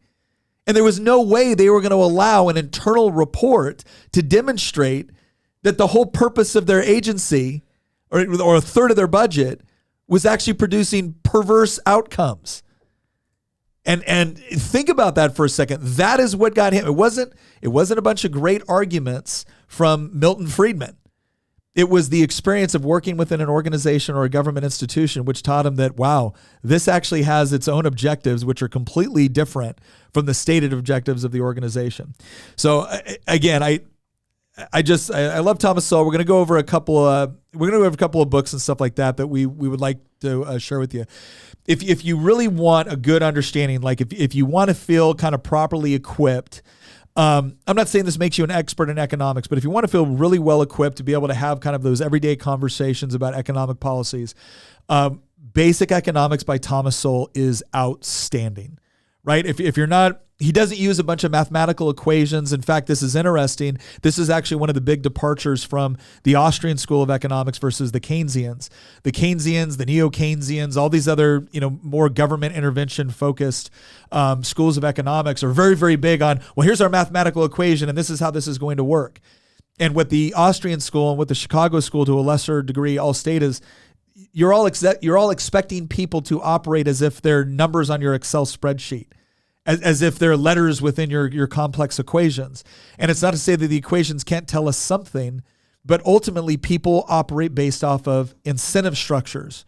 And there was no way they were going to allow an internal report to demonstrate that the whole purpose of their agency or a third of their budget was actually producing perverse outcomes. And think about that for a second. That is what got him. It wasn't a bunch of great arguments from Milton Friedman. it was the experience of working within an organization or a government institution which taught him that, wow, this actually has its own objectives, which are completely different from the stated objectives of the organization. So again, I love Thomas Sowell. We're going to go over a couple of books and stuff like that we would like to share with you. If you really want a good understanding, like if you want to feel kind of properly equipped, I'm not saying this makes you an expert in economics, but if you want to feel really well equipped to be able to have kind of those everyday conversations about economic policies, Basic Economics by Thomas Sowell is outstanding, right? If you're not, he doesn't use a bunch of mathematical equations. In fact, this is interesting. This is actually one of the big departures from the Austrian school of economics versus the Keynesians. The Keynesians, the neo-Keynesians, all these other, more government intervention focused schools of economics are very, very big on, well, here's our mathematical equation and this is how this is going to work. And what the Austrian school and what the Chicago school to a lesser degree all state is, you're all expecting people to operate as if they're numbers on your Excel spreadsheet. As if they're letters within your complex equations. And it's not to say that the equations can't tell us something, but ultimately people operate based off of incentive structures.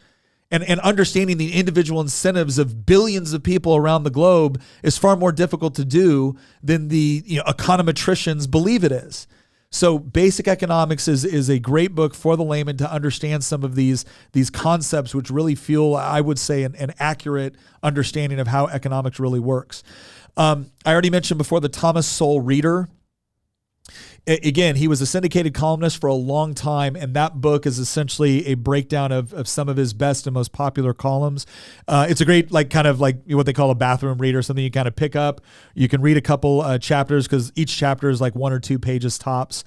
And understanding the individual incentives of billions of people around the globe is far more difficult to do than the econometricians believe it is. So Basic Economics is a great book for the layman to understand some of these concepts, which really fuel, I would say, an accurate understanding of how economics really works. I already mentioned before the Thomas Sowell Reader. Again, he was a syndicated columnist for a long time, and that book is essentially a breakdown of some of his best and most popular columns. It's a great, kind of what they call a bathroom reader, something you kind of pick up. You can read a couple chapters because each chapter is like 1 or 2 pages tops.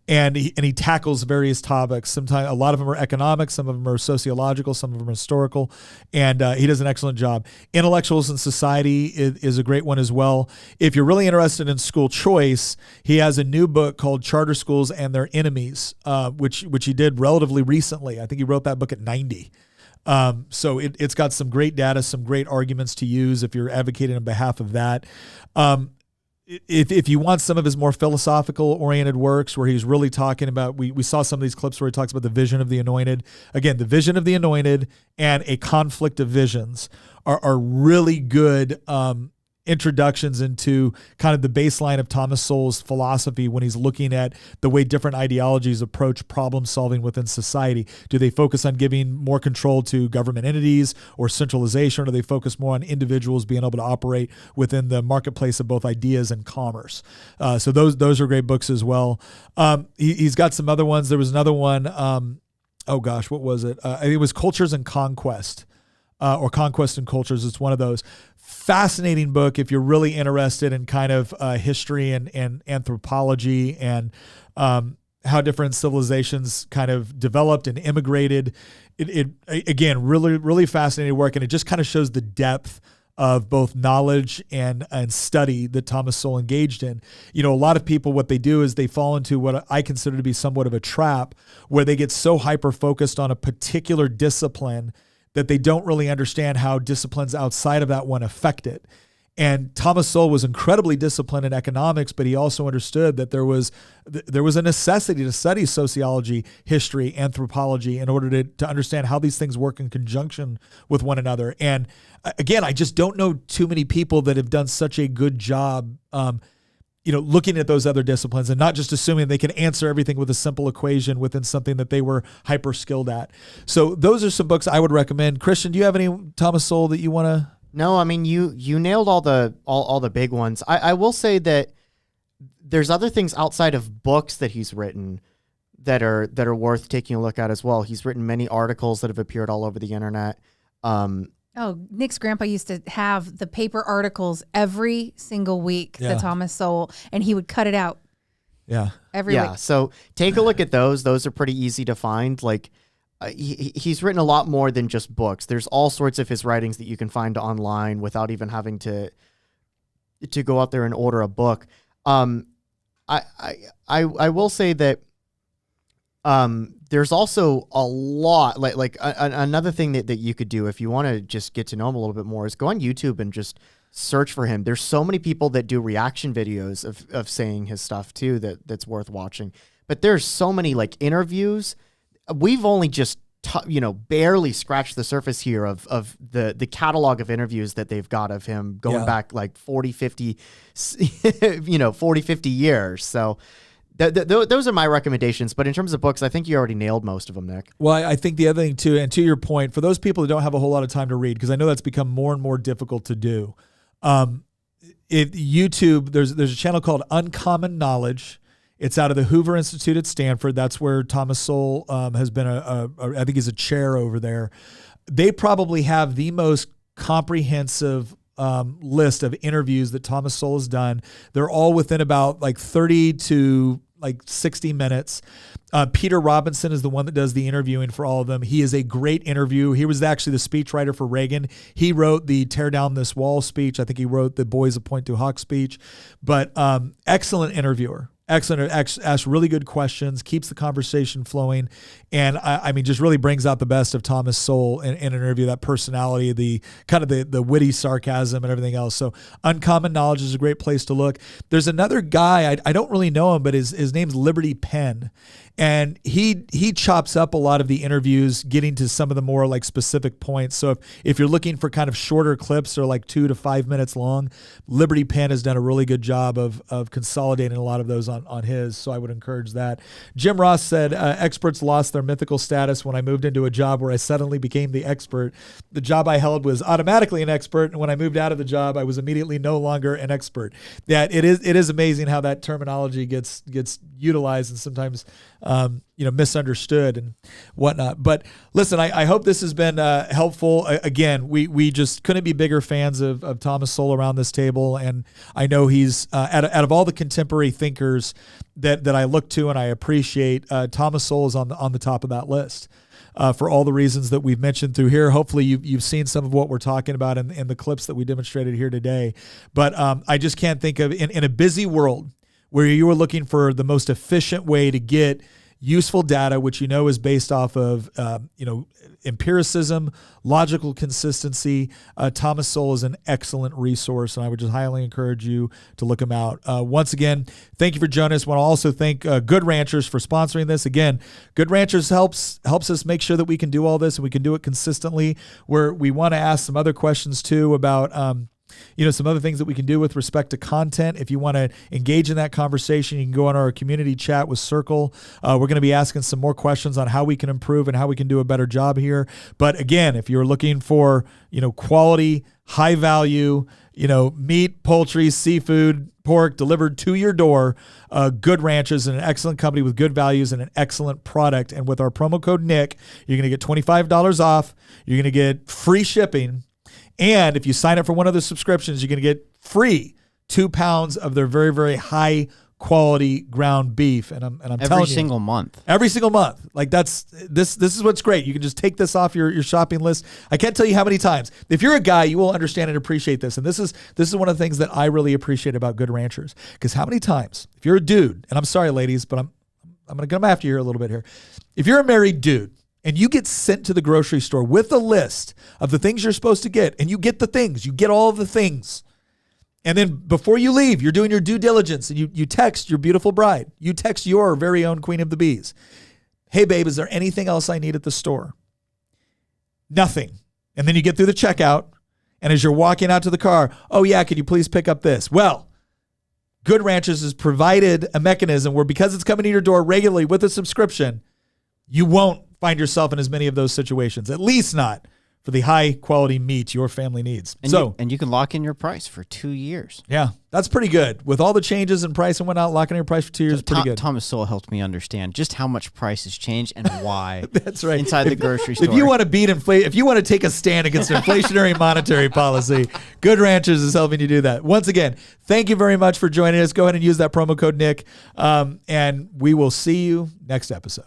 And he tackles various topics. Sometimes a lot of them are economic, some of them are sociological, some of them are historical, and he does an excellent job. Intellectuals in Society is a great one as well. If you're really interested in school choice, he has a new book called Charter Schools and Their Enemies, which he did relatively recently. I think he wrote that book at 90. So it's got some great data, some great arguments to use if you're advocating on behalf of that. If you want some of his more philosophical oriented works where he's really talking about, we saw some of these clips where he talks about the vision of the anointed. Again, the vision of the anointed and a conflict of visions are really good introductions into kind of the baseline of Thomas Sowell's philosophy when he's looking at the way different ideologies approach problem solving within society. Do they focus on giving more control to government entities or centralization, or do they focus more on individuals being able to operate within the marketplace of both ideas and commerce? So those are great books as well. He's got some other ones. There was another one. What was it? I think it was Cultures and Conquest. Or Conquest and Cultures. It's one of those. Fascinating book if you're really interested in kind of history and anthropology and how different civilizations kind of developed and immigrated. It again, really, really fascinating work, and it just kind of shows the depth of both knowledge and study that Thomas Sowell engaged in. A lot of people, what they do is they fall into what I consider to be somewhat of a trap, where they get so hyper-focused on a particular discipline that they don't really understand how disciplines outside of that one affect it. And Thomas Sowell was incredibly disciplined in economics, but he also understood that there was a necessity to study sociology, history, anthropology in order to understand how these things work in conjunction with one another. And again, I just don't know too many people that have done such a good job looking at those other disciplines and not just assuming they can answer everything with a simple equation within something that they were hyper skilled at. So those are some books I would recommend. Christian, do you have any Thomas Sowell that you want to? No, I mean, you nailed all the big ones. I will say that there's other things outside of books that he's written that are worth taking a look at as well. He's written many articles that have appeared all over the internet. Nick's grandpa used to have the paper articles every single week, the Thomas Sowell, and he would cut it out. Yeah. Every week. So take a look at those. Those are pretty easy to find. He's written a lot more than just books. There's all sorts of his writings that you can find online without even having to go out there and order a book. I will say that there's also a lot another thing that you could do if you want to just get to know him a little bit more is go on YouTube and just search for him. There's so many people that do reaction videos of saying his stuff too that's worth watching. But there's so many interviews we've only just barely scratched the surface here of the catalog of interviews that they've got of him going back like 40, 50 years. So those are my recommendations. But in terms of books, I think you already nailed most of them, Nick. Well, I think the other thing too, and to your point, for those people who don't have a whole lot of time to read, because I know that's become more and more difficult to do. YouTube, there's a channel called Uncommon Knowledge. It's out of the Hoover Institute at Stanford. That's where Thomas Sowell has been I think he's a chair over there. They probably have the most comprehensive list of interviews that Thomas Sowell has done. They're all within about like 30 to like 60 minutes. Peter Robinson is the one that does the interviewing for all of them. He is a great interview. He was actually the speechwriter for Reagan. He wrote the Tear Down This Wall speech. I think he wrote the Boys of Point du Hoc speech. But excellent interviewer. Excellent. Asks really good questions, keeps the conversation flowing, and I mean, just really brings out the best of Thomas Sowell in an interview. That personality, the kind of the witty sarcasm and everything else. So, Uncommon Knowledge is a great place to look. There's another guy I don't really know him, but his name's Liberty Penn. And he chops up a lot of the interviews, getting to some of the more like specific points. So if you're looking for kind of shorter clips or like 2 to 5 minutes long, Liberty Penn has done a really good job of consolidating a lot of those on his. So I would encourage that. Jim Ross said, experts lost their mythical status when I moved into a job where I suddenly became the expert. The job I held was automatically an expert. And when I moved out of the job, I was immediately no longer an expert. That it is amazing how that terminology gets utilized and sometimes misunderstood and whatnot. But listen, I hope this has been helpful. Again, we just couldn't be bigger fans of Thomas Sowell around this table. And I know he's out of all the contemporary thinkers that I look to and I appreciate, Thomas Sowell is on the top of that list. For all the reasons that we've mentioned through here. Hopefully you've seen some of what we're talking about in the clips that we demonstrated here today. But I just can't think of, in a busy world where you are looking for the most efficient way to get useful data, which is based off of empiricism, logical consistency. Thomas Sowell is an excellent resource, and I would just highly encourage you to look him out. Once again, thank you for joining us. I want to also thank Good Ranchers for sponsoring this. Again, Good Ranchers helps us make sure that we can do all this and we can do it consistently. Where we want to ask some other questions too about some other things that we can do with respect to content. If you want to engage in that conversation, you can go on our community chat with Circle. We're going to be asking some more questions on how we can improve and how we can do a better job here. But again, if you're looking for, quality, high value, meat, poultry, seafood, pork delivered to your door, Good Ranchers is an excellent company with good values and an excellent product. And with our promo code Nick, you're going to get $25 off. You're going to get free shipping. And if you sign up for one of the subscriptions, you're going to get free 2 pounds of their very, very high quality ground beef. And I'm telling you, every single month. Like this is what's great. You can just take this off your shopping list. I can't tell you how many times. If you're a guy, you will understand and appreciate this. And this is one of the things that I really appreciate about Good Ranchers. Because how many times, if you're a dude, and I'm sorry, ladies, but I'm going to come after you here a little bit here. If you're a married dude, and you get sent to the grocery store with a list of the things you're supposed to get, and you get the things, you get all of the things. And then before you leave, you're doing your due diligence, and you text your beautiful bride. You text your very own queen of the bees. Hey, babe, is there anything else I need at the store? Nothing. And then you get through the checkout, and as you're walking out to the car, oh, yeah, could you please pick up this? Well, Good Ranchers has provided a mechanism where because it's coming to your door regularly with a subscription, you won't find yourself in as many of those situations, at least not for the high quality meat your family needs. And you can lock in your price for 2 years. Yeah, that's pretty good. With all the changes in price and whatnot, locking in your price for 2 years is pretty good. Thomas Sowell helped me understand just how much prices change and why. That's right. Inside the grocery store. If you want to beat inflation, if you want to take a stand against inflationary monetary policy, Good Ranchers is helping you do that. Once again, thank you very much for joining us. Go ahead and use that promo code Nick, and we will see you next episode.